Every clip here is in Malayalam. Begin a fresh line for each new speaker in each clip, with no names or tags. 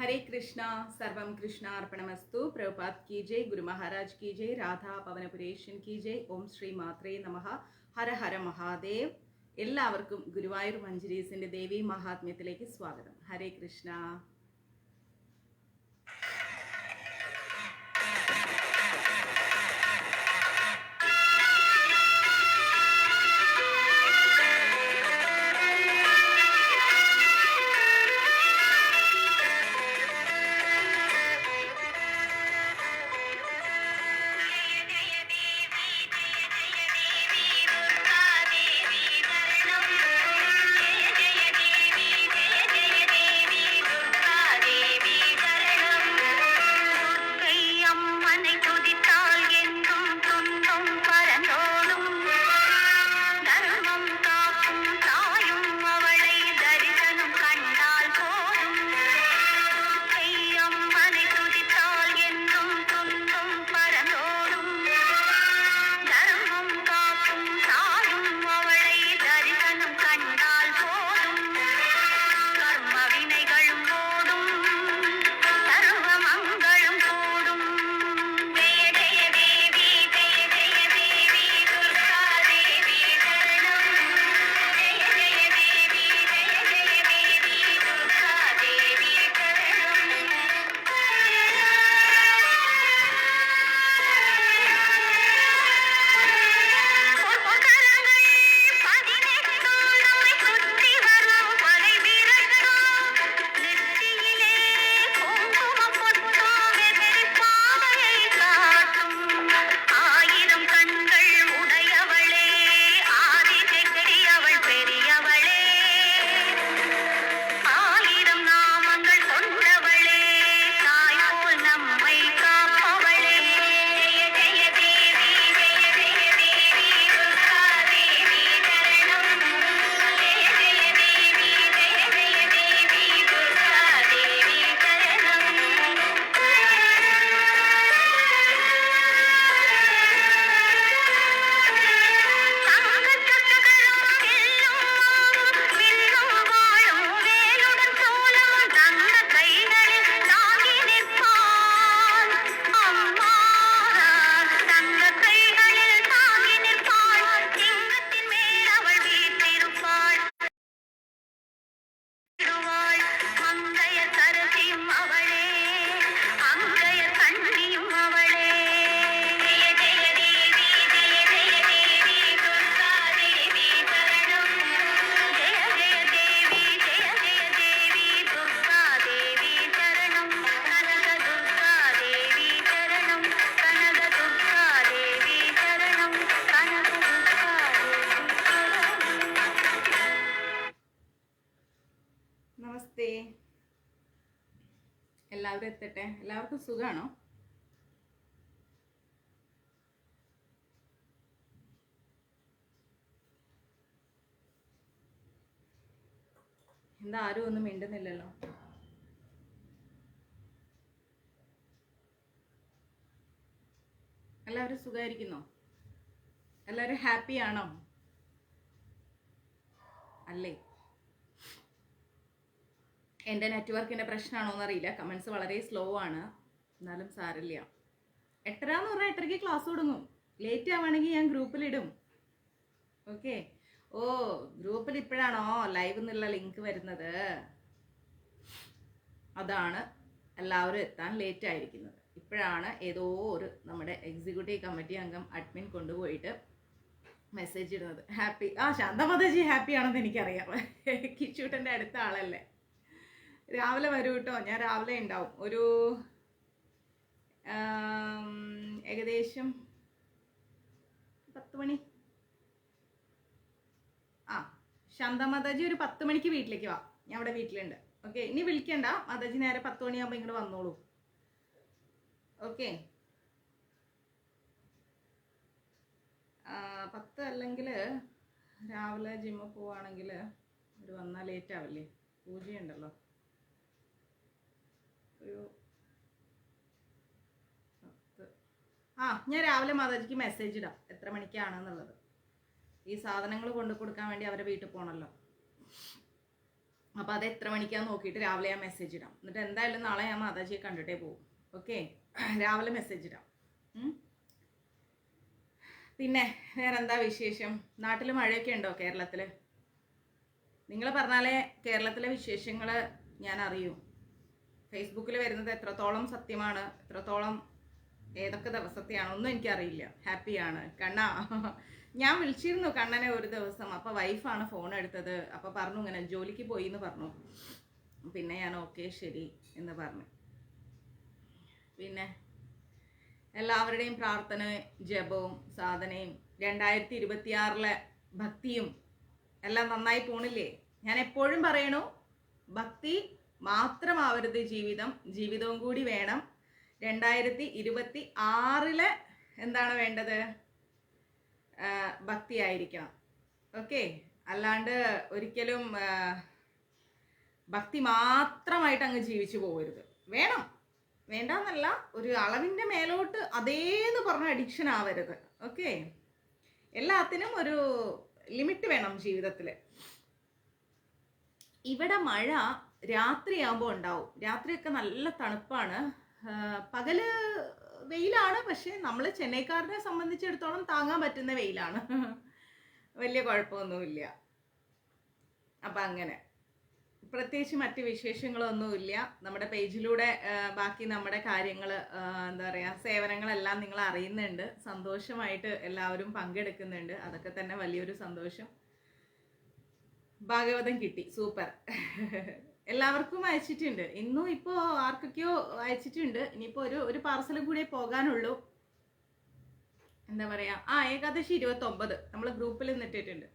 हरे कृष्णा सर्वम कृष्णा अर्पणमस्तु प्रभुपाद की जय गुरु महाराज की जय राधा पवनपुरेशन की जय ओम श्री मात्रे नमः ഹര ഹര മഹാദേവ്. എല്ലാവർക്കും ഗുരുവായൂർ മഞ്ജരീസിന്റെ ദേവി മഹാത്മ്യത്തിലേക്ക് സ്വാഗതം. ഹരേ കൃഷ്ണ. നമസ്തേ. എല്ലാവരും എത്തട്ടെ. എല്ലാവർക്കും സുഖമാണോ? എന്താ ആരും ഒന്നും മിണ്ടുന്നില്ലല്ലോ. എല്ലാവരും സുഖമായിരിക്കുന്നോ? എല്ലാവരും ഹാപ്പി ആണോ? അല്ലേ? എൻ്റെ നെറ്റ്വർക്കിൻ്റെ പ്രശ്നമാണോ എന്നറിയില്ല. കമൻസ് വളരെ സ്ലോ ആണ്. എന്നാലും സാരില്ല. 8:30 എന്ന് പറഞ്ഞാൽ 8:30 ക്ലാസ് തുടങ്ങും. ലേറ്റ് ആവുകയാണെങ്കിൽ ഞാൻ ഗ്രൂപ്പിലിടും. ഓക്കെ. ഓ, ഗ്രൂപ്പിൽ ഇപ്പോഴാണോ ലൈവ് എന്നുള്ള ലിങ്ക് വരുന്നത്? അതാണ് എല്ലാവരും എത്താൻ ലേറ്റ് ആയിരിക്കുന്നത്. ഇപ്പോഴാണ് ഏതോ ഒരു നമ്മുടെ എക്സിക്യൂട്ടീവ് കമ്മിറ്റി അംഗം അഡ്മിൻ കൊണ്ടുപോയിട്ട് മെസ്സേജ് ഇടുന്നത്. ഹാപ്പി. ശാന്തമാതാജി ഹാപ്പി ആണെന്ന് എനിക്കറിയാം. കിച്ചൂട്ടൻ്റെ അടുത്ത ആളല്ലേ. രാവിലെ വരൂ കേട്ടോ. ഞാൻ രാവിലെ ഉണ്ടാവും. ഒരു ഏകദേശം 10 മണി. ശാന്തമാതാജി ഒരു 10 മണിക്ക് വീട്ടിലേക്ക് വാ. ഞാൻ അവിടെ വീട്ടിലുണ്ട്. ഓക്കെ. ഇനി വിളിക്കണ്ട. മാതാജി നേരെ 10 മണിയാകുമ്പോൾ ഇങ്ങോട്ട് വന്നോളൂ. ഓക്കെ. 10 അല്ലെങ്കിൽ രാവിലെ ജിമ്മിൽ പോവുകയാണെങ്കിൽ ഒരു വന്നാൽ ലേറ്റ് ആവില്ലേ? പൂജയുണ്ടല്ലോ. ഒരു 10. ഞാൻ രാവിലെ മാതാജിക്ക് മെസ്സേജ് ഇടാം എത്ര മണിക്കാണെന്നുള്ളത്. ഈ സാധനങ്ങൾ കൊണ്ടു കൊടുക്കാൻ വേണ്ടി അവരെ വീട്ടിൽ പോകണമല്ലോ. അപ്പോൾ അത് എത്ര മണിക്കാന്ന് നോക്കിയിട്ട് രാവിലെ ഞാൻ മെസ്സേജ് ഇടാം. എന്നിട്ട് എന്തായാലും നാളെ ഞാൻ മാതാജിയെ കണ്ടിട്ടേ പോകും. ഓക്കെ, രാവിലെ മെസ്സേജ് ഇടാം. പിന്നെ വേറെന്താ വിശേഷം? നാട്ടിൽ മഴയൊക്കെ ഉണ്ടോ കേരളത്തിൽ? നിങ്ങൾ പറഞ്ഞാലേ കേരളത്തിലെ വിശേഷങ്ങൾ ഞാൻ അറിയൂ. ഫേസ്ബുക്കിൽ വരുന്നത് എത്രത്തോളം സത്യമാണ്, എത്രത്തോളം ഏതൊക്കെ ദിവസത്തെയാണ് ഒന്നും എനിക്കറിയില്ല. ഹാപ്പിയാണ് കണ്ണാ. ഞാൻ വിളിച്ചിരുന്നു കണ്ണനെ ഒരു ദിവസം. അപ്പോൾ വൈഫാണ് ഫോൺ എടുത്തത്. അപ്പോൾ പറഞ്ഞു ഇങ്ങനെ ജോലിക്ക് പോയി എന്ന് പറഞ്ഞു. പിന്നെ ഞാൻ ഓക്കെ ശരി എന്ന് പറഞ്ഞു. പിന്നെ എല്ലാവരുടെയും പ്രാർത്ഥന, ജപവും സാധനയും 2026 ഭക്തിയും എല്ലാം നന്നായി പോണില്ലേ? ഞാൻ എപ്പോഴും പറയണു, ഭക്തി മാത്രമാവരുത് ജീവിതം, ജീവിതവും കൂടി വേണം. 2026 എന്താണ് വേണ്ടത്? ഭക്തി ആയിരിക്കണം. ഓക്കെ, അല്ലാണ്ട് ഒരിക്കലും ഭക്തി മാത്രമായിട്ട് അങ്ങ് ജീവിച്ചു പോകരുത്. വേണം, വേണ്ടെന്നല്ല, ഒരു അളവിൻ്റെ മേലോട്ട് അതേന്ന് പറഞ്ഞ അഡിക്ഷൻ ആവരുത്. ഓക്കെ, എല്ലാത്തിനും ഒരു ലിമിറ്റ് വേണം ജീവിതത്തിൽ. ഇവിടെ മഴ രാത്രിയാകുമ്പോൾ ഉണ്ടാവും. രാത്രിയൊക്കെ നല്ല തണുപ്പാണ്, പകല് വെയിലാണ്. പക്ഷെ നമ്മൾ ചെന്നൈക്കാരനെ സംബന്ധിച്ചിടത്തോളം താങ്ങാൻ പറ്റുന്ന വെയിലാണ്. വലിയ കുഴപ്പമൊന്നുമില്ല. അപ്പം അങ്ങനെ പ്രത്യേകിച്ച് മറ്റ് വിശേഷങ്ങളൊന്നുമില്ല. നമ്മുടെ പേജിലൂടെ ബാക്കി നമ്മുടെ കാര്യങ്ങൾ, എന്താ പറയുക, സേവനങ്ങളെല്ലാം നിങ്ങൾ അറിയുന്നുണ്ട്. സന്തോഷമായിട്ട് എല്ലാവരും പങ്കെടുക്കുന്നുണ്ട്. അതൊക്കെ തന്നെ വലിയൊരു സന്തോഷം. ഭാഗവതം കിട്ടി, സൂപ്പർ. എല്ലാവർക്കും അയച്ചിട്ടുണ്ട്. ഇന്നും ഇപ്പോൾ ആർക്കൊക്കെയോ അയച്ചിട്ടുണ്ട്. ഇനിയിപ്പോൾ ഒരു പാർസലും കൂടെ പോകാനുള്ളൂ. എന്താ പറയുക, ഏകാദശി 29 നമ്മൾ ഗ്രൂപ്പിൽ നിന്നിട്ടിട്ടുണ്ട്.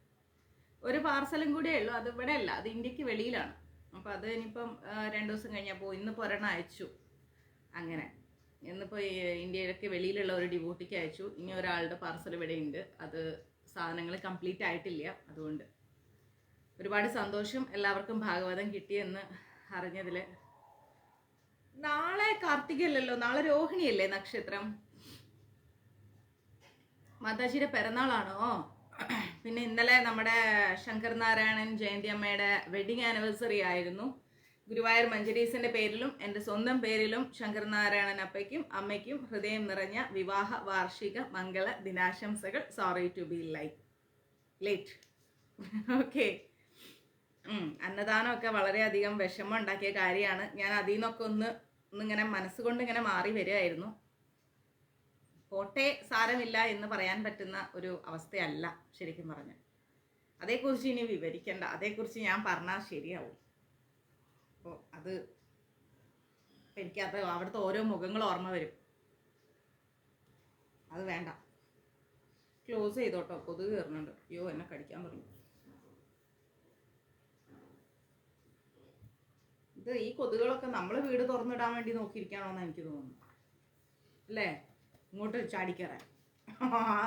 ഒരു പാർസലും കൂടെ ഉള്ളൂ. അത് ഇവിടെ അല്ല, അത് ഇന്ത്യക്ക് വെളിയിലാണ്. അപ്പോൾ അത് ഇനിയിപ്പം 2 ദിവസം കഴിഞ്ഞപ്പോൾ ഇന്നിപ്പോൾ ഒരെണ്ണം അയച്ചു. അങ്ങനെ ഇന്നിപ്പോൾ ഇന്ത്യയിലൊക്കെ വെളിയിലുള്ള ഒരു ഡിവോട്ടിക്ക് അയച്ചു. ഇനി ഒരാളുടെ പാർസൽ ഇവിടെ ഉണ്ട്. അത് സാധനങ്ങൾ കംപ്ലീറ്റ് ആയിട്ടില്ല. അതുകൊണ്ട് ഒരുപാട് സന്തോഷം. എല്ലാവർക്കും ഭാഗവതം കിട്ടിയെന്ന് അറിഞ്ഞതിൽ. നാളെ കാർത്തികയല്ലല്ലോ, നാളെ രോഹിണിയല്ലേ നക്ഷത്രം. മാതാജിയുടെ പിറന്നാളാണോ? പിന്നെ ഇന്നലെ നമ്മുടെ ശങ്കർ നാരായണൻ ജയന്തി അമ്മയുടെ വെഡിങ് ആനിവേഴ്സറി ആയിരുന്നു. ഗുരുവായൂർ മഞ്ജരീസിന്റെ പേരിലും എൻ്റെ സ്വന്തം പേരിലും ശങ്കർ നാരായണൻ അപ്പയ്ക്കും അമ്മയ്ക്കും ഹൃദയം നിറഞ്ഞ വിവാഹ വാർഷിക മംഗള ദിനാശംസകൾ. Sorry to be late. Okay, അന്നദാനമൊക്കെ വളരെയധികം വിഷമം ഉണ്ടാക്കിയ കാര്യമാണ്. ഞാൻ അതിൽ നിന്നൊക്കെ ഒന്നിങ്ങനെ മനസ്സുകൊണ്ട് ഇങ്ങനെ മാറി വരികയായിരുന്നു. പോട്ടെ, സാരമില്ല എന്ന് പറയാൻ പറ്റുന്ന ഒരു അവസ്ഥയല്ല ശരിക്കും പറഞ്ഞ. അതേക്കുറിച്ച് ഇനി വിവരിക്കേണ്ട, അതേക്കുറിച്ച് ഞാൻ പറഞ്ഞാൽ ശരിയാവും. അപ്പോൾ എനിക്കത് അവിടുത്തെ ഓരോ മുഖങ്ങൾ ഓർമ്മ വരും. അത് വേണ്ട, ക്ലോസ് ചെയ്തോട്ടോ. കൊതുക് കയറുന്നുണ്ട്. അയ്യോ, എന്നെ കടിക്കാൻ തുടങ്ങി. ഈ കൊതുകുകളൊക്കെ നമ്മൾ വീട് തുറന്നിടാൻ വേണ്ടി നോക്കിയിരിക്കണമെന്ന് എനിക്ക് തോന്നുന്നു, അല്ലേ? ഇങ്ങോട്ട് ചാടിക്കയറാൻ.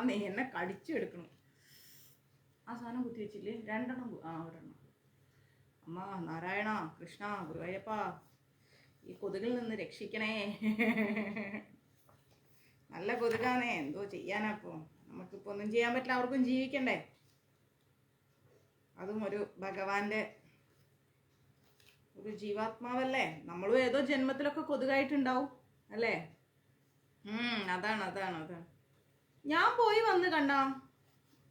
നീ എന്നെ കടിച്ചെടുക്കണം. ആ സാധനം കുത്തി വെച്ചില്ലേ? 2 എണ്ണം. ഒരെണ്ണം. അമ്മ നാരായണ കൃഷ്ണ ഗുരുവായൂരപ്പ, ഈ കൊതുകിൽ നിന്ന് രക്ഷിക്കണേ. നല്ല കൊതുകാണേ, എന്തോ ചെയ്യാനപ്പോ. നമുക്കിപ്പോൾ ഒന്നും ചെയ്യാൻ പറ്റില്ല, അവർക്കും ജീവിക്കണ്ടേ. അതും ഒരു ഭഗവാന്റെ ഒരു ജീവാത്മാവല്ലേ. നമ്മളും ഏതോ ജന്മത്തിലൊക്കെ കൊതുകായിട്ടുണ്ടാവും, അല്ലേ? അതാണ്. ഞാൻ പോയി വന്ന് കണ്ട.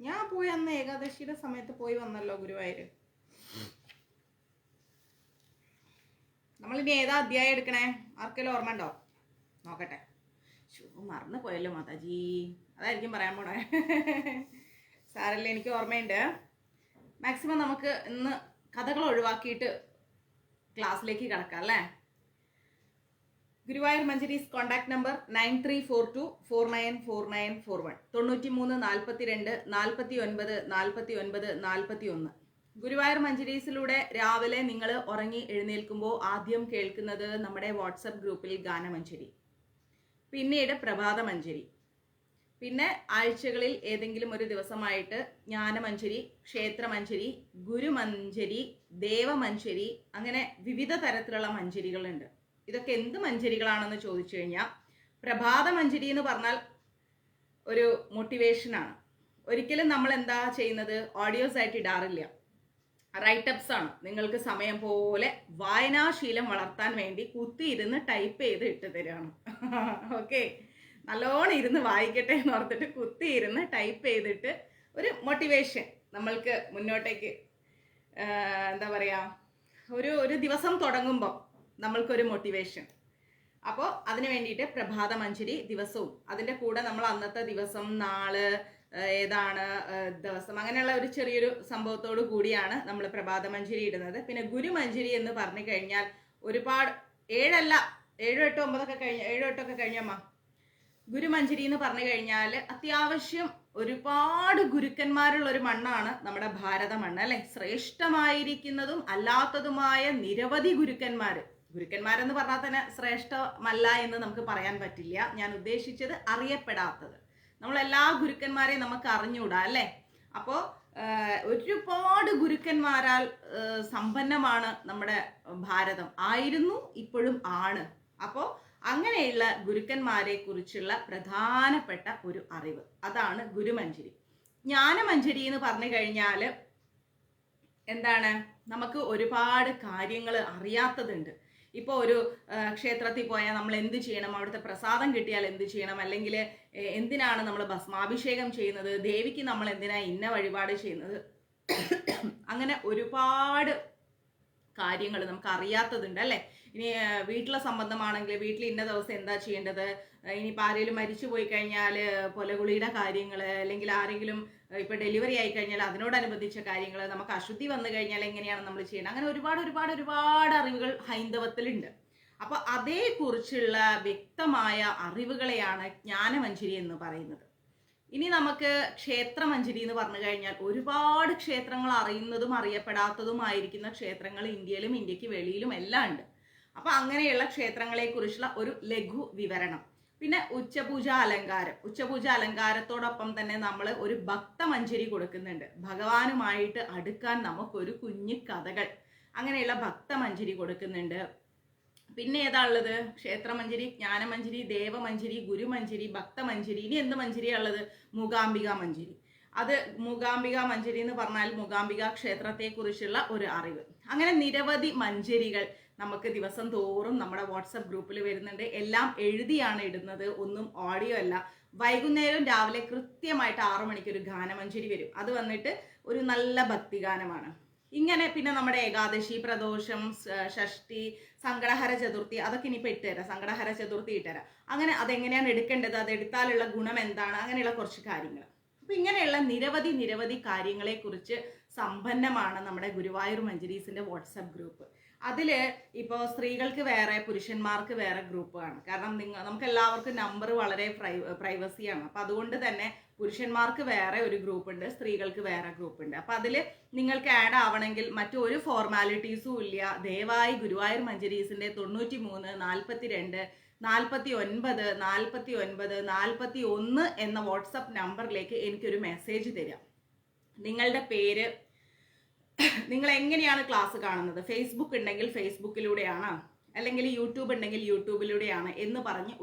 ഞാൻ പോയി അന്ന് ഏകാദശിയുടെ സമയത്ത് പോയി വന്നല്ലോ ഗുരുവായൂര്. നമ്മളിനി ഏതാ അധ്യായം എടുക്കണേ? ആർക്കെങ്കിലും ഓർമ്മ ഉണ്ടോ? നോക്കട്ടെ. മറന്നു പോയല്ലോ മാതാജി. അതായിരിക്കും പറയാൻ പോണേ. സാരല്ല, എനിക്ക് ഓർമ്മയുണ്ട്. മാക്സിമം നമുക്ക് ഇന്ന് കഥകൾ ഒഴിവാക്കിയിട്ട് ക്ലാസ്സിലേക്ക് കിടക്കാം, അല്ലേ? Guruvayur Manjaris contact number 9342494941 9342494941. ഗുരുവായൂർ മഞ്ജരീസിലൂടെ രാവിലെ നിങ്ങൾ ഉറങ്ങി എഴുന്നേൽക്കുമ്പോൾ ആദ്യം കേൾക്കുന്നത് നമ്മുടെ വാട്സപ്പ് ഗ്രൂപ്പിൽ ഗാനമഞ്ജരി, പിന്നീട് പ്രഭാതമഞ്ജരി, പിന്നെ ആഴ്ചകളിൽ ഏതെങ്കിലും ഒരു ദിവസമായിട്ട് ജ്ഞാനമഞ്ജരി, ക്ഷേത്രമഞ്ജരി, ഗുരുമഞ്ജരി, ദേവമഞ്ജരി, അങ്ങനെ വിവിധ തരത്തിലുള്ള മഞ്ജരികളുണ്ട്. ഇതൊക്കെ എന്ത് മഞ്ജരികളാണെന്ന് ചോദിച്ചു കഴിഞ്ഞാൽ, പ്രഭാത മഞ്ജരി എന്ന് പറഞ്ഞാൽ ഒരു മോട്ടിവേഷനാണ്. ഒരിക്കലും നമ്മൾ എന്താ ചെയ്യുന്നത്, ഓഡിയോസ് ആയിട്ട് ഇടാറില്ല. റൈറ്റപ്സ് ആണ്. നിങ്ങൾക്ക് സമയം പോലെ വായനാശീലം വളർത്താൻ വേണ്ടി കുത്തിയിരുന്ന് ടൈപ്പ് ചെയ്ത് ഇട്ട് തരാണ്. ഓക്കെ, നല്ലോണം ഇരുന്ന് വായിക്കട്ടെ എന്ന് ഓർത്തിട്ട് കുത്തിയിരുന്ന് ടൈപ്പ് ചെയ്തിട്ട് ഒരു മോട്ടിവേഷൻ നമ്മൾക്ക് മുന്നോട്ടേക്ക് എന്താ പറയുക, ഒരു ദിവസം തുടങ്ങുമ്പോൾ നമ്മൾക്കൊരു മോട്ടിവേഷൻ. അപ്പോൾ അതിന് വേണ്ടിയിട്ട് പ്രഭാത മഞ്ജരി ദിവസവും, അതിൻ്റെ കൂടെ നമ്മൾ അന്നത്തെ ദിവസം, നാള് ഏതാണ് ദിവസം, അങ്ങനെയുള്ള ഒരു ചെറിയൊരു സംഭവത്തോടു കൂടിയാണ് നമ്മൾ പ്രഭാത മഞ്ജരി ഇടുന്നത്. പിന്നെ ഗുരുമഞ്ജരി എന്ന് പറഞ്ഞു കഴിഞ്ഞാൽ ഒരുപാട് 7 8 9 കഴിഞ്ഞമ്മ. ഗുരുമഞ്ജരി എന്ന് പറഞ്ഞു കഴിഞ്ഞാൽ അത്യാവശ്യം ഒരുപാട് ഗുരുക്കന്മാരുള്ള ഒരു മണ്ണാണ് നമ്മുടെ ഭാരത മണ്ണ്, അല്ലെ? ശ്രേഷ്ഠമായിരിക്കുന്നതും അല്ലാത്തതുമായ നിരവധി ഗുരുക്കന്മാരെന്ന് പറഞ്ഞാൽ തന്നെ ശ്രേഷ്ഠമല്ല എന്ന് നമുക്ക് പറയാൻ പറ്റില്ല. ഞാൻ ഉദ്ദേശിച്ചത് അറിയപ്പെടാത്തത്. നമ്മളെല്ലാ ഗുരുക്കന്മാരെയും നമുക്ക് അറിഞ്ഞുകൂടാ, അല്ലേ? അപ്പോൾ ഒരുപാട് ഗുരുക്കന്മാരാൽ സമ്പന്നമാണ് നമ്മുടെ ഭാരതം. ആയിരുന്നു, ഇപ്പോഴും ആണ്. അപ്പോൾ അങ്ങനെയുള്ള ഗുരുക്കന്മാരെ കുറിച്ചുള്ള പ്രധാനപ്പെട്ട ഒരു അറിവ്, അതാണ് ഗുരുമഞ്ജരി. ജ്ഞാനമഞ്ജരി എന്ന് പറഞ്ഞു കഴിഞ്ഞാൽ എന്താണ്? നമുക്ക് ഒരുപാട് കാര്യങ്ങൾ അറിയാത്തതുണ്ട്. ഇപ്പോൾ ഒരു ക്ഷേത്രത്തിൽ പോയാൽ നമ്മൾ എന്ത് ചെയ്യണം, അവിടുത്തെ പ്രസാദം കിട്ടിയാൽ എന്ത് ചെയ്യണം, അല്ലെങ്കിൽ എന്തിനാണ് നമ്മൾ ഭസ്മാഭിഷേകം ചെയ്യുന്നത്, ദേവിക്ക് നമ്മൾ എന്തിനാണ് ഇന്ന വഴിപാട് ചെയ്യുന്നത്, അങ്ങനെ ഒരുപാട് കാര്യങ്ങൾ നമുക്ക് അറിയാത്തതുണ്ട്, അല്ലേ? ഇനി വീട്ടിലെ സംബന്ധമാണെങ്കിൽ വീട്ടിൽ ഇന്ന ദിവസം എന്താ ചെയ്യേണ്ടത്, ഇനിയിപ്പോൾ ആരെങ്കിലും മരിച്ചു പോയി കഴിഞ്ഞാൽ പൊലകുളിയുടെ കാര്യങ്ങൾ, അല്ലെങ്കിൽ ആരെങ്കിലും ഇപ്പോൾ ഡെലിവറി ആയി കഴിഞ്ഞാൽ അതിനോടനുബന്ധിച്ച കാര്യങ്ങൾ, നമുക്ക് അശുദ്ധി വന്നു കഴിഞ്ഞാൽ എങ്ങനെയാണ് നമ്മൾ ചെയ്യുന്നത്, അങ്ങനെ ഒരുപാട് അറിവുകൾ ഹൈന്ദവത്തിലുണ്ട്. അപ്പോൾ അതേക്കുറിച്ചുള്ള വ്യക്തമായ അറിവുകളെയാണ് ജ്ഞാനമഞ്ജരി എന്ന് പറയുന്നത്. ഇനി നമുക്ക് ക്ഷേത്രമഞ്ജരി എന്ന് പറഞ്ഞു കഴിഞ്ഞാൽ ഒരുപാട് ക്ഷേത്രങ്ങൾ അറിയുന്നതും അറിയപ്പെടാത്തതുമായിരിക്കുന്ന ക്ഷേത്രങ്ങൾ ഇന്ത്യയിലും ഇന്ത്യക്ക് വെളിയിലും എല്ലാം ഉണ്ട്. അപ്പൊ അങ്ങനെയുള്ള ക്ഷേത്രങ്ങളെ കുറിച്ചുള്ള ഒരു ലഘു വിവരണം. പിന്നെ ഉച്ചപൂജ അലങ്കാരത്തോടൊപ്പം തന്നെ നമ്മൾ ഒരു ഭക്തമഞ്ജരി കൊടുക്കുന്നുണ്ട്. ഭഗവാനുമായിട്ട് അടുക്കാൻ നമുക്കൊരു കുഞ്ഞു കഥകൾ, അങ്ങനെയുള്ള ഭക്തമഞ്ജരി കൊടുക്കുന്നുണ്ട്. പിന്നെ ഏതാ ഉള്ളത്? ക്ഷേത്രമഞ്ജരി, ജ്ഞാനമഞ്ജരി, ദേവമഞ്ജരി, ഗുരുമഞ്ജരി, ഭക്തമഞ്ജരി. ഇനി എന്ത് മഞ്ജരിയാണ് ഉള്ളത്? മൂകാംബിക മഞ്ജരി. അത് മൂകാംബിക മഞ്ജരി എന്ന് പറഞ്ഞാൽ മൂകാംബിക ക്ഷേത്രത്തെ കുറിച്ചുള്ള ഒരു അറിവ്. അങ്ങനെ നിരവധി മഞ്ജരികൾ നമുക്ക് ദിവസം തോറും നമ്മുടെ വാട്സപ്പ് ഗ്രൂപ്പിൽ വരുന്നുണ്ട്. എല്ലാം എഴുതിയാണ് ഇടുന്നത്, ഒന്നും ഓഡിയോ അല്ല. വൈകുന്നേരം രാവിലെ കൃത്യമായിട്ട് 6 മണിക്ക് ഒരു ഗാനമഞ്ജരി വരും. അത് വന്നിട്ട് ഒരു നല്ല ഭക്തിഗാനമാണ്. ഇങ്ങനെ പിന്നെ നമ്മുടെ ഏകാദശി, പ്രദോഷം, ഷഷ്ടി, സങ്കടഹര ചതുർത്ഥി, അതൊക്കെ ഇനിയിപ്പോൾ ഇട്ടുതരാം. സങ്കടഹര ചതുർത്ഥി ഇട്ടുതരാം. അങ്ങനെ അതെങ്ങനെയാണ് എടുക്കേണ്ടത്, അത് എടുത്താലുള്ള ഗുണം എന്താണ്, അങ്ങനെയുള്ള കുറച്ച് കാര്യങ്ങൾ. അപ്പൊ ഇങ്ങനെയുള്ള നിരവധി കാര്യങ്ങളെ കുറിച്ച് സമ്പന്നമാണ് നമ്മുടെ ഗുരുവായൂർ മഞ്ജരീസിന്റെ വാട്സപ്പ് ഗ്രൂപ്പ്. അതില് ഇപ്പോൾ സ്ത്രീകൾക്ക് വേറെ പുരുഷന്മാർക്ക് വേറെ ഗ്രൂപ്പാണ്. കാരണം നമുക്ക് എല്ലാവർക്കും നമ്പർ വളരെ പ്രൈവസിയാണ്. അപ്പൊ അതുകൊണ്ട് തന്നെ പുരുഷന്മാർക്ക് വേറെ ഒരു ഗ്രൂപ്പ് ഉണ്ട്, സ്ത്രീകൾക്ക് വേറെ ഗ്രൂപ്പ് ഉണ്ട്. അപ്പൊ അതിൽ നിങ്ങൾക്ക് ആഡ് ആവണമെങ്കിൽ മറ്റൊരു ഫോർമാലിറ്റീസും ഇല്ല. ദയവായി ഗുരുവായൂർ മഞ്ജരീസിന്റെ 93 42 49 49 41 എന്ന വാട്സപ്പ് നമ്പറിലേക്ക് എനിക്കൊരു മെസ്സേജ് തരാം. നിങ്ങളുടെ പേര്, നിങ്ങൾ എങ്ങനെയാണ് ക്ലാസ് കാണുന്നത്, ഫേസ്ബുക്ക് ഉണ്ടെങ്കിൽ ഫേസ്ബുക്കിലൂടെയാണ്, അല്ലെങ്കിൽ യൂട്യൂബ് ഉണ്ടെങ്കിൽ യൂട്യൂബിലൂടെയാണ് എന്ന് പറഞ്ഞ്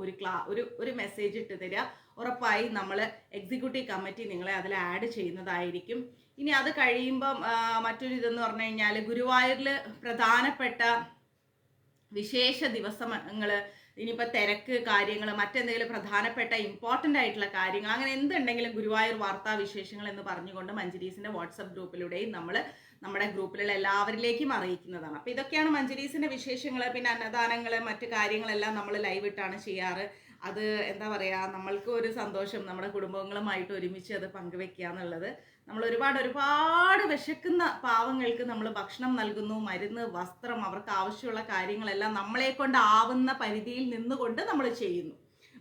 ഒരു മെസ്സേജ് ഇട്ട് തരിക. ഉറപ്പായി നമ്മൾ എക്സിക്യൂട്ടീവ് കമ്മിറ്റി നിങ്ങളെ അതിൽ ആഡ് ചെയ്യുന്നതായിരിക്കും. ഇനി അത് കഴിയുമ്പം മറ്റൊരു ഇതെന്ന് പറഞ്ഞു കഴിഞ്ഞാൽ ഗുരുവായൂരിൽ പ്രധാനപ്പെട്ട വിശേഷ ദിവസങ്ങൾ, ഇനിയിപ്പോൾ തിരക്ക് കാര്യങ്ങൾ, മറ്റെന്തെങ്കിലും പ്രധാനപ്പെട്ട ഇമ്പോർട്ടൻ്റ് ആയിട്ടുള്ള കാര്യങ്ങൾ, അങ്ങനെ എന്തുണ്ടെങ്കിലും ഗുരുവായൂർ വാർത്താ വിശേഷങ്ങൾ എന്ന് പറഞ്ഞുകൊണ്ട് മഞ്ജരീസിൻ്റെ വാട്സപ്പ് ഗ്രൂപ്പിലൂടെയും നമ്മൾ നമ്മുടെ ഗ്രൂപ്പിലുള്ള എല്ലാവരിലേക്കും അറിയിക്കുന്നതാണ്. അപ്പോൾ ഇതൊക്കെയാണ് മഞ്ജരീസിൻ്റെ വിശേഷങ്ങൾ. പിന്നെ അന്നദാനങ്ങൾ, മറ്റു കാര്യങ്ങളെല്ലാം നമ്മൾ ലൈവ് ഇട്ടാണ് ചെയ്യാറ്. അത് എന്താ പറയുക, നമ്മൾക്ക് ഒരു സന്തോഷം, നമ്മുടെ കുടുംബങ്ങളുമായിട്ട് ഒരുമിച്ച് അത് പങ്കുവെക്കുക എന്നുള്ളത്. നമ്മൾ ഒരുപാട് വിശക്കുന്ന പാവങ്ങൾക്ക് നമ്മൾ ഭക്ഷണം നൽകുന്നു, മരുന്ന്, വസ്ത്രം, അവർക്ക് ആവശ്യമുള്ള കാര്യങ്ങളെല്ലാം നമ്മളെ കൊണ്ട് ആവുന്ന പരിധിയിൽ നിന്നുകൊണ്ട് നമ്മൾ ചെയ്യുന്നു.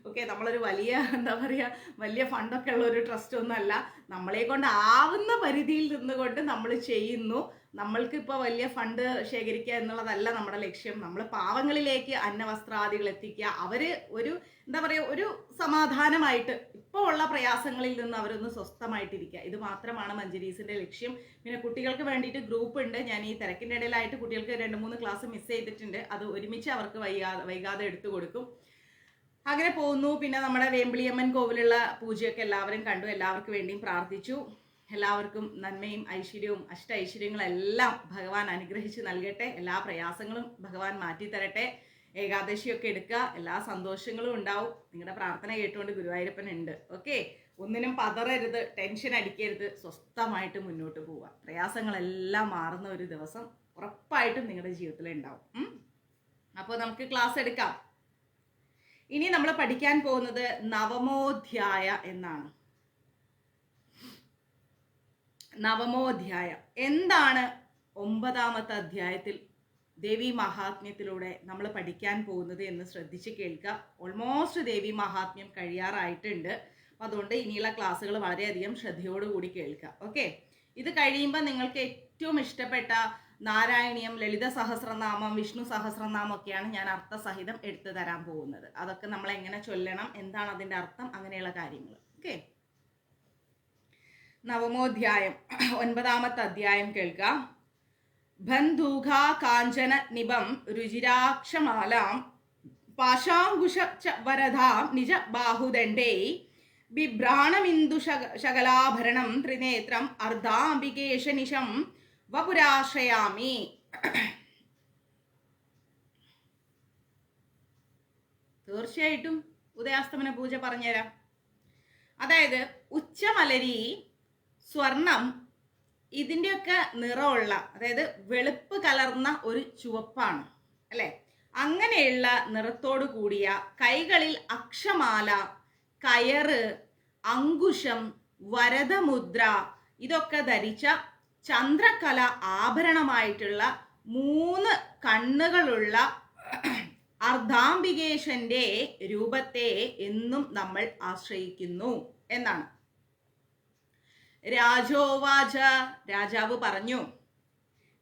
ഓക്കെ, നമ്മളൊരു വലിയ എന്താ പറയുക, വലിയ ഫണ്ടൊക്കെ ഉള്ള ഒരു ട്രസ്റ്റ് ഒന്നുമല്ല. നമ്മളെ കൊണ്ട് ആവുന്ന പരിധിയിൽ നിന്നുകൊണ്ട് നമ്മൾ ചെയ്യുന്നു. നമ്മൾക്കിപ്പോൾ വലിയ ഫണ്ട് ശേഖരിക്കുക എന്നുള്ളതല്ല നമ്മുടെ ലക്ഷ്യം. നമ്മൾ പാവങ്ങളിലേക്ക് അന്നവസ്ത്രാദികൾ എത്തിക്കുക, അവര് ഒരു എന്താ പറയുക, ഒരു സമാധാനമായിട്ട് ഇപ്പോൾ ഉള്ള പ്രയാസങ്ങളിൽ നിന്ന് അവരൊന്ന് സ്വസ്ഥമായിട്ടിരിക്കുക. ഇത് മാത്രമാണ് മഞ്ജരീസിന്റെ ലക്ഷ്യം. പിന്നെ കുട്ടികൾക്ക് വേണ്ടിയിട്ട് ഗ്രൂപ്പ് ഉണ്ട്. ഞാൻ ഈ തിരക്കിൻ്റെ ഇടയിലായിട്ട് കുട്ടികൾക്ക് 2-3 ക്ലാസ് മിസ് ചെയ്തിട്ടുണ്ട്. അത് ഒരുമിച്ച് അവർക്ക് വൈകാതെ എടുത്തു കൊടുക്കും. അങ്ങനെ പോകുന്നു. പിന്നെ നമ്മുടെ വേമ്പിളിയമ്മൻ കോവിലുള്ള പൂജയൊക്കെ എല്ലാവരും കണ്ടു, എല്ലാവർക്കും വേണ്ടിയും പ്രാർത്ഥിച്ചു. എല്ലാവർക്കും നന്മയും ഐശ്വര്യവും ഐശ്വര്യങ്ങളെല്ലാം ഭഗവാൻ അനുഗ്രഹിച്ച് നൽകട്ടെ. എല്ലാ പ്രയാസങ്ങളും ഭഗവാൻ മാറ്റിത്തരട്ടെ. ഏകാദശിയൊക്കെ എടുക്കുക, എല്ലാ സന്തോഷങ്ങളും ഉണ്ടാവും. നിങ്ങളുടെ പ്രാർത്ഥന കേട്ടുകൊണ്ട് ഗുരുവായൂരപ്പൻ ഉണ്ട്. ഓക്കെ, ഒന്നിനും പതറരുത്, ടെൻഷൻ അടിക്കരുത്, സ്വസ്ഥമായിട്ട് മുന്നോട്ട് പോവുക. പ്രയാസങ്ങളെല്ലാം മാറുന്ന ഒരു ദിവസം ഉറപ്പായിട്ടും നിങ്ങളുടെ ജീവിതത്തിൽ ഉണ്ടാവും. അപ്പോൾ നമുക്ക് ക്ലാസ് എടുക്കാം. ഇനി നമ്മൾ പഠിക്കാൻ പോകുന്നത് നവമോധ്യായ എന്നാണ്. നവമോധ്യായം എന്താണ്? 9ാമത്തെ അധ്യായത്തിൽ ദേവി മഹാത്മ്യത്തിലൂടെ നമ്മൾ പഠിക്കാൻ പോകുന്നത് എന്ന് ശ്രദ്ധിച്ച് കേൾക്കുക. ഓൾമോസ്റ്റ് ദേവി മഹാത്മ്യം കഴിയാറായിട്ടുണ്ട്. അതുകൊണ്ട് ഇനിയുള്ള ക്ലാസ്സുകൾ വളരെയധികം ശ്രദ്ധയോടുകൂടി കേൾക്കുക. ഓക്കെ, ഇത് കഴിയുമ്പോൾ നിങ്ങൾക്ക് ഏറ്റവും ഇഷ്ടപ്പെട്ട നാരായണീയം, ലളിത സഹസ്രനാമം, വിഷ്ണു സഹസ്രനാമം ഒക്കെയാണ് ഞാൻ അർത്ഥസഹിതം എടുത്തു തരാൻ പോകുന്നത്. അതൊക്കെ നമ്മൾ എങ്ങനെ ചൊല്ലണം, എന്താണ് അതിൻ്റെ അർത്ഥം, അങ്ങനെയുള്ള കാര്യങ്ങൾ. ഓക്കെ, നവമോധ്യായം 9ാമത്തെ അധ്യായം കേൾക്കുക. ബന്ധൂഘാ കാഞ്ചന നിബം രുചിരാക്ഷമാലാം പാശാങ്കുശ വരധാം നിജ ബാഹുദണ്ഡേ ബിഭ്രാണമിന്ദു ശകലാഭരണം ത്രിനേത്രം അർദ്ധാംബികേശനിശം വപുരാശ്രയാമി. തീർച്ചയായിട്ടും ഉദയാസ്തമന പൂജ പറഞ്ഞുതരാം. അതായത് ഉച്ചമലരി, സ്വർണം, ഇതിൻ്റെയൊക്കെ നിറമുള്ള, അതായത് വെളുപ്പ് കലർന്ന ഒരു ചുവപ്പാണ് അല്ലെ. അങ്ങനെയുള്ള നിറത്തോടു കൂടിയ, കൈകളിൽ അക്ഷമാല, കയറ്, അങ്കുശം, വരദമുദ്ര ഇതൊക്കെ ധരിച്ച ചന്ദ്രകല ആഭരണമായിട്ടുള്ള 3 കണ്ണുകളുള്ള അർദ്ധാംബികേശന്റെ രൂപത്തെ എന്നും നമ്മൾ ആശ്രയിക്കുന്നു എന്നാണ്. രാജോവാച, രാജാവ് പറഞ്ഞു,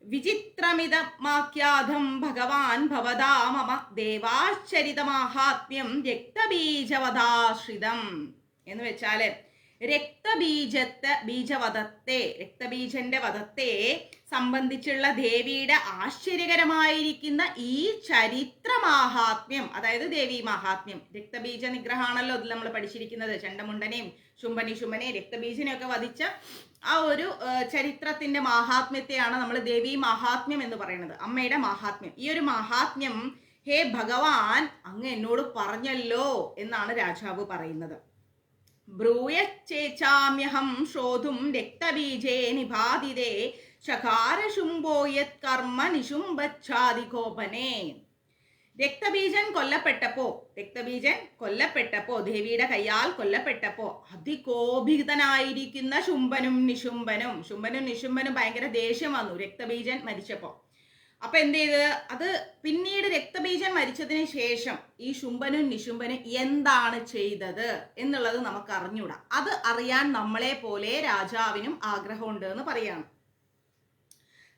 വിചിത്രമിതമാഖ്യാതം ഭഗവാൻ ഭവതാ മമ ദേവാശ്ചരിതമാഹാത്മ്യം രക്തബീജവധാശ്രിതം. എന്ന് വെച്ചാല് രക്തബീജന്റെ വധത്തെ സംബന്ധിച്ചുള്ള ദേവിയുടെ ആശ്ചര്യകരമായിരിക്കുന്ന ഈ ചരിത്രമാഹാത്മ്യം, അതായത് ദേവി മഹാത്മ്യം. രക്തബീജ നിഗ്രഹമാണല്ലോ ഇതിൽ നമ്മൾ പഠിച്ചിരിക്കുന്നത്. ചണ്ടമുണ്ടനെയും ശുംഭനെയും രക്തബീജനെയൊക്കെ വധിച്ച ആ ഒരു ചരിത്രത്തിന്റെ മഹാത്മ്യത്തെയാണ് നമ്മൾ ദേവി മഹാത്മ്യം എന്ന് പറയുന്നത്, അമ്മയുടെ മഹാത്മ്യം. ഈ ഒരു മഹാത്മ്യം ഹേ ഭഗവാൻ അങ്ങ് എന്നോട് പറഞ്ഞല്ലോ എന്നാണ് രാജാവ് പറയുന്നത്. ബ്രൂയച്ചേച്ചാമ്യഹം ശ്രോതും രക്തബീജേ നിപാതിതേ ശകാരശുംഭോ യത് കർമ്മ നിശുംഭച്ഛാദികോപനേ. രക്തബീജൻ കൊല്ലപ്പെട്ടപ്പോ ദേവിയുടെ കയ്യാൽ കൊല്ലപ്പെട്ടപ്പോ അതികോപിതനായിരിക്കുന്ന ശുംഭനും നിശുംഭനും ഭയങ്കര ദേഷ്യം വന്നു രക്തബീജൻ മരിച്ചപ്പോ. അപ്പൊ എന്ത് ചെയ്ത്, അത് പിന്നീട് രക്തബീജൻ മരിച്ചതിന് ശേഷം ഈ ശുംഭനും നിശുംഭനും എന്താണ് ചെയ്തത് എന്നുള്ളത് നമുക്ക് അറിഞ്ഞൂടാ. അത് അറിയാൻ നമ്മളെ പോലെ രാജാവിനും ആഗ്രഹമുണ്ട് എന്ന് പറയാണ്.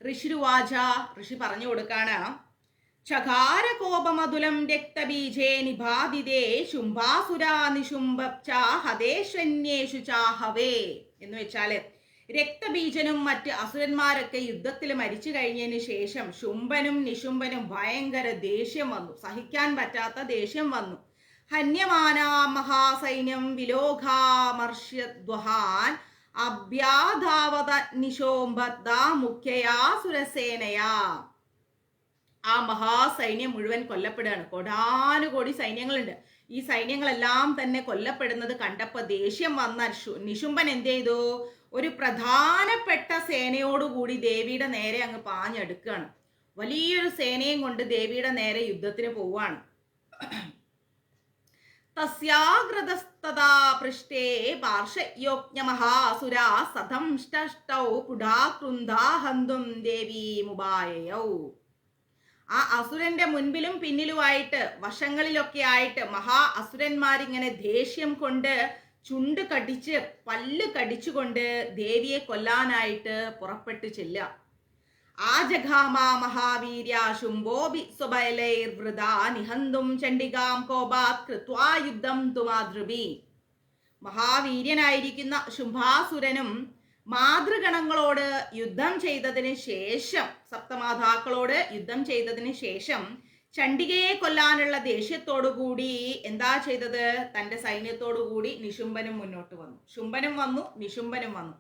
ഋഷിരുവാച, ഋഷി പറഞ്ഞു കൊടുക്കാണ്, ചകാരകോപമതുലം രക്തബീജേ നിബാധിതേ ശുംഭാസുരാ നിശുംഭ ഹതേശ്വന്യേഷു ചാഹവേ. എന്ന് വെച്ചാല് രക്തബീജനും മറ്റ് അസുരന്മാരൊക്കെ യുദ്ധത്തിൽ മരിച്ചു കഴിഞ്ഞതിന് ശേഷം ശുംഭനും നിശുംഭനും ഭയങ്കര ദേഷ്യം വന്നു, സഹിക്കാൻ പറ്റാത്ത ദേഷ്യം വന്നു. ഹന്യമാനാ മഹാസൈന്യം വിലോകാമർഷ്യദ്വഹാൻ അഭ്യാധാവത നിശോംഭദ്ദാ മുഖ്യയാ സുരസേനയാ. ആ മഹാസൈന്യം മുഴുവൻ കൊല്ലപ്പെടുകയാണ്. കോടാനുകോടി സൈന്യങ്ങളുണ്ട്. ഈ സൈന്യങ്ങളെല്ലാം തന്നെ കൊല്ലപ്പെടുന്നത് കണ്ടപ്പോ ദേഷ്യം വന്ന നിശുംഭൻ എന്ത് ചെയ്തു, ഒരു പ്രധാനപ്പെട്ട സേനയോടുകൂടി ദേവിയുടെ നേരെ അങ്ങ് പാഞ്ഞെടുക്കുകയാണ്. വലിയൊരു സേനയും കൊണ്ട് ദേവിയുടെ നേരെ യുദ്ധത്തിന് പോവാണ്. തസ്യാഗ്രതസ്തദാ പൃഷ്ഠേ പാർശ്വയോജ്ഞമഹാസുരാ സതംഷ്ടൗ പുടാകൃന്ധാ ഹന്തും ദേവീമുപായയൗ. ആ അസുരന്റെ മുൻപിലും പിന്നിലുമായിട്ട് വശങ്ങളിലൊക്കെ ആയിട്ട് മഹാ അസുരന്മാരിങ്ങനെ ദേഷ്യം കൊണ്ട് ചുണ്ട് കടിച്ച് പല്ല് കടിച്ചുകൊണ്ട് ദേവിയെ കൊല്ലാനായിട്ട് പുറപ്പെട്ടു ചെല്ലുക. ആജഘാമ മഹാവീര്യ ശുംഭോബി സ്വബലൈർവൃതാ നിഹന്തും ചണ്ഡികാം കോപാത് കൃത്വാ യുദ്ധം തുമാതൃഭി. മഹാവീര്യനായിരിക്കുന്ന ശുംഭാസുരനും മാതൃഗണങ്ങളോട് യുദ്ധം ചെയ്തതിന് ശേഷം, സപ്തമാതാക്കളോട് യുദ്ധം ചെയ്തതിന് ശേഷം ചണ്ഡികയെ കൊല്ലാനുള്ള ദേഷ്യത്തോടുകൂടി എന്താ ചെയ്തത്, തന്റെ സൈന്യത്തോടുകൂടി നിശുംഭനും മുന്നോട്ട് വന്നു. ശുംഭനും വന്നു, നിശുംഭനും വന്നു.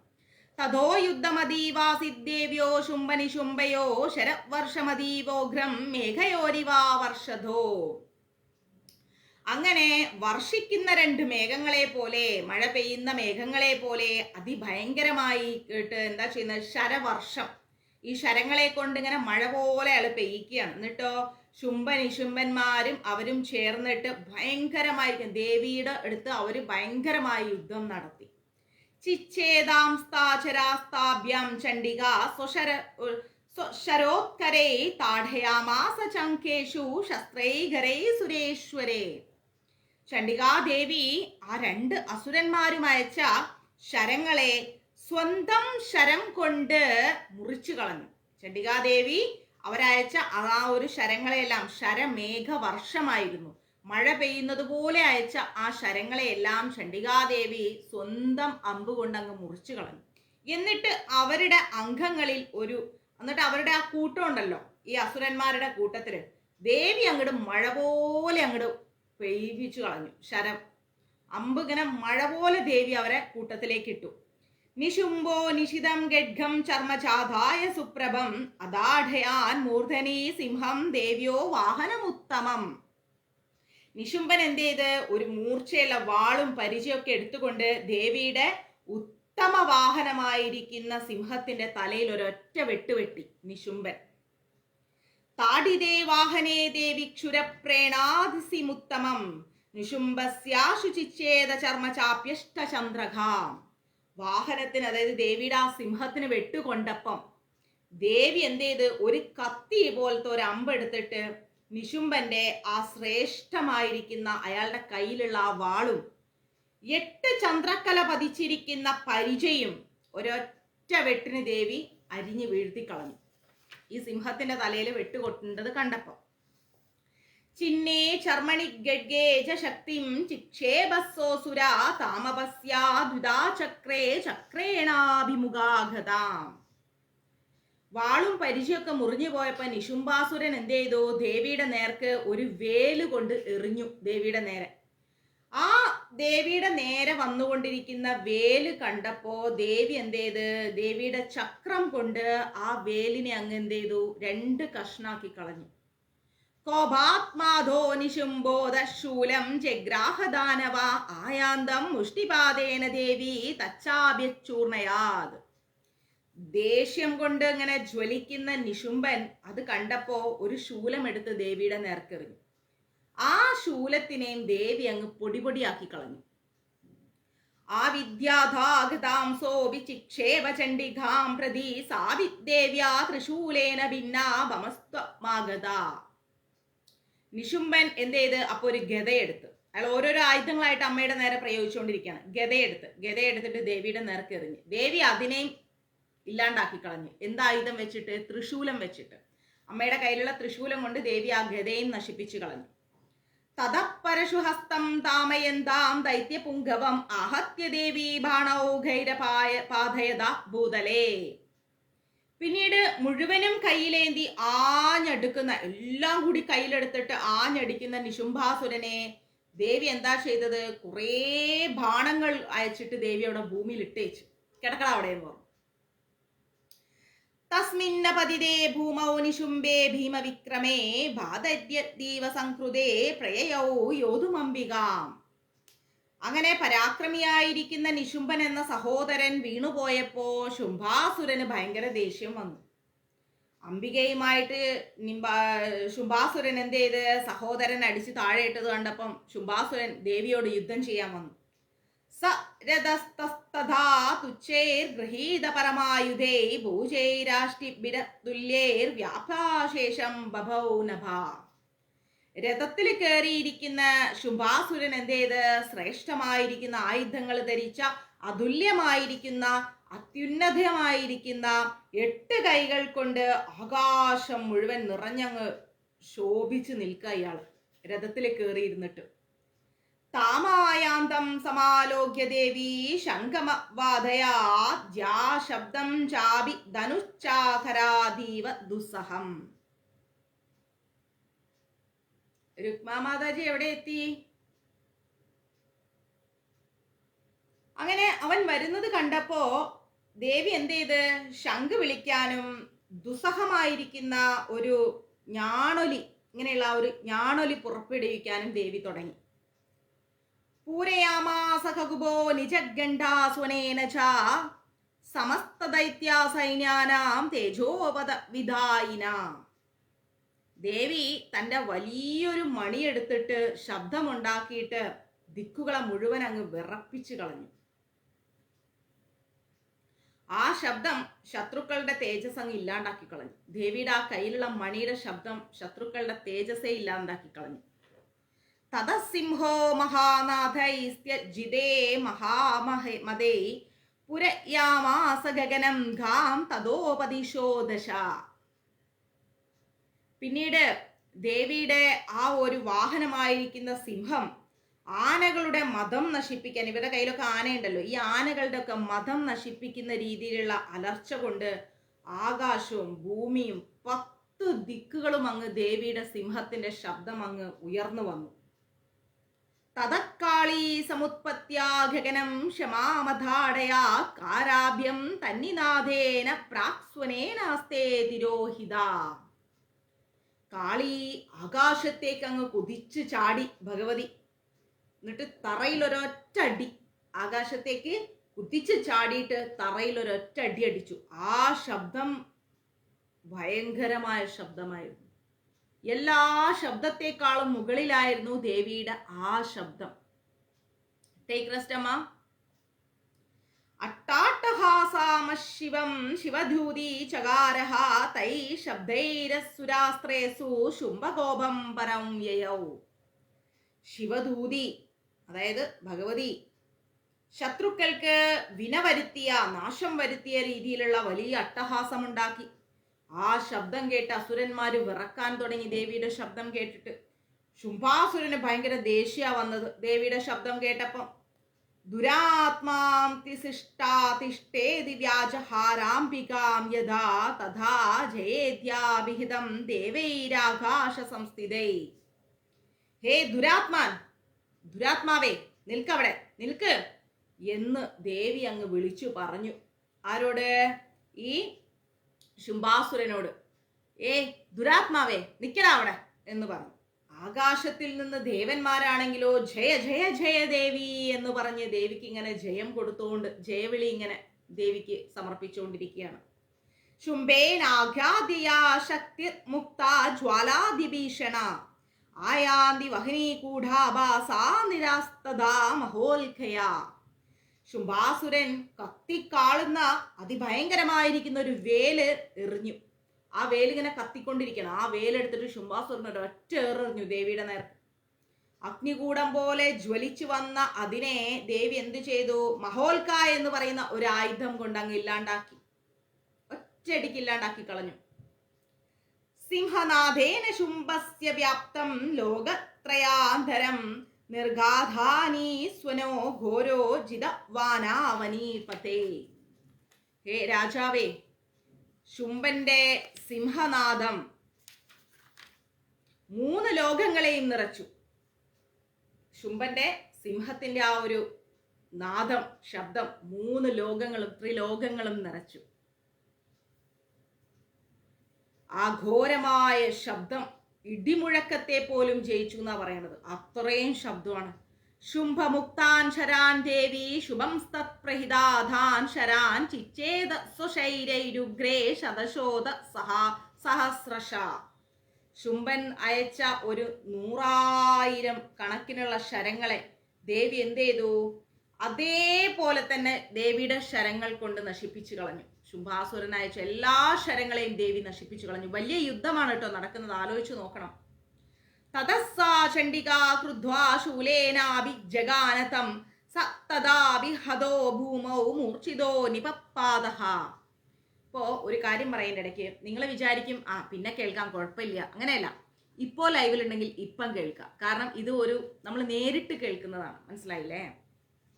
തഥോ യുദ്ധമതീവാസിദ്ദേവ്യോ ശുംഭനിശുംഭയോ ശരവർഷമതീവോഘ്രം മേഘയോരിവാ വർഷധോ. അങ്ങനെ വർഷിക്കുന്ന രണ്ട് മേഘങ്ങളെ പോലെ, മഴ പെയ്യുന്ന മേഘങ്ങളെ പോലെ അതിഭയങ്കരമായി കേട്ട് എന്താ ചെയ്യുന്നത്, ശരവർഷം, ഈ ശരങ്ങളെ കൊണ്ട് ഇങ്ങനെ മഴ പോലെ അയാൾ പെയ്യിക്കുകയാണ്. എന്നിട്ടോ ശുംഭനിശുംഭന്മാരും അവരും ചേർന്നിട്ട് ഭയങ്കരമായിരിക്കും ദേവിയുടെ അടുത്ത് അവര് ഭയങ്കരമായ യുദ്ധം നടത്തി. ചിച്ഛേദാംസ്താചരാസ്താഭ്യം ചണ്ഡിക സ്വശരോത്കരേ താഢയാമാസ ചങ്കേഷു ശസ്ത്രൈഘരൈ സുരേശ്വരേ. ചണ്ഡികാദേവി ആ രണ്ട് അസുരന്മാരും അയച്ച ശരങ്ങളെ സ്വന്തം ശരം കൊണ്ട് മുറിച്ചു കളഞ്ഞു. ചണ്ഡികാദേവി അവരയച്ച ആ ഒരു ശരങ്ങളെയെല്ലാം, ശരമേഘ വർഷമായിരുന്നു, മഴ പെയ്യുന്നത് പോലെ അയച്ച ആ ശരങ്ങളെയെല്ലാം ചണ്ഡികാദേവി സ്വന്തം അമ്പ് കൊണ്ട് അങ്ങ് മുറിച്ചു കളഞ്ഞു. എന്നിട്ട് അവരുടെ അംഗങ്ങളിൽ എന്നിട്ട് അവരുടെ ആ കൂട്ടം ഉണ്ടല്ലോ, ഈ അസുരന്മാരുടെ കൂട്ടത്തില് ദേവി അങ്ങോട്ട് മഴ പോലെ അങ്ങോട്ട് പെയ്യിച്ചു കളഞ്ഞു. ശരം അമ്പ് ഇങ്ങനെ മഴ പോലെ ദേവി അവരെ കൂട്ടത്തിലേക്ക് ഇട്ടു. നിശുംബോ നിശിതം ഗഡ്ഗം ചർമ്മചാധായ സുപ്രഭം അദാഢയാൻ മൂർധനീ സിംഹം ദേവ്യോ വാഹനമുത്തമം. നിശുംബൻ എന്ത് ചെയ്ത് ഒരു മൂർച്ചയുള്ള വാളും പരിചയൊക്കെ എടുത്തുകൊണ്ട് ദേവിയുടെ ഉത്തമ വാഹനമായിരിക്കുന്ന സിംഹത്തിന്റെ തലയിൽ ഒരൊറ്റ വെട്ടുവെട്ടി നിശുംബൻ. താടിതേ വാഹനേ ദേവി ക്ഷുരപ്രേണാദിസിമുത്തമം നിശുംബസ്യാശുചിച്ഛേദ ചർമ്മചാപ്യഷ്ട ചന്ദ്രഘാം. വാഹനത്തിന്, അതായത് ദേവിയുടെ ആ സിംഹത്തിന് വെട്ടുകൊണ്ടപ്പം ദേവി എന്ത് ചെയ്ത് ഒരു കത്തി പോലത്തെ ഒരു അമ്പെടുത്തിട്ട് നിശുംബന്റെ ആ ശ്രേഷ്ഠമായിരിക്കുന്ന അയാളുടെ കയ്യിലുള്ള ആ വാളും 8 ചന്ദ്രക്കല പതിച്ചിരിക്കുന്ന പരിചയും ഒരൊറ്റ വെട്ടിന് ദേവി അരിഞ്ഞു വീഴ്ത്തി കളഞ്ഞു. ഈ സിംഹത്തിന്റെ തലയിൽ വെട്ടുകൊണ്ടത് കണ്ടപ്പം ചിന്നേ ചർമ്മണി ഗഡ്ഗേജ ശക്തിം ചിക്ഷേപസ്സോസുര താമപസ്യാദ്വിതാചക്രേ ചക്രേണാഭിമുഖാഗതാം. വാളും പരിചയൊക്കെ മുറിഞ്ഞു പോയപ്പോ നിശുംബാസുരൻ എന്ത് ചെയ്തു, ദേവിയുടെ നേർക്ക് ഒരു വേല് കൊണ്ട് എറിഞ്ഞു. ദേവിയുടെ നേരെ ആ ദേവിയുടെ നേരെ വന്നുകൊണ്ടിരിക്കുന്ന വേല് കണ്ടപ്പോ ദേവി എന്ത് ചെയ്ത്, ദേവിയുടെ ചക്രം കൊണ്ട് ആ വേലിനെ അങ്ങ് എന്ത് ചെയ്തു, 2 കഷ്ണാക്കി കളഞ്ഞു. കോപാത്മാധോ നിശുംബോദശൂലം ജഗ്രാഹദാനവ ആയാന്തം മുഷ്ടിപാദേന ദേവി തച്ചാഭ്യച്ചൂർണയാത്. ദേഷ്യം കൊണ്ട് ഇങ്ങനെ ജ്വലിക്കുന്ന നിശുംബൻ അത് കണ്ടപ്പോ ഒരു ശൂലം എടുത്ത് ദേവിയുടെ നേർക്കെറിഞ്ഞു. ആ ശൂലത്തിനെയും ദേവി അങ്ങ് പൊടിപൊടിയാക്കി കളഞ്ഞു. ആ വിദ്യാധാഗതാം സോവിചിക്ഷേപ ചണ്ഡികാം പ്രതി സാവിദേവ്യാ ത്രിശൂലേന ഭിന്നാഭമസ്ത്വമാഗത. നിശുംബൻ എന്ത് ചെയ്ത് അപ്പൊ ഒരു ഗദയെടുത്ത്, അയാൾ ഓരോരോ ആയുധങ്ങളായിട്ട് അമ്മയുടെ നേരെ പ്രയോഗിച്ചുകൊണ്ടിരിക്കുകയാണ്. ഗദയെടുത്തിട്ട് ദേവിയുടെ നേർക്ക് എറിഞ്ഞ് ദേവി അതിനെയും ഇല്ലാണ്ടാക്കി കളഞ്ഞു. എന്തായുധം വെച്ചിട്ട്? ത്രിശൂലം വെച്ചിട്ട്. അമ്മയുടെ കയ്യിലുള്ള ത്രിശൂലം കൊണ്ട് ദേവി ആ ഗദയും നശിപ്പിച്ചു കളഞ്ഞു. തതപരശുഹസ്തം താമയന്താം ദൈത്യപുംഗവം ആഹത്യ ദേവി ബാണൗഘൈരപാധയത ഭൂതലേ. പിന്നീട് മുഴുവനും കയ്യിലേന്തി ആഞ്ഞടുക്കുന്ന, എല്ലാം കൂടി കയ്യിലെടുത്തിട്ട് ആഞ്ഞടിക്കുന്ന നിശുംഭാസുരനെ ദേവി എന്താ ചെയ്തത്, കുറേ ബാണങ്ങൾ അയച്ചിട്ട് ദേവി അവിടെ ഭൂമിയിൽ ഇട്ടേച്ചു. കിടക്കട അവിടെ എന്ന് പറഞ്ഞു. തസ്മിന്നപതിതേ ഭൂമൗ നിശുംബേ ഭീമവിക്രമേ ബാധര്യദീവ സംകൃതേ പ്രയയൗ യോധുമംബികാം. അങ്ങനെ പരാക്രമിയായിരിക്കുന്ന നിശുംബൻ എന്ന സഹോദരൻ വീണുപോയപ്പോ ശുംഭാസുരന് ഭയങ്കര ദേഷ്യം വന്നു. അംബികയുമായിട്ട് ശുംഭാസുരൻ എന്ത് ചെയ്ത്, സഹോദരൻ അടിച്ച് താഴെ ഇട്ടത് കണ്ടപ്പം ശുംഭാസുരൻ ദേവിയോട് യുദ്ധം ചെയ്യാൻ വന്നു. സ രഥസ്തസ്തഥാ തുച്ഛൈർഗൃഹീത പരമായുധേ ഭൂജൈരാഷ്ടിബിരതുല്യൈർവ്യാപ്താശേഷം ബഭൗ നഭ. രഥത്തിൽ കയറിയിരിക്കുന്ന ശുംഭാസുരൻ എന്ത് ചെയ്ത്, ശ്രേഷ്ഠമായിരിക്കുന്ന ആയുധങ്ങൾ ധരിച്ച അതുല്യമായിരിക്കുന്ന അത്യുന്നതമായിരിക്കുന്ന 8 കൈകൾ കൊണ്ട് ആകാശം മുഴുവൻ നിറഞ്ഞങ്ങ് ശോഭിച്ചു നിൽക്കുക ഇയാൾ രഥത്തിൽ കയറിയിരുന്നിട്ട്. താമായാന്തം സമാലോക്യ ദേവി ശംഖമവാദയാ ശബ്ദം ചാപി ധനുശ്ചാഖരാധീവ ദുസ്സഹം. രുക്മാമാതാജി എവിടെ എത്തി? അങ്ങനെ അവൻ വരുന്നത് കണ്ടപ്പോ ദേവി എന്ത് ചെയ്ത് ശംഖ് വിളിക്കാനും ദുസ്സഹമായിരിക്കുന്ന ഒരു ഞാണൊലി, ഇങ്ങനെയുള്ള ഒരു ഞാണൊലി പുറപ്പെടുവിക്കാനും ദേവി തുടങ്ങി. പൂരയാമാസ ഖഗുബോ നിജഗണ്ഡാസ്വനേന ച സമസ്ത ദൈത്യ സൈന്യാനാം തേജോപദ വിധായിന. ദേവി തൻ്റെ വലിയൊരു മണിയെടുത്തിട്ട് ശബ്ദമുണ്ടാക്കിയിട്ട് ദിക്കുകളെ മുഴുവൻ അങ്ങ് വിറപ്പിച്ചു കളഞ്ഞു. ആ ശബ്ദം ശത്രുക്കളുടെ തേജസ് അങ്ങ് ഇല്ലാണ്ടാക്കി കളഞ്ഞു. ദേവിയുടെ ആ കയ്യിലുള്ള മണിയുടെ ശബ്ദം ശത്രുക്കളുടെ തേജസ്സേ ഇല്ലാണ്ടാക്കി കളഞ്ഞു. തതസിംഹോ മഹാനാഥൈസ്ത്യജിതേ മഹാമഹേ പുരയാമാസ ഗഗനം ഘാം തതോപദിശോ ദശ. പിന്നീട് ദേവിയുടെ ആ ഒരു വാഹനമായിരിക്കുന്ന സിംഹം ആനകളുടെ മതം നശിപ്പിക്കാൻ, ഇവരുടെ കയ്യിലൊക്കെ ആനയുണ്ടല്ലോ, ഈ ആനകളുടെ ഒക്കെ മതം നശിപ്പിക്കുന്ന രീതിയിലുള്ള അലർച്ച കൊണ്ട് ആകാശവും ഭൂമിയും 10 ദിക്കുകളും അങ്ങ് ദേവിയുടെ സിംഹത്തിന്റെ ശബ്ദം അങ്ങ് ഉയർന്നു വന്നു. തതക്കാളി സമുത്പത്യാ ഗഗനം ക്ഷമാമധാടയാ കാരാഭ്യം തന്നിനാഥേന പ്രാക്സ്വനേനാസ്തേ തിരോഹിത. കാളി ആകാശത്തേക്ക് അങ്ങ് കുതിച്ചു ചാടി ഭഗവതി. എന്നിട്ട് തറയിൽ ഒരൊറ്റ അടി, ആകാശത്തേക്ക് കുതിച്ചു ചാടിയിട്ട് തറയിൽ ഒരൊറ്റ അടി അടിച്ചു. ആ ശബ്ദം ഭയങ്കരമായ ശബ്ദമായിരുന്നു. എല്ലാ ശബ്ദത്തെക്കാളും മുകളിലായിരുന്നു ദേവിയുടെ ആ ശബ്ദം. ടേക്ക് റെസ്റ്റ് അമ്മ. അട്ടാട്ടഹാസാമ ശിവം ശിവധൂതി ചകാരഹ തൈ ശബ്ദൈരസുരാസ്ത്രേസു ശുംഭകോപം പരം യയൗ. ശിവധൂതി അതായത് ഭഗവതി ശത്രുക്കൾക്ക് വിന വരുത്തിയ, നാശം വരുത്തിയ രീതിയിലുള്ള വലിയ അട്ടഹാസമുണ്ടാക്കി. ആ ശബ്ദം കേട്ട് അസുരന്മാര് വിറക്കാൻ തുടങ്ങി. ദേവിയുടെ ശബ്ദം കേട്ടിട്ട് ശുംഭാസുരന് ഭയങ്കര ദേഷ്യ വന്നത് ദേവിയുടെ ശബ്ദം കേട്ടപ്പം. ദുരാത്മാം തിശിഷ്ടാതിഷ്ഠേതി വ്യാജഹാരാംബികാം യഥാ തഥാ ജയേദ്യാഭിഹിതം ദേവൈരാകാശ സംസ്ഥിതൈ. ഹേ ദുരാത്മാൻ, ദുരാത്മാവേ നിൽക്കവിടെ, നിൽക്ക് എന്ന് ദേവി അങ്ങ് വിളിച്ചു പറഞ്ഞു. ആരോട്? ഈ ശുംഭാസുരനോട്. ദുരാത്മാവേ നിൽക്കടാ അവിടെ എന്ന് പറഞ്ഞു. ആകാശത്തിൽ നിന്ന് ദേവന്മാരാണെങ്കിലോ ജയ ജയ ജയ ദേവി എന്ന് പറഞ്ഞ് ദേവിക്ക് ഇങ്ങനെ ജയം കൊടുത്തുകൊണ്ട് ജയവിളി ഇങ്ങനെ ദേവിക്ക് സമർപ്പിച്ചുകൊണ്ടിരിക്കുകയാണ്. ശുംഭേനാഘാതിയാ ശക്തി മുക്ത ജ്വാലാതിഭീഷണ ആയാന്തി വഹനീ കൂഢാഭാസാ നിരാസ്തദാ മഹോൽഖയാ. ശുംഭാസുരൻ കത്തിക്കാളുന്ന അതിഭയങ്കരമായിരിക്കുന്ന ഒരു വേല് എറിഞ്ഞു. ആ വേലിങ്ങനെ കത്തിക്കൊണ്ടിരിക്കണം. ആ വേലെടുത്തിട്ട് ശുംഭാസുരൻ ഒരൊറ്റ എറിഞ്ഞു ദേവിയുടെ നേർക്ക്. അഗ്നികൂടം പോലെ ജ്വലിച്ചു വന്ന അതിനെ ദേവി എന്ത് ചെയ്തു? മഹോൽക്ക എന്ന് പറയുന്ന ഒരു ആയുധം കൊണ്ട് അങ്ങ് ഇല്ലാണ്ടാക്കി, ഒറ്റയടിക്ക് ഇല്ലാണ്ടാക്കി കളഞ്ഞു. സിംഹനാഥേന ശുംഭസ്യ വ്യാപ്തം ലോകത്രയാന്തരം നിർഗാധാനി സ്വനോ ഘോരോ ജിതവാനാവനീപതേ. ഹേ രാജാവേ, ശുംഭന്റെ സിംഹനാദം 3 ലോകങ്ങളെയും നിറച്ചു. ശുംഭന്റെ സിംഹത്തിന്റെ ആ ഒരു നാദം, ശബ്ദം 3 ലോകങ്ങളും ത്രിലോകങ്ങളും നിറച്ചു. ആ ഘോരമായ ശബ്ദം ഇടിമുഴക്കത്തെ പോലും ജയിച്ചു എന്നാ പറയണത്. അത്രയും ശബ്ദമാണ്. ശുംഭമുക്താൻ ശരാൻ ദേവി ശുഭം പ്രഹിതാധാൻ ശരാൻ ചിച്ചേത സ്വശൈരൈരുഗ്രേ ശതശോധ സഹസ്രശ. ശുംഭൻ അയച്ച ഒരു 100,000 കണക്കിനുള്ള ശരങ്ങളെ ദേവി എന്ത് ചെയ്തു? അതേപോലെ തന്നെ ദേവിയുടെ ശരങ്ങൾ കൊണ്ട് നശിപ്പിച്ചു കളഞ്ഞു. ശുംഭാസുരൻ അയച്ച എല്ലാ ശരങ്ങളെയും ദേവി നശിപ്പിച്ചു കളഞ്ഞു. വലിയ യുദ്ധമാണ് കേട്ടോ നടക്കുന്നത്, ആലോചിച്ചു നോക്കണം. തതസ്സാ ചണ്ഡികാ ക്രുദ്ധ്വാ ശൂലേനാഭിജഗാനതം സത്തദാഭിഹതോ ഭൂമൗ മൂർച്ഛിതോ നിപപ്പാദഃ. ഇപ്പോ ഒരു കാര്യം പറയുന്ന ഇടയ്ക്ക് നിങ്ങൾ വിചാരിക്കും പിന്നെ കേൾക്കാം, കുഴപ്പമില്ല. അങ്ങനെയല്ല, ഇപ്പോൾ ലൈവിലുണ്ടെങ്കിൽ ഇപ്പം കേൾക്കാം. കാരണം ഇത് നമ്മൾ നേരിട്ട് കേൾക്കുന്നതാണ്, മനസ്സിലായില്ലേ?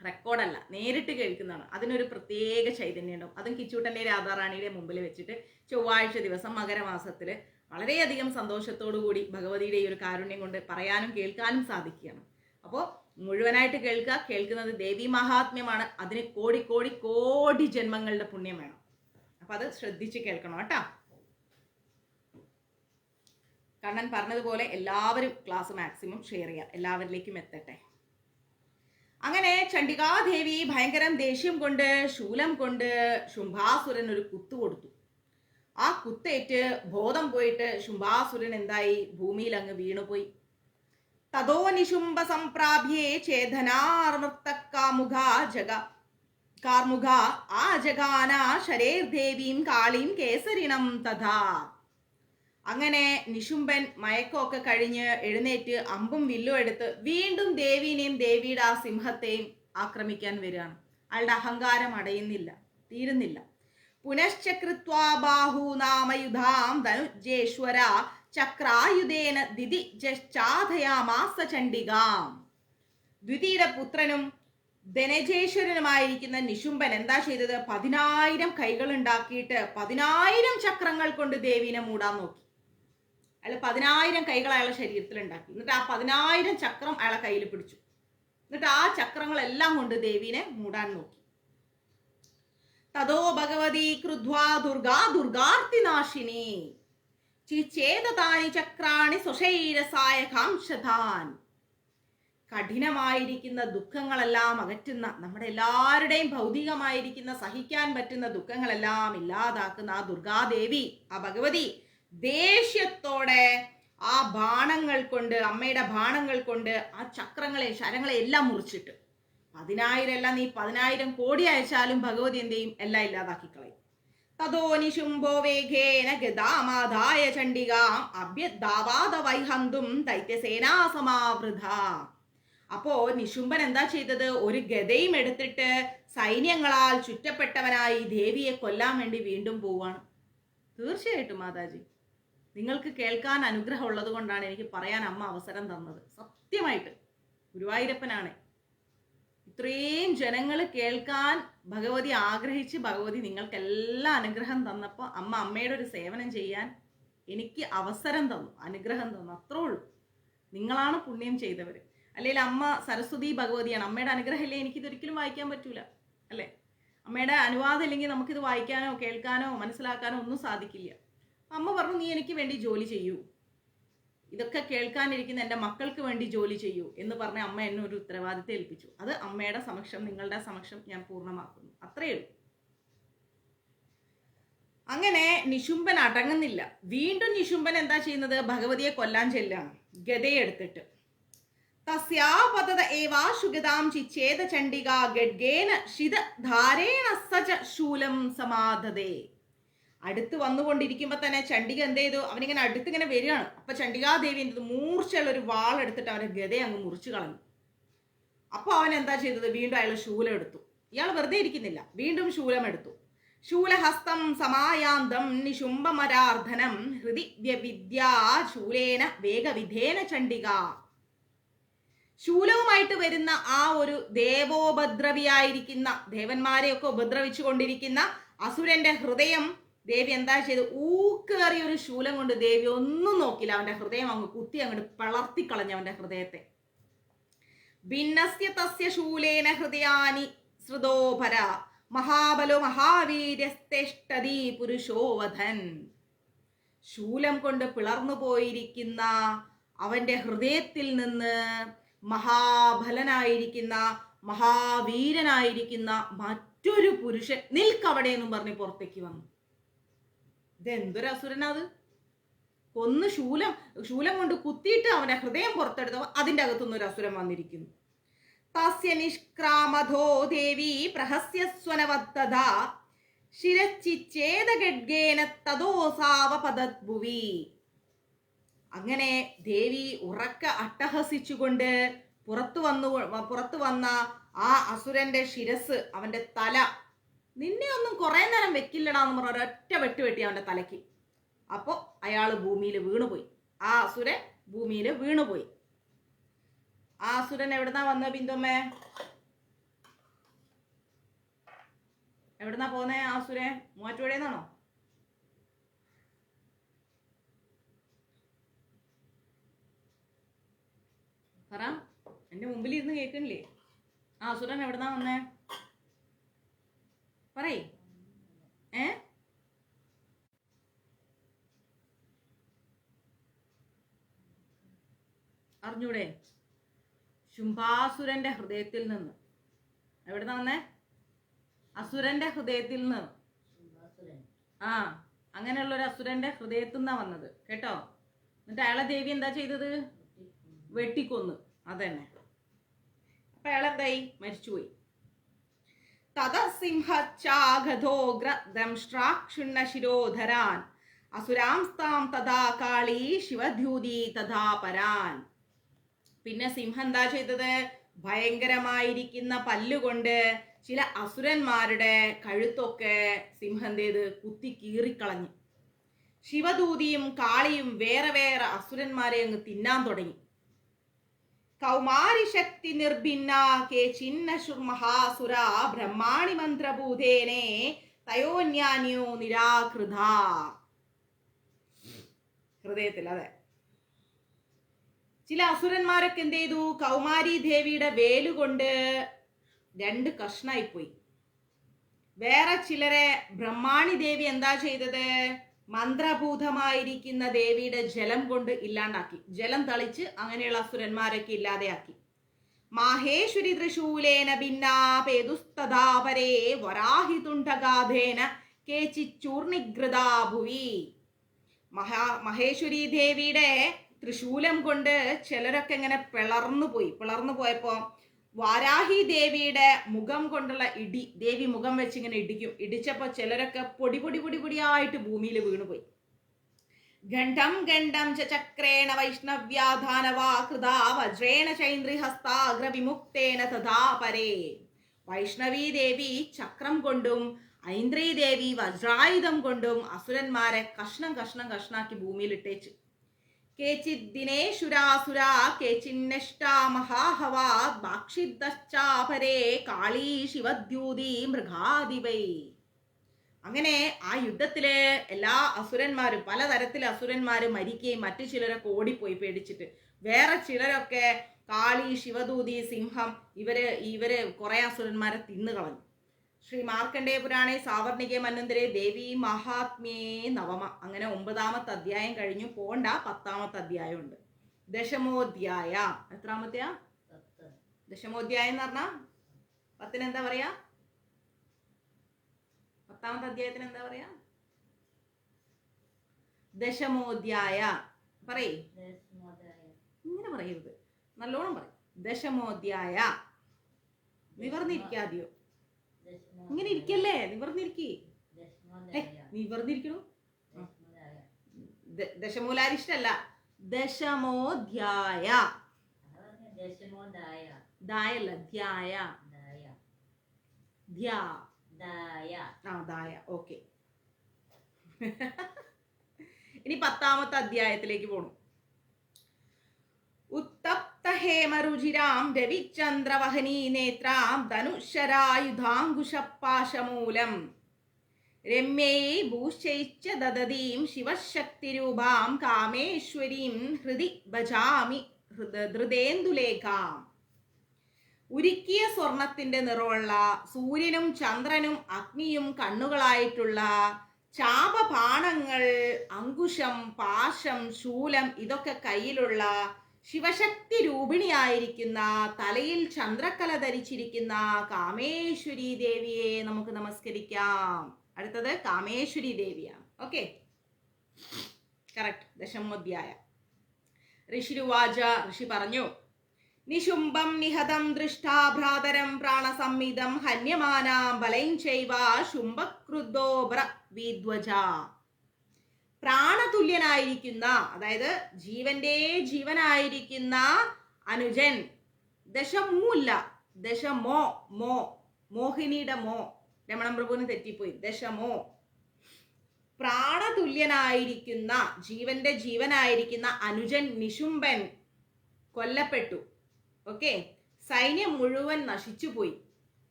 റെക്കോർഡല്ല, നേരിട്ട് കേൾക്കുന്നതാണ്. അതിനൊരു പ്രത്യേക ചൈതന്യം ഉണ്ടാവും. അതും കിച്ചൂട്ടൻ്റെ രാധാറാണിയുടെ മുമ്പിൽ വെച്ചിട്ട് ചൊവ്വാഴ്ച ദിവസം മകരമാസത്തിൽ വളരെയധികം സന്തോഷത്തോടു കൂടി ഭഗവതിയുടെ ഈ ഒരു കാരുണ്യം കൊണ്ട് പറയാനും കേൾക്കാനും സാധിക്കുകയാണ്. അപ്പോൾ മുഴുവനായിട്ട് കേൾക്കുക. കേൾക്കുന്നത് ദേവി മഹാത്മ്യമാണ്. അതിന് കോടി കോടി കോടി ജന്മങ്ങളുടെ പുണ്യം വേണം. അപ്പൊ അത് ശ്രദ്ധിച്ച് കേൾക്കണം കേട്ടോ. കണ്ണൻ പറഞ്ഞതുപോലെ എല്ലാവരും ക്ലാസ് മാക്സിമം ഷെയർ ചെയ്യുക, എല്ലാവരിലേക്കും എത്തട്ടെ. അങ്ങനെ ചണ്ഡികാദേവി ഭയങ്കരം ദേഷ്യം കൊണ്ട് ശൂലം കൊണ്ട് ശുംഭാസുരൻ ഒരു കുത്തു കൊടുത്തു. ആ കുത്തേറ്റ് ബോധം പോയിട്ട് ശുംഭാസുരൻ എന്തായി, ഭൂമിയിൽ അങ്ങ് വീണുപോയി. തതോ നിശുംഭ സംപ്രാഭ്യേ ചേതനാർമൃത്തക്കാമുഖ കാർമുഖ ആ ജഗാന ശരേർദേവീം കാളീം കേസരിണം തഥാ. അങ്ങനെ നിശുംഭൻ മയക്കമൊക്കെ കഴിഞ്ഞ് എഴുന്നേറ്റ് അമ്പും വില്ലും എടുത്ത് വീണ്ടും ദേവീനെയും ദേവിയുടെ ആ സിംഹത്തെയും ആക്രമിക്കാൻ വരികയാണ്. അയാളുടെ അഹങ്കാരം അടയുന്നില്ല, തീരുന്നില്ല. പുനശ്ചകൃത്വാ ബാഹൂനാമയുധാം ധനുജേശ്വര ചക്രായുധേന ദിതി ജാധയാമാസ ചണ്ഡികാം. ദ്വിതിയുടെ പുത്രനും ധനജേശ്വരനുമായിരിക്കുന്ന നിശുംഭൻ എന്താ ചെയ്തത്, 10,000 കൈകൾ ഉണ്ടാക്കിയിട്ട് 10,000 ചക്രങ്ങൾ കൊണ്ട് ദേവീനെ മൂടാൻ നോക്കി. അയാൾ 10,000 കൈകൾ അയാളുടെ ശരീരത്തിൽ ഉണ്ടാക്കി. എന്നിട്ട് ആ 10,000 ചക്രം അയാളെ കയ്യിൽ പിടിച്ചു. എന്നിട്ട് ആ ചക്രങ്ങളെല്ലാം കൊണ്ട് ദേവീനെ മൂടാൻ നോക്കി. തതോ ഭഗവതി ക്രുദ്ധ്വാ ദുർഗാ ദുർഗാർത്തിനാശിനി ചിചേതാനി ചക്രാണി സ്വശൈരസായ കാംശതാൻ. കഠിനമായിരിക്കുന്ന ദുഃഖങ്ങളെല്ലാം അകറ്റുന്ന, നമ്മുടെ എല്ലാവരുടെയും ഭൗതികമായിരിക്കുന്ന സഹിക്കാൻ പറ്റുന്ന ദുഃഖങ്ങളെല്ലാം ഇല്ലാതാക്കുന്ന ആ ദുർഗാദേവി, ആ ഭഗവതി ദേഷ്യത്തോടെ ആ ബാണങ്ങൾ കൊണ്ട്, അമ്മയുടെ ബാണങ്ങൾ കൊണ്ട് ആ ചക്രങ്ങളെ ശരങ്ങളെ എല്ലാം മുറിച്ചിട്ട്, 10,000 അല്ല, നീ 10,000 കോടി അയച്ചാലും ഭഗവതി എന്തെയും എല്ലാം ഇല്ലാതാക്കി കളയും. തതോ നിശുംഭോ വേഗേന ഗദാമാദായ ചണ്ഡികാം അഭ്യദാവാദ വൈഹന്തും ദൈത്യസേനാ സമാവൃത. അപ്പോ നിശുംഭൻ എന്താ ചെയ്തത്, ഒരു ഗദയും എടുത്തിട്ട് സൈന്യങ്ങളാൽ ചുറ്റപ്പെട്ടവനായി ദേവിയെ കൊല്ലാൻ വേണ്ടി വീണ്ടും പോവാണ്. തീർച്ചയായിട്ടും മാതാജി, നിങ്ങൾക്ക് കേൾക്കാൻ അനുഗ്രഹം ഉള്ളത് കൊണ്ടാണ് എനിക്ക് പറയാൻ അമ്മ അവസരം തന്നത്. സത്യമായിട്ട് ഗുരുവായൂരപ്പനാണ്. ഇത്രയും ജനങ്ങൾ കേൾക്കാൻ ഭഗവതി ആഗ്രഹിച്ച് ഭഗവതി നിങ്ങൾക്കെല്ലാം അനുഗ്രഹം തന്നപ്പോൾ അമ്മയുടെ ഒരു സേവനം ചെയ്യാൻ എനിക്ക് അവസരം തന്നു, അനുഗ്രഹം തന്നു. അത്രേ ഉള്ളൂ. നിങ്ങളാണ് പുണ്യം ചെയ്തവർ. അല്ലെങ്കിൽ അമ്മ സരസ്വതി ഭഗവതിയാണ്. അമ്മയുടെ അനുഗ്രഹം ഇല്ലേ എനിക്കിതൊരിക്കലും വായിക്കാൻ പറ്റൂല, അല്ലേ? അമ്മയുടെ അനുവാദം ഇല്ലെങ്കിൽ നമുക്കിത് വായിക്കാനോ കേൾക്കാനോ മനസ്സിലാക്കാനോ ഒന്നും സാധിക്കില്ല. അമ്മ പറഞ്ഞു, നീ എനിക്ക് വേണ്ടി ജോലി ചെയ്യൂ, ഇതൊക്കെ കേൾക്കാനിരിക്കുന്ന എൻ്റെ മക്കൾക്ക് വേണ്ടി ജോലി ചെയ്യൂ എന്ന് പറഞ്ഞ അമ്മ എന്നെ ഒരു ഉത്തരവാദിത്തം ഏൽപ്പിച്ചു. അത് അമ്മയുടെ സമക്ഷം, നിങ്ങളുടെ സമക്ഷം ഞാൻ പൂർണ്ണമാക്കുന്നു. അത്രയേ ഉള്ളൂ. അങ്ങനെ നിശുംഭൻ അടങ്ങുന്നില്ല. വീണ്ടും നിശുംഭൻ എന്താ ചെയ്യുന്നത്, ഭഗവതിയെ കൊല്ലാൻ ചെല്ലാണ് ഗദയെടുത്തിട്ട്. തസ്യാപതത ഏവാശുഗതാം ചിച്ഛേദ ചണ്ഡികാ ഗഡ്ഗേന ശിത ധാരേണ സച ശൂലം സമാധതേ. അടുത്ത് വന്നുകൊണ്ടിരിക്കുമ്പോ തന്നെ ചണ്ഡിക എന്ത് ചെയ്തു, അവനിങ്ങനെ അടുത്തിങ്ങനെ വരികയാണ്. അപ്പൊ ചണ്ഡികാദേവി എന്ത്, മൂർച്ചയുള്ള ഒരു വാൾ എടുത്തിട്ട് അവന്റെ ഗദയെ അങ്ങ് മുറിച്ചു കളഞ്ഞു. അപ്പൊ അവൻ എന്താ ചെയ്തത്, വീണ്ടും അയാൾ ശൂലം എടുത്തു. ഇയാൾ വെറുതെ ഇരിക്കുന്നില്ല, വീണ്ടും ശൂലം എടുത്തു. ശൂലഹസ്തം സമായാന്തം നിശുംഭമരാർദ്ധനം ഹൃദി വിദ്യാ ശൂലേന വേഗവിധേന ചണ്ഡിക. ശൂലവുമായിട്ട് വരുന്ന ആ ഒരു ദേവോപദ്രവിയായിരിക്കുന്ന, ദേവന്മാരെയൊക്കെ ഉപദ്രവിച്ചു കൊണ്ടിരിക്കുന്ന അസുരന്റെ ഹൃദയം ദേവി എന്താ ചെയ്ത്, ഊക്കേറിയ ഒരു ശൂലം കൊണ്ട് ദേവി ഒന്നും നോക്കില്ല, അവന്റെ ഹൃദയം അങ്ങ് കുത്തി അങ്ങോട്ട് പിളർത്തിക്കളഞ്ഞു അവന്റെ ഹൃദയത്തെ. ഭിന്നസ്യ തസ്യ ശൂലേന ഹൃദയാനി ശ്രുതോപര മഹാബലോ മഹാവീര്യസ്തേഷ്ടതി പുരുഷോവധൻ. ശൂലം കൊണ്ട് പിളർന്നു പോയിരിക്കുന്ന അവന്റെ ഹൃദയത്തിൽ നിന്ന് മഹാബലനായിരിക്കുന്ന മഹാവീരനായിരിക്കുന്ന മറ്റൊരു പുരുഷൻ നിൽക്കവിടെ എന്നും പറഞ്ഞ് പുറത്തേക്ക് വന്നു. ഇതെന്തൊരു അസുരനത്! കൊന്ന് ശൂലം കൊണ്ട് കുത്തിയിട്ട് അവന്റെ ഹൃദയം പുറത്തെടുത്തവ അതിൻ്റെ അകത്തുനിന്ന് ഒരു അസുരൻ വന്നിരിക്കുന്നു. തസ്യ നിഷ്ക്രാമധോ ദേവി പ്രഹസ്യസ്വനവത്തദ ശിരച്ചിച്ഛേദ ഗഡ്ഗേന തദോസാവപദദ്ഭുവി. അങ്ങനെ ദേവി ഉറക്ക അട്ടഹസിച്ചുകൊണ്ട് പുറത്തു വന്ന ആ അസുരന്റെ ശിരസ്, അവന്റെ തല, നിന്നെ ഒന്നും കുറെ നേരം വെക്കില്ലടാന്ന് പറഞ്ഞ ഒരൊറ്റ വെട്ടി അവന്റെ തലയ്ക്ക്. അപ്പോ അയാൾ ഭൂമിയിൽ വീണുപോയി. ആ അസുരൻ ഭൂമിയിൽ വീണുപോയി. ആ അസുരൻ എവിടുന്നാ വന്ന ബിന്ദുമ്മേ? എവിടുന്നാ പോന്നേ ആ അസുരൻ? മൂവാറ്റുപുഴയെന്നാണോ? പറ, എന്റെ മുമ്പിൽ ഇരുന്ന് കേൾക്കണില്ലേ? ആ അസുരൻ എവിടുന്നാ വന്നേ? പറയ്. അറിഞ്ഞൂടെ? ശുംഭാസുരന്റെ ഹൃദയത്തിൽ നിന്ന്. എവിടുന്നാ വന്നേ? അസുരന്റെ ഹൃദയത്തിൽ നിന്ന്. ആ, അങ്ങനെയുള്ള ഒരു അസുരന്റെ ഹൃദയത്തിൽ നിന്നാ വന്നത് കേട്ടോ. എന്നിട്ട് അയാളെ ദേവി എന്താ ചെയ്തത്? വെട്ടിക്കൊന്നു. അതന്നെ. അപ്പൊ അയാളെന്തായി? മരിച്ചുപോയി. തദസിംഹച്ചാഗധോഗ്രദംഷ്ട്രാക്ഷുണ്ണശിരോധരാൻ അസുരാംസ്താം തഥാ കാളി ശിവദ്യൂതി തഥാ പരാൻ. പിന്നെ സിംഹം എന്താ ചെയ്തത്? ഭയങ്കരമായിരിക്കുന്ന പല്ലുകൊണ്ട് ചില അസുരന്മാരുടെ കഴുത്തൊക്കെ സിംഹം ചെയ്ത് കുത്തി കീറിക്കളഞ്ഞു. ശിവദൂതിയും കാളിയും വേറെ വേറെ അസുരന്മാരെ അങ്ങ് തിന്നാൻ തുടങ്ങി. കൗമാരി ശക്തി നിർഭിന്ന കേചിന്നശുർമഹാസുര ബ്രഹ്മാണി മന്ത്രഭൂതേനെ തയോന്യാന്യോ നിരാകൃത. ഹൃദയത്തിൽ. അതെ, ചില അസുരന്മാരൊക്കെ എന്ത് ചെയ്തു? കൗമാരി ദേവിയുടെ വേലുകൊണ്ട് 2 കഷ്ണായിപ്പോയി. വേറെ ചിലരെ ബ്രഹ്മാണി ദേവി എന്താ ചെയ്തത്? മന്ത്രഭൂതമായിരിക്കുന്ന ദേവിയുടെ ജലം കൊണ്ട് ഇല്ലാണ്ടാക്കി. ജലം തളിച്ച് അങ്ങനെയുള്ള അസുരന്മാരൊക്കെ ഇല്ലാതെയാക്കി. മാഹേശ്വരി തൃശൂലേന ഭിന്നാപേതുസ്തദാപരേ വരാഹിതുണ്ടഗാധേന കേചിച്ചൂർണിഗ്രതാ ഭുവി. മഹേശ്വരി ദേവിയുടെ തൃശൂലം കൊണ്ട് ചിലരൊക്കെ ഇങ്ങനെ പിളർന്നു പോയപ്പോ വാരാഹി ദേവിയുടെ മുഖം കൊണ്ടുള്ള ഇടി, ദേവി മുഖം വെച്ച് ഇങ്ങനെ ഇടിച്ചപ്പോ ചിലരൊക്കെ പൊടിയായിട്ട് ഭൂമിയിൽ വീണുപോയി. ഗണ്ഡം ഗണ്ഡം ചക്രേണ വൈഷ്ണവ്യാധാനവാ കൃതാ വജ്രേണ ചൈന്ദ്രിഹസ്താഗ്ര വിമുക്തേന തഥാ പരേ. വൈഷ്ണവി ദേവി ചക്രം കൊണ്ടും ഐന്ദ്രീ ദേവി വജ്രായുധം കൊണ്ടും അസുരന്മാരെ കഷ്ണാക്കി ഭൂമിയിൽ ഇട്ടേച്ചു. കേചിദ്ദിനേശുരാസുരാ കേചിന്നഷ്ടാ മഹാഹവാ ബാക്ഷിദ്ദശ്ചാപരേ കാളീ ശിവദ്യൂതി മൃഗാദിവൈ. അങ്ങനെ ആ യുദ്ധത്തില് എല്ലാ അസുരന്മാരും, പലതരത്തിലെ അസുരന്മാരും മരിക്കുകയും മറ്റു ചിലരൊക്കെ ഓടിപ്പോയി പേടിച്ചിട്ട്. വേറെ ചിലരൊക്കെ കാളി, ശിവദൂതി, സിംഹം ഇവര് കുറെ അസുരന്മാരെ തിന്നുകളഞ്ഞു. ശ്രീ മാർക്കണ്ഡേയ പുരാണേ സാവർണികേ മന്വന്തരേ ദേവി മഹാത്മ്യേ നവമ. അങ്ങനെ 9ാമത്തെ അധ്യായം കഴിഞ്ഞു. പോണ്ട, 10ാമത്തെ അധ്യായം ഉണ്ട്. ദശമോധ്യായ. എത്രാമത്തെയാ? ദശമോധ്യായം എന്ന് പറഞ്ഞാ 10 എന്താ പറയാ? 10ാമത്തെ അധ്യായത്തിന് എന്താ പറയാ? ദശമോധ്യായ. പറയേ, ഇങ്ങനെ പറയരുത്, നല്ലോണം പറയും. ദശമോധ്യായ. നിവർന്നിരിക്കാതെയോ? ഇങ്ങനെ ഇരിക്കല്ലേ, നിവർന്നിരിക്കേ. നിവർന്നിരിക്കണു. ദശമൂലാരിഷ്ടല്ല, ദശമോധ്യായ. ദായല്ല, ധ്യായ. ദായ. ഓക്കെ. ഇനി 10ാമത്തെ അധ്യായത്തിലേക്ക് പോണു. ഉത്തപ്തഹേമരുചിരാം രവിചന്ദ്രവഹനീ നേത്രാം ധനുഷരായുധാങ്കുശപാശമൂലം രമ്യൈ ഭൂശ്ചൈച്ച ദദതീം ശിവശക്തിരൂപാം കാമേശ്വരീം ഹൃദി ഭജാമി ധൃതേന്ദുലേഖാം. ഉരുക്കിയ സ്വർണത്തിന്റെ നിറമുള്ള സൂര്യനും ചന്ദ്രനും അഗ്നിയും കണ്ണുകളായിട്ടുള്ള ചാപബാണങ്ങൾ, അങ്കുശം, പാശം, ശൂലം ഇതൊക്കെ കയ്യിലുള്ള ശിവശക്തി രൂപിണിയായിരിക്കുന്ന, തലയിൽ ചന്ദ്രക്കല ധരിച്ചിരിക്കുന്ന കാമേശ്വരി ദേവിയെ നമുക്ക് നമസ്കരിക്കാം. അടുത്തത് കാമേശ്വരി ദേവിയാണ്. Okay, correct. ദശമോധ്യായ. ഋഷിരുവാച. ഋഷി പറഞ്ഞു, നിശുംഭം നിഹതം ദൃഷ്ടാ ഭ്രാതരം പ്രാണസംമിതം ഹന്യമാനാം ബലൈം ചൈവ ശുംഭക്രുദ്ധോ ബ്രവീധ്വജ. പ്രാണതുല്യനായിരിക്കുന്ന, അതായത് ജീവന്റെ ജീവനായിരിക്കുന്ന അനുജൻ, ദശമൂല്ല, ദശമോ, മോഹിനിയുടെ മോ, രമണ പ്രഭുവിന് തെറ്റിപ്പോയി. ദശമോ. പ്രാണതുല്യനായിരിക്കുന്ന, ജീവന്റെ ജീവനായിരിക്കുന്ന അനുജൻ നിശുംഭൻ കൊല്ലപ്പെട്ടു. ഓക്കെ, സൈന്യം മുഴുവൻ നശിച്ചുപോയി.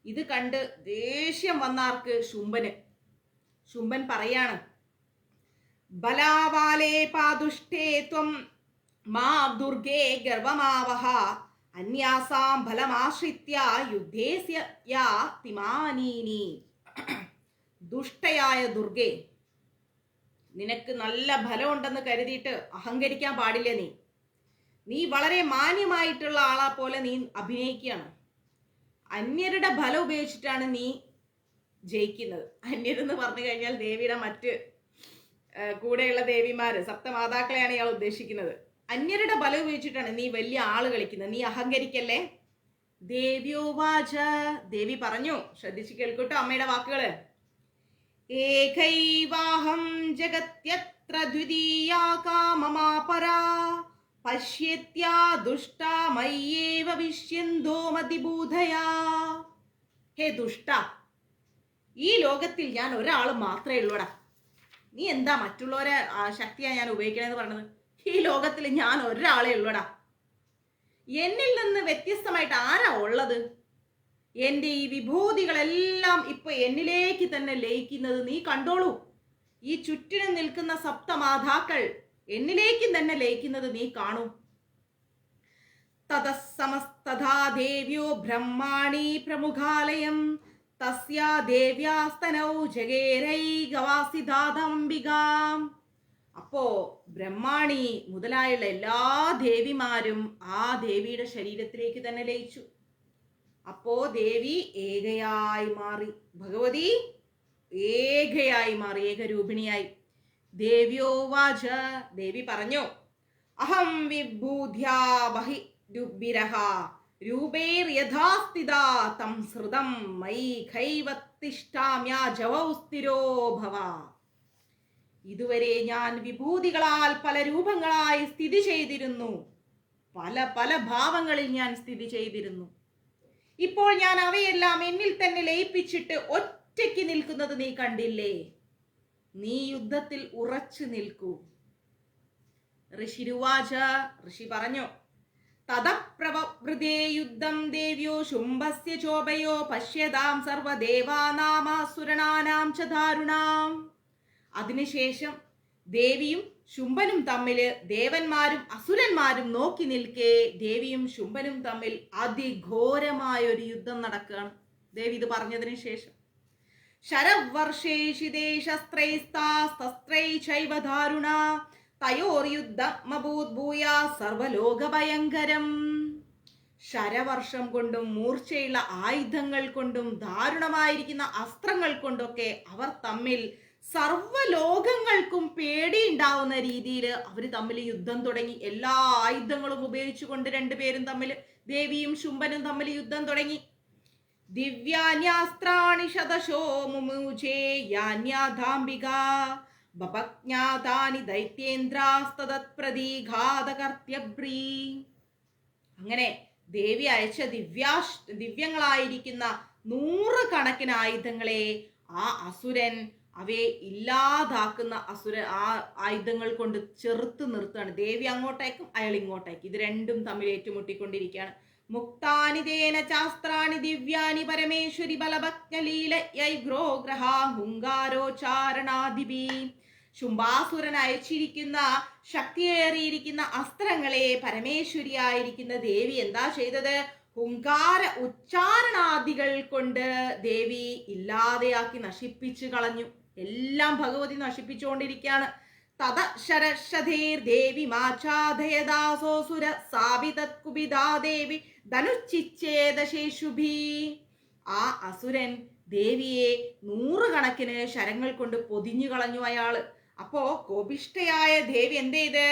ഇത് കണ്ട് ദേഷ്യം വന്നാർക്ക്? ശുംഭന്. ശുംഭൻ പറയാണ്, ബലാവാലേ പാദുഷ്ടേ ത്വം മാ ദുർഗേ ഗർവമാവഹ അന്യാസാം ഫലമാശ്രിത്യ യുദ്ധേസ്യ യാ തിമാനീനി. ദുഷ്ടയായ ദുർഗേ, നിനക്ക് നല്ല ഫലമുണ്ടെന്ന് കരുതിയിട്ട് അഹങ്കരിക്കാൻ പാടില്ല. നീ വളരെ മാന്യമായിട്ടുള്ള ആളെ പോലെ നീ അഭിനയിക്കുകയാണ്. അന്യരുടെ ഫലം ഉപയോഗിച്ചിട്ടാണ് നീ ജയിക്കുന്നത്. അന്യരെന്ന് പറഞ്ഞു കഴിഞ്ഞാൽ ദേവിയുടെ മറ്റ് കൂടെയുള്ള ദേവിമാര്, സപ്തമാതാക്കളെയാണ് ഇയാൾ ഉദ്ദേശിക്കുന്നത്. അന്യരുടെ ബലം ഉപയോഗിച്ചിട്ടാണ് നീ വലിയ ആള് കളിക്കുന്നത്. നീ അഹങ്കരിക്കല്ലേ. ദേവ്യോവാച, ദേവി പറഞ്ഞു. ശ്രദ്ധിച്ച് കേൾക്കൂട്ടോ അമ്മയുടെ വാക്കുകള്. ഏകൈവാഹം ജഗത്യത്ര ദ്വിതീയാ കാമമാപരാ പശ്യത്യാ ദുഷ്ടാ മയ്യേവ വിശ്യന്തോ മതിബൂധയാ. ഹേ ദുഷ്ട, ഈ ലോകത്തിൽ ഞാൻ ഒരാൾ മാത്രമേ ഉള്ളൂടാ. നീ എന്താ മറ്റുള്ളവരെ ശക്തിയാ ഞാൻ ഉപയോഗിക്കണമെന്ന് പറഞ്ഞത്? ഈ ലോകത്തിൽ ഞാൻ ഒരാളെ ഉള്ളൂടാ. എന്നിൽ നിന്ന് വ്യത്യസ്തമായിട്ട് ആരാ ഉള്ളത്? എൻ്റെ ഈ വിഭൂതികളെല്ലാം ഇപ്പൊ എന്നിലേക്ക് തന്നെ ലയിക്കുന്നത് നീ കണ്ടോളൂ. ഈ ചുറ്റിനും നിൽക്കുന്ന സപ്തമാതാക്കൾ എന്നിലേക്ക് തന്നെ ലയിക്കുന്നത് നീ കാണൂ. തതസമസ്തഥാ ദേവ്യോ ബ്രഹ്മാണി പ്രമുഖാലയം തസ്യാ ദേവ്യാസ്തനൗ ജഗേരൈകവാസിദാദംബികാം. അപ്പോ ബ്രഹ്മാണി മുതലായുള്ള എല്ലാ ദേവിമാരും ആ ദേവിയുടെ ശരീരത്തിലേക്ക് തന്നെ ലയിച്ചു. അപ്പോ ദേവി ഏകയായി മാറി. ഭഗവതി ഏകയായി മാറി, ഏകരൂപിണിയായി. ദേവ്യോവാച, ദേവി പറഞ്ഞു. അഹം വിഭൂധ്യാ ബഹി രുബിരഹ രൂപേർയഥാസ്ഥിതാ തം ശ്രുതം മയി ഖൈവത്തിഷ്ഠാമ്യാ ജവൗ സ്ഥിരോ ഭവ. ഇതുവരെ ഞാൻ വിഭൂതികളാൽ പല രൂപങ്ങളായി സ്ഥിതി ചെയ്തിരുന്നു. പല പല ഭാവങ്ങളിൽ ഞാൻ സ്ഥിതി ചെയ്തിരുന്നു. ഇപ്പോൾ ഞാൻ അവയെല്ലാം എന്നിൽ തന്നെ ലയിപ്പിച്ചിട്ട് ഒറ്റയ്ക്ക് നിൽക്കുന്നത് നീ കണ്ടില്ലേ? നീ യുദ്ധത്തിൽ ഉറച്ചു നിൽക്കൂ. ഋഷിരുവാച, ഋഷി പറഞ്ഞു. തതപ്രവൃതേ യുദ്ധം ദേവ്യോ ശുംഭസ്യ ചോഭയോ പശ്യതാം സർവദേവാനാമാസുരണാനാം ച ദാരുണാം. അതിനുശേഷം ദേവിയും ശുംഭനും തമ്മിൽ, ദേവന്മാരും അസുരന്മാരും നോക്കി നിൽക്കെ ദേവിയും ശുംഭനും തമ്മിൽ അതിഘോരമായ ഒരു യുദ്ധം നടക്കുകയാണ്. ദേവി ഇത് പറഞ്ഞതിന് ശേഷം ശരവർഷേഷിതേ ശസ്ത്രൈസ്താസ്ത്രൈ ചൈവ ദാരുണ തയോർയുദ്ധമഭൂത്ഭൂയാ സർവലോകഭയങ്കരം. ശരവർഷം കൊണ്ടും മൂർച്ചയുള്ള ആയുധങ്ങൾ കൊണ്ടും ദാരുണമായിരിക്കുന്ന അസ്ത്രങ്ങൾ കൊണ്ടൊക്കെ അവർ തമ്മിൽ സർവ്വലോകങ്ങൾക്കും പേടിയുണ്ടാവുന്ന രീതിയിൽ അവർ തമ്മിൽ യുദ്ധം തുടങ്ങി. എല്ലാ ആയുധങ്ങളും ഉപയോഗിച്ചുകൊണ്ട് രണ്ടുപേരും തമ്മിൽ, ദേവിയും ശുംഭനും തമ്മിൽ യുദ്ധം തുടങ്ങി. ദിവ്യാന്യാസ്ത്രാണി ശതശോ മുമുചേ യാന്യാധാംബിക ബഭജ്ഞാതാനി ദൈത്യേന്ദ്രാസ്തദത്പ്രതീഘാതകർത്യബ്രീ. അങ്ങനെ ദേവി അയച്ച ദിവ്യങ്ങളായിരിക്കുന്ന 100 കണക്കിന് ആയുധങ്ങളെ ആ അസുരൻ അവയെ ഇല്ലാതാക്കുന്ന ആ ആയുധങ്ങൾ കൊണ്ട് ചെറുത്ത് നിർത്തുകയാണ്. ദേവി അങ്ങോട്ടേക്കും അയാൾ ഇങ്ങോട്ടേക്കും. ഇത് രണ്ടും തമ്മിൽ ഏറ്റുമുട്ടിക്കൊണ്ടിരിക്കുകയാണ്. മുക്താനി തേന ശാസ്ത്രാണി ദിവ്യാനി പരമേശ്വരി ബലഭജ്ഞലീലൈഗ്രോ ഗ്രഹാഹുങ്കാരോച്ചാരണാദിബി. ശുംഭാസുരൻ അയച്ചിരിക്കുന്ന ശക്തിയേറിയിരിക്കുന്ന അസ്ത്രങ്ങളെ പരമേശ്വരിയായിരിക്കുന്ന ദേവി എന്താ ചെയ്തത്? ഹുങ്കാര ഉച്ചാരണാദികൾ കൊണ്ട് ദേവി ഇല്ലാതെയാക്കി നശിപ്പിച്ചു കളഞ്ഞു. എല്ലാം ഭഗവതി നശിപ്പിച്ചുകൊണ്ടിരിക്കുകയാണ്. തത ശരശധീർ ദേവി മാഛാദയദാസോസുര സാവിതത് കുപിതാ ദേവി ധനുശ്ചിച്ഛേദശേഷുഭി. ആ അസുരൻ ദേവിയെ 100 കണക്കിന് ശരങ്ങൾ കൊണ്ട് പൊതിഞ്ഞു കളഞ്ഞു അയാള്. അപ്പോ കോപിഷ്ഠയായ ദേവി എന്ത് ചെയ്ത്?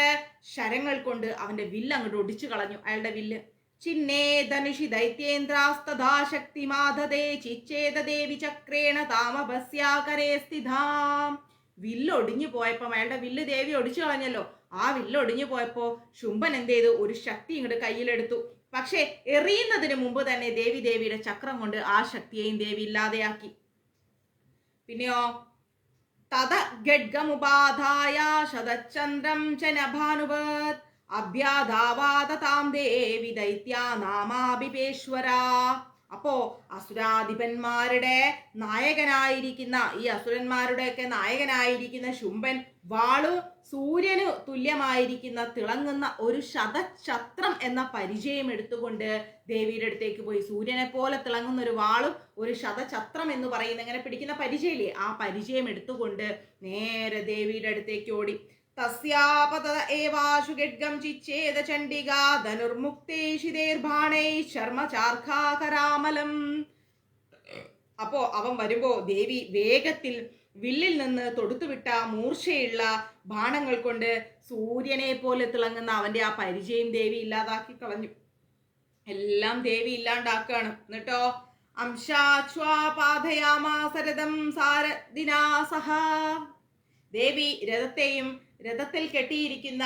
ശരങ്ങൾ കൊണ്ട് അവന്റെ വില്ല് അങ്ങോട്ട് ഒടിച്ചു കളഞ്ഞു, അയാളുടെ വില്ല്. ചിന്നേ ധനുഷി ദൈത്യേന്ദ്രാസ്തഥാ ശക്തിമാധതേ ചിച്ഛേദ ദേവി ചക്രേണ താമഭസ്യാകരേ സ്ഥിതാം. വില്ലൊടിഞ്ഞു പോയപ്പോ, അയാളുടെ വില്ല് ദേവി ഒടിച്ചു കളഞ്ഞല്ലോ, ആ വില്ലൊടിഞ്ഞു പോയപ്പോ ശുംഭൻ എന്ത് ചെയ്തു? ഒരു ശക്തി ഇങ്ങോട്ട് കയ്യിലെടുത്തു. പക്ഷെ എറിയുന്നതിന് മുമ്പ് തന്നെ ദേവിയുടെ ചക്രം കൊണ്ട് ആ ശക്തിയെയും ദേവി ഇല്ലാതെയാക്കി. പിന്നെയോ തത ഗഡ്ഗമുപാധായ ശതചന്ദ്രം ച നഭാനുവത് അഭ്യാധാവാദതാം ദേവി ദൈത്യാനാമാഭിപേശ്വര. അപ്പോ അസുരാധിപന്മാരുടെ നായകനായിരിക്കുന്ന ഈ അസുരന്മാരുടെയൊക്കെ നായകനായിരിക്കുന്ന ശുംഭൻ വാളു സൂര്യന് തുല്യമായിരിക്കുന്ന തിളങ്ങുന്ന ഒരു ശതഛത്രം എന്ന പരിചയം എടുത്തുകൊണ്ട് ദേവിയുടെ അടുത്തേക്ക് പോയി. സൂര്യനെ പോലെ തിളങ്ങുന്ന ഒരു വാളും ഒരു ശതഛത്രം എന്ന് പറയുന്ന ഇങ്ങനെ പിടിക്കുന്ന പരിചയമില്ലേ, ആ പരിചയം എടുത്തുകൊണ്ട് നേരെ ദേവിയുടെ അടുത്തേക്ക് ഓടി. തസ്യാപത ഏവാശു ഗഡ്ഗം ചിച്ഛേദ ചണ്ഡികാ ധനുർമുക്തേഷിതേർബാണൈ ശർമ്മചാർഖാകരാമലം. അപ്പോ അവൻ വരുമ്പോ ദേവി വേഗത്തിൽ വില്ലിൽ നിന്ന് തൊടുത്തുവിട്ട മൂർച്ചയുള്ള ബാണങ്ങൾ കൊണ്ട് സൂര്യനെ പോലെ തിളങ്ങുന്ന അവന്റെ ആ പരിചയം ദേവി ഇല്ലാതാക്കി കളഞ്ഞു. എല്ലാം ദേവി ഇല്ലാണ്ടാക്കുകയാണ്. എന്നിട്ടോ അംശാശ്വാപാധയാമാസരഥം സാരദിനാസഹ. ദേവി രഥത്തെയും രഥത്തിൽ കെട്ടിയിരിക്കുന്ന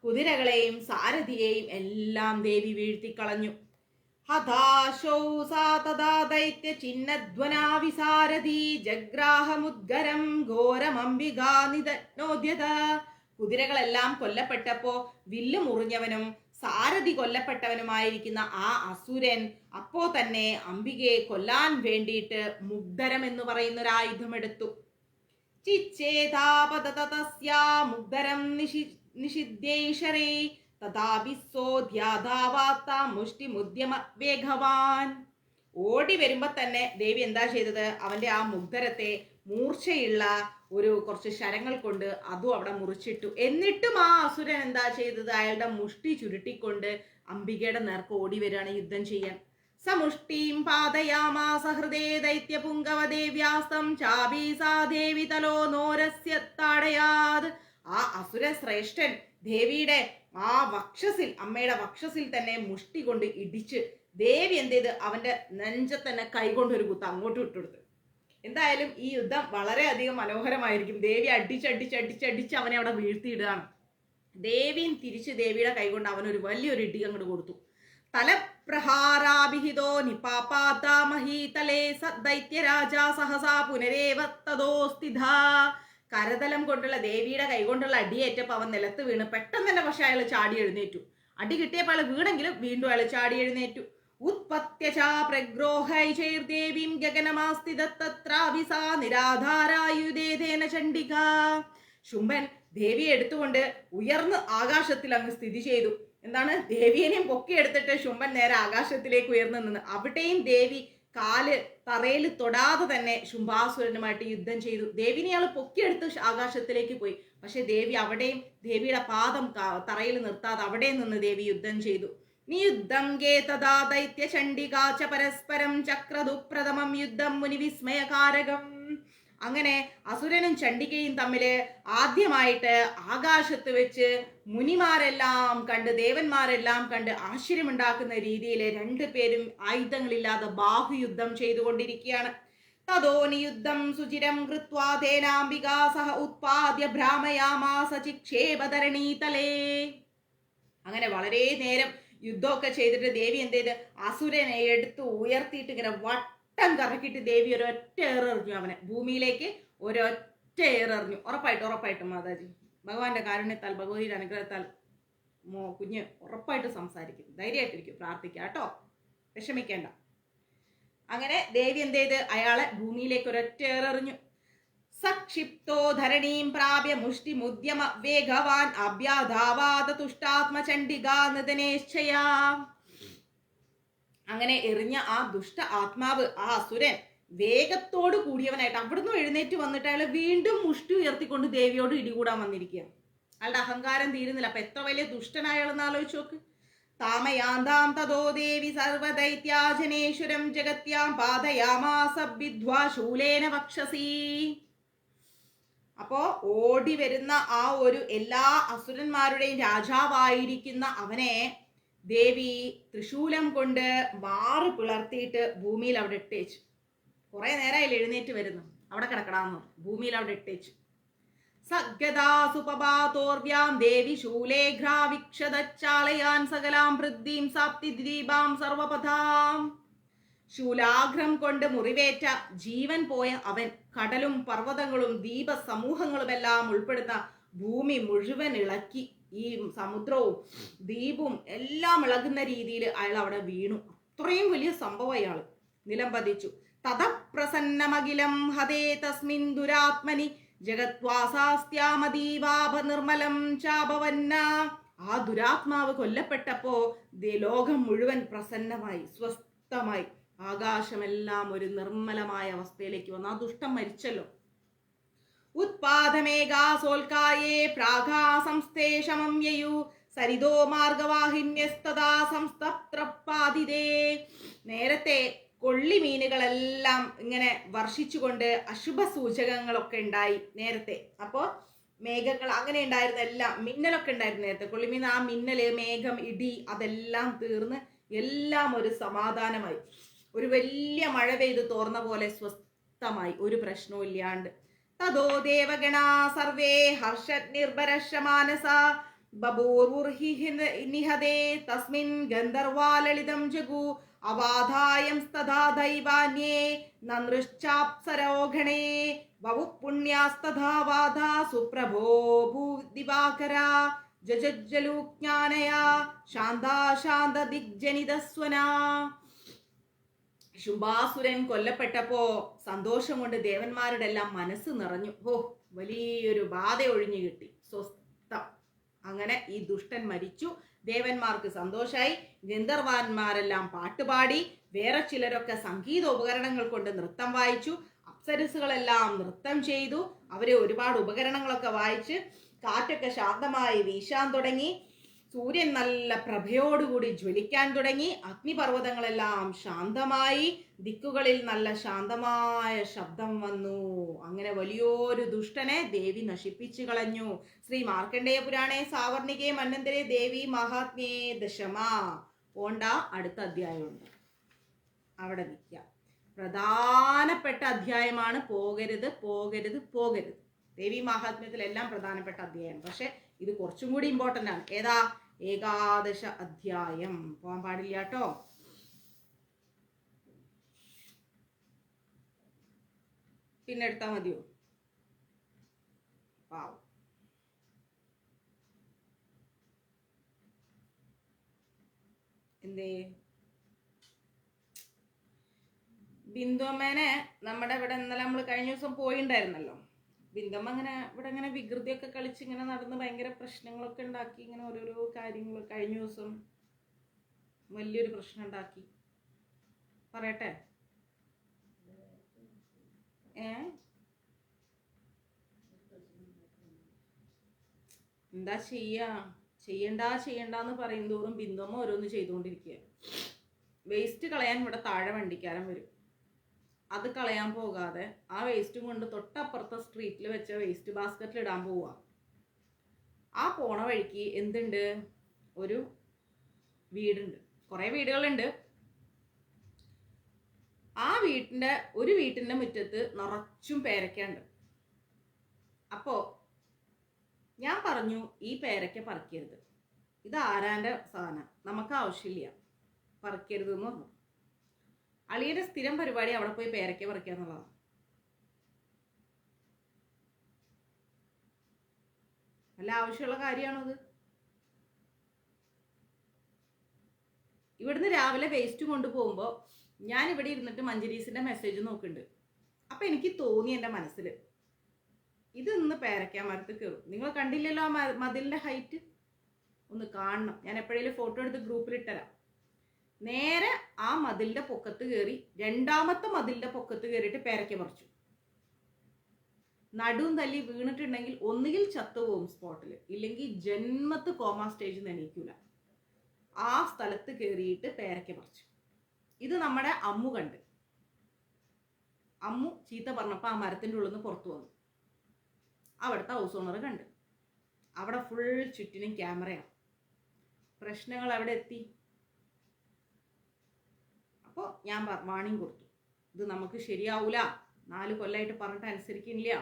കുതിരകളെയും സാരഥിയെയും എല്ലാം ദേവി വീഴ്ത്തിക്കളഞ്ഞു. ഹതാശോ സാ തദാ ദൈത്യ ചിഹ്നധ്വനാവിസാരഥി ജഗ്രാഹമുദ്ഗരം ഘോരമംബികാ നിധനോദ്യത. കുതിരകളെല്ലാം കൊല്ലപ്പെട്ടപ്പോ വില്ല് മുറിഞ്ഞവനും സാരഥി കൊല്ലപ്പെട്ടവനുമായിരിക്കുന്ന ആ അസുരൻ അപ്പോ തന്നെ അംബികയെ കൊല്ലാൻ വേണ്ടിയിട്ട് മുഗ്ധരം എന്ന് പറയുന്ന ഒരു ആയുധമെടുത്തു. ചിച്ഛേദാപതതസ്യാ മുഗ്ധരം നിഷിദ്ധ്യൈഷരേ തഥാഭിസോധ്യാധാവാത്ത മുഷ്ടിമുദ്യമ വേഗവാൻ. ഓടി വരുമ്പോ തന്നെ ദേവി എന്താ ചെയ്തത്, അവന്റെ ആ മുഗ്ധരത്തെ മൂർച്ചയുള്ള ഒരു കുറച്ച് ശരങ്ങൾ കൊണ്ട് അതും അവിടെ മുറിച്ചിട്ടു. എന്നിട്ടും ആ അസുരൻ എന്താ ചെയ്തത്, അയാളുടെ മുഷ്ടി ചുരുട്ടിക്കൊണ്ട് അംബികയുടെ നേർക്ക് ഓടി വരികയാണ് യുദ്ധം ചെയ്യാൻ. സമുഷ്ടിം പാതയാമാസ ഹൃദേ ദൈത്യപുങ്കവദേവ്യാസ്തം ചാബീസാ ദേവി തലോ നോരസ്യ താടയാത്. ആ അസുര ശ്രേഷ്ഠൻ ദേവിയുടെ ആ വക്ഷസിൽ, അമ്മയുടെ വക്ഷസിൽ തന്നെ മുഷ്ടി കൊണ്ട് ഇടിച്ച് ദേവി എന്ത് ചെയ്ത് അവന്റെ നെഞ്ചത്ത് തന്നെ കൈകൊണ്ട് ഒരു കുത്ത് അങ്ങോട്ട് ഇട്ടുകൊടുത്തു. എന്തായാലും ഈ യുദ്ധം വളരെയധികം മനോഹരമായിരിക്കും. ദേവി അടിച്ചടിച്ചടിച്ചടിച്ച് അവനെ അവിടെ വീഴ്ത്തിയിടുകയാണ്. ദേവിയും തിരിച്ച് ദേവിയുടെ കൈകൊണ്ട് അവനൊരു വലിയൊരു ഇടി അങ്ങോട്ട് കൊടുത്തു. തലപ്രഹാരാഭിഹിതോ നിപാപാതാമഹീതലേ ദൈത്യരാജാ സഹസാ പുനരേവ തദോസ്ഥിത. കരതലം കൊണ്ടുള്ള ദേവിയുടെ കൈകൊണ്ടുള്ള അടിയേറ്റപ്പോ അവൻ നിലത്ത് വീണ് പെട്ടെന്ന് തന്നെ പക്ഷെ അയാൾ ചാടി എഴുന്നേറ്റു. അടി കിട്ടിയപ്പോൾ അയാൾ വീണെങ്കിലും വീണ്ടും അയാൾ ചാടി എഴുന്നേറ്റു. ഉത്പത്യചാ പ്രഗ്രോഹൈചൈർദേവീം ഗഗനമാസ്തിതത്രാവിസാ നിരാധാരായുധേന ചണ്ഡിക. ശുംഭൻ ദേവിയെ എടുത്തുകൊണ്ട് ഉയർന്ന് ആകാശത്തിൽ അങ്ങ് സ്ഥിതി ചെയ്തു. എന്താണ്, ദേവിയെയും പൊക്കിയെടുത്തിട്ട് ശുംഭൻ നേരെ ആകാശത്തിലേക്ക് ഉയർന്നു നിന്ന് അവിടെയും ദേവി കാല് തറയിൽ തൊടാതെ തന്നെ ശുംഭാസുരനുമായിട്ട് യുദ്ധം ചെയ്തു. ദേവിനെ ആൾ പൊക്കിയെടുത്ത് ആകാശത്തിലേക്ക് പോയി. പക്ഷെ ദേവി അവിടെയും ദേവിയുടെ പാദം തറയിൽ നിർത്താതെ അവിടെ നിന്ന് ദേവി യുദ്ധം ചെയ്തു. നിയുദ്ധം ഗേ തഥാ ദൈത്യ ചണ്ഡികാച പരസ്പരം ചക്രദുപ്രഥമം യുദ്ധം മുനിവിസ്മയകാരകം. അങ്ങനെ അസുരനും ചണ്ഡികയും തമ്മില് ആദ്യമായിട്ട് ആകാശത്ത് വെച്ച് മുനിമാരെല്ലാം കണ്ട് ദേവന്മാരെല്ലാം കണ്ട് ആശ്ചര്യമുണ്ടാക്കുന്ന രീതിയിൽ രണ്ടുപേരും ആയുധങ്ങളില്ലാതെ ബാഹുയുദ്ധം ചെയ്തുകൊണ്ടിരിക്കുകയാണ്. തതോനി യുദ്ധം സുചിരം കൃത്വാ തേനാംബികാ സഹ ഉത്പാദ്യ ഭ്രാമയാമാസ ചിക്ഷേപധരണീതലേ. അങ്ങനെ വളരെ നേരം യുദ്ധമൊക്കെ ചെയ്തിട്ട് ദേവി എന്ത് ചെയ്ത് അസുരനെ എടുത്ത് ഉയർത്തിയിട്ട് ഇങ്ങനെ വട്ടം കറക്കിയിട്ട് ദേവി ഒരൊറ്റ ഏറെറിഞ്ഞു. അവനെ ഭൂമിയിലേക്ക് ഒരൊറ്റ ഏറെറിഞ്ഞു. ഉറപ്പായിട്ടും മാതാജി ഭഗവാന്റെ കാരുണ്യത്താൽ ഭഗവതിയുടെ അനുഗ്രഹത്താൽ കുഞ്ഞ് ഉറപ്പായിട്ട് സംസാരിക്കും. ധൈര്യമായിട്ടിരിക്കും, പ്രാർത്ഥിക്കുക കേട്ടോ, വിഷമിക്കേണ്ട. അങ്ങനെ ദേവി എന്ത് ചെയ്ത് അയാളെ ഭൂമിയിലേക്ക് ഒരൊറ്റ ഏറെറിഞ്ഞു. സക്ഷിപ്തോ ധരണീം പ്രാപ്യ മുഷ്ടി മുദ്യമ വേഗവാൻ അഭ്യാധാവാത തുഷ്ടാത്മ ചണ്ഡികാ നിധനേച്ഛയാ. അങ്ങനെ എറിഞ്ഞ ആ ദുഷ്ട ആത്മാവ്, ആ അസുരൻ വേഗത്തോട് കൂടിയവനായിട്ട് അവിടുന്ന് എഴുന്നേറ്റ് വന്നിട്ട് അയാൾ വീണ്ടും മുഷ്ടി ഉയർത്തിക്കൊണ്ട് ദേവിയോട് ഇടികൂടാൻ വന്നിരിക്കുക. അയാളുടെ അഹങ്കാരം തീരുന്നില്ല. അപ്പൊ എത്ര വലിയ ദുഷ്ടനായാളെന്ന് ആലോചിച്ച് നോക്ക്. താമയാന്താം തതോ ദേവി സർവദൈത്യാജനേശ്വരം ജഗത്യാം പാതയാമാസ വിദ്വാ ശൂലേന വക്ഷസി. അപ്പോ ഓടി വരുന്ന ആ ഒരു എല്ലാ അസുരന്മാരുടെയും രാജാവായിരിക്കുന്ന അവനെ ദേവി തൃശൂലം കൊണ്ട് മാറി പിളർത്തിയിട്ട് ഭൂമിയിൽ അവിടെ ഇട്ടേച്ചു. കുറെ നേരമായില്ല എഴുന്നേറ്റ് വരുന്നു, അവിടെ കിടക്കടാന്ന് ഭൂമിയിൽ അവിടെ ഇട്ടേച്ചു. സഗദാസുപബാതോർവ്യാം ദേവി ശൂലേഘ്രാവിക്ഷതച്ചാളയാൻ സകലാം വൃദ്ധിം സാപ്തി ദ്വീപാം സർവപഥാം. ശൂലാഘ്രം കൊണ്ട് മുറിവേറ്റ ജീവൻ പോയ അവൻ കടലും പർവ്വതങ്ങളും ദ്വീപ സമൂഹങ്ങളുമെല്ലാം ഉൾപ്പെടുന്ന ഭൂമി മുഴുവൻ ഇളക്കി. ഈ സമുദ്രവും ദ്വീപും എല്ലാം ഇളകുന്ന രീതിയിൽ അയാൾ അവിടെ വീണു. അത്രയും വലിയ സംഭവം അയാൾ. നിലം പതിച്ചു. തതപ്രസന്നമഖിലം ഹതേ തസ്മിൻ ദുരാത്മനി ജഗത്വാസാസ്ത്യാമതീവാഭ നിർമ്മലം ചാപവന്ന. ആ ദുരാത്മാവ് കൊല്ലപ്പെട്ടപ്പോ ലോകം മുഴുവൻ പ്രസന്നമായി, സ്വസ്ഥമായി. ആകാശമെല്ലാം ഒരു നിർമ്മലമായ അവസ്ഥയിലേക്ക് വന്നു. ആ ദുഷ്ടം മരിച്ചല്ലോ. ഉത്പാദമേകാസോൽക്കായേ പ്രാഗാസംസ്ഥേ ശമം യയു സരിതോ മാർഗവാഹിന്യസ്തദാ സംസ്തപ്ത്രപാദിതേ. നേരത്തെ കൊള്ളിമീനുകളെല്ലാം ഇങ്ങനെ വർഷിച്ചുകൊണ്ട് അശുഭ സൂചകങ്ങളൊക്കെ ഉണ്ടായി നേരത്തെ. അപ്പോൾ മേഘങ്ങൾ അങ്ങനെ ഉണ്ടായിരുന്ന എല്ലാം, മിന്നലൊക്കെ ഉണ്ടായിരുന്നു നേരത്തെ. കൊള്ളിമീൻ, ആ മിന്നല്, മേഘം, ഇടി അതെല്ലാം തീർന്ന് എല്ലാം ഒരു സമാധാനമായി. ഒരു വലിയ മഴ പെയ്ത് തോർന്ന പോലെ സ്വസ്ഥമായി, ഒരു പ്രശ്നവും ഇല്ലാണ്ട്. തതോ ദേവഗണാ സർവേ ഹർഷനിർഭരശമാനസ ബഭൂർഹി നിഹതേ തസ്മിൻ ഗന്ധർവാലളിതം ജഗു അവാധായം തഥാ ദൈവാന്യേ നൃശ്ചാപ്സരോഗണേ വവു പുണ്യാസ്തഥാ വാധാ സുപ്രഭോ ഭൂദിവാകര ജജജ്ജലൂജ്ഞാനയാ ശാന്താ ശാന്ത ദിഗ്ജനിതസ്വനാ. ശുംഭാസുരൻ കൊല്ലപ്പെട്ടപ്പോ സന്തോഷം കൊണ്ട് ദേവന്മാരുടെ എല്ലാം മനസ്സ് നിറഞ്ഞു. വലിയൊരു ബാധ ഒഴിഞ്ഞു കിട്ടി, സ്വസ്ഥം. അങ്ങനെ ഈ ദുഷ്ടൻ മരിച്ചു. ദേവന്മാർക്ക് സന്തോഷായി. ഗന്ധർവാന്മാരെല്ലാം പാട്ടുപാടി. വേറെ ചിലരൊക്കെ സംഗീത ഉപകരണങ്ങൾ കൊണ്ട് നൃത്തം വായിച്ചു. അപ്സരസുകളെല്ലാം നൃത്തം ചെയ്തു. അവരെ ഒരുപാട് ഉപകരണങ്ങളൊക്കെ വായിച്ച് കാറ്റൊക്കെ ശാന്തമായി വീശാൻ തുടങ്ങി. സൂര്യൻ നല്ല പ്രഭയോടുകൂടി ജ്വലിക്കാൻ തുടങ്ങി. അഗ്നിപർവ്വതങ്ങളെല്ലാം ശാന്തമായി. ദിക്കുകളിൽ നല്ല ശാന്തമായ ശബ്ദം വന്നു. അങ്ങനെ വലിയൊരു ദുഷ്ടനെ ദേവി നശിപ്പിച്ചു കളഞ്ഞു. ശ്രീ മാർക്കണ്ഡേയ പുരാണേ സാവർണികേ മന്വന്തരേ ദേവി മഹാത്മ്യേ ദശമ. പോണ്ട, അടുത്ത അധ്യായമുണ്ട്, അവിടെ നിൽക്കാം. പ്രധാനപ്പെട്ട അധ്യായമാണ്. പോകരുത് പോകരുത് പോകരുത്. ദേവി മഹാത്മ്യത്തിലെല്ലാം പ്രധാനപ്പെട്ട അധ്യായം. പക്ഷെ ഇത് കുറച്ചും കൂടി ഇമ്പോർട്ടൻ്റ് ആണ്. ഏതാ? ഏകാദശ അധ്യായം. പോകാൻ പാടില്ല കേട്ടോ. പിന്നെ എടുത്താൽ മതിയോ? പാവം. എന്തേ? ബിന്ദുമ്മേനെ നമ്മുടെ ഇവിടെ ഇന്നലെ നമ്മൾ കഴിഞ്ഞ ദിവസം പോയിണ്ടായിരുന്നല്ലോ. ബിന്ദമ്മ അങ്ങനെ ഇവിടെ ഇങ്ങനെ വികൃതിയൊക്കെ കളിച്ച് ഇങ്ങനെ നടന്ന് ഭയങ്കര പ്രശ്നങ്ങളൊക്കെ ഉണ്ടാക്കി. ഇങ്ങനെ ഓരോരോ കാര്യങ്ങൾ കഴിഞ്ഞ ദിവസം വലിയൊരു പ്രശ്നം ഉണ്ടാക്കി. പറയട്ടെ? എന്താ ചെയ്യണ്ടെന്ന് പറയും തോറും ബിന്ദുമ്മ ഓരോന്ന് ചെയ്തുകൊണ്ടിരിക്കുക. വേസ്റ്റ് കളയാൻ ഇവിടെ താഴെ വണ്ടിക്കാരൻ വരും. അത് കളയാൻ പോകാതെ ആ വേസ്റ്റും കൊണ്ട് തൊട്ടപ്പുറത്തെ സ്ട്രീറ്റിൽ വെച്ച വേസ്റ്റ് ബാസ്ക്കറ്റിൽ ഇടാൻ പോവുക. ആ പോണ വഴിക്ക് എന്തുണ്ട്? ഒരു വീടുണ്ട്. കുറേ വീടുകളുണ്ട്. ആ ഒരു വീട്ടിൻ്റെ മുറ്റത്ത് നിറച്ചും പേരയ്ക്കുണ്ട്. അപ്പോൾ ഞാൻ പറഞ്ഞു, ഈ പേരയ്ക്ക പറിക്കരുത്, ഇത് ആരാൻ്റെ സാധനം, നമുക്ക് ആവശ്യമില്ല, പറിക്കരുത് എന്ന് പറഞ്ഞു. അളിയുടെ സ്ഥിരം പരിപാടി അവിടെ പോയി പേരയ്ക്ക പറിക്കുക എന്നുള്ളതാണ്. നല്ല ആവശ്യമുള്ള കാര്യമാണത്. ഇവിടുന്ന് രാവിലെ വേസ്റ്റ് കൊണ്ടുപോകുമ്പോൾ ഞാൻ ഇവിടെ ഇരുന്നിട്ട് മഞ്ജരീസിന്റെ മെസ്സേജ് നോക്കുന്നുണ്ട്. അപ്പൊ എനിക്ക് തോന്നി എൻ്റെ മനസ്സിൽ, ഇത് ഇന്ന് പേരയ്ക്ക മരത്ത് കയറും. നിങ്ങൾ കണ്ടില്ലല്ലോ ആ മതിലിന്റെ ഹൈറ്റ്? ഒന്ന് കാണണം. ഞാൻ എപ്പോഴേലും ഫോട്ടോ എടുത്ത് ഗ്രൂപ്പിൽ ഇട്ടരാം. നേരെ ആ മതിലിന്റെ പൊക്കത്ത് കയറി, രണ്ടാമത്തെ മതിലിന്റെ പൊക്കത്ത് കയറിയിട്ട് പേരയ്ക്ക പറിച്ചു. നടുവും തല്ലി വീണിട്ടുണ്ടെങ്കിൽ ഒന്നുകിൽ ചത്തുപോകും സ്പോട്ടിൽ, ഇല്ലെങ്കിൽ ജന്മത്ത് കോമാ സ്റ്റേജിൽ എണീക്കൂല. ആ സ്ഥലത്ത് കയറിയിട്ട് പേരയ്ക്ക പറിച്ചു. ഇത് നമ്മുടെ അമ്മു കണ്ട്. അമ്മു ചീത്ത പറഞ്ഞപ്പോൾ ആ മരത്തിൻ്റെ ഉള്ളിൽ നിന്ന് പുറത്തു വന്നു. അവിടുത്തെ ഹൗസ് ഓണർ കണ്ട്. അവിടെ ഫുൾ ചുറ്റിനും ക്യാമറയാണ്. പ്രശ്നങ്ങൾ അവിടെ എത്തി. അപ്പോൾ ഞാൻ വാണിംഗ് കൊടുത്തു, ഇത് നമുക്ക് ശരിയാവൂല, 4 കൊല്ലമായിട്ട് പറഞ്ഞിട്ട് അനുസരിക്കുന്നില്ല.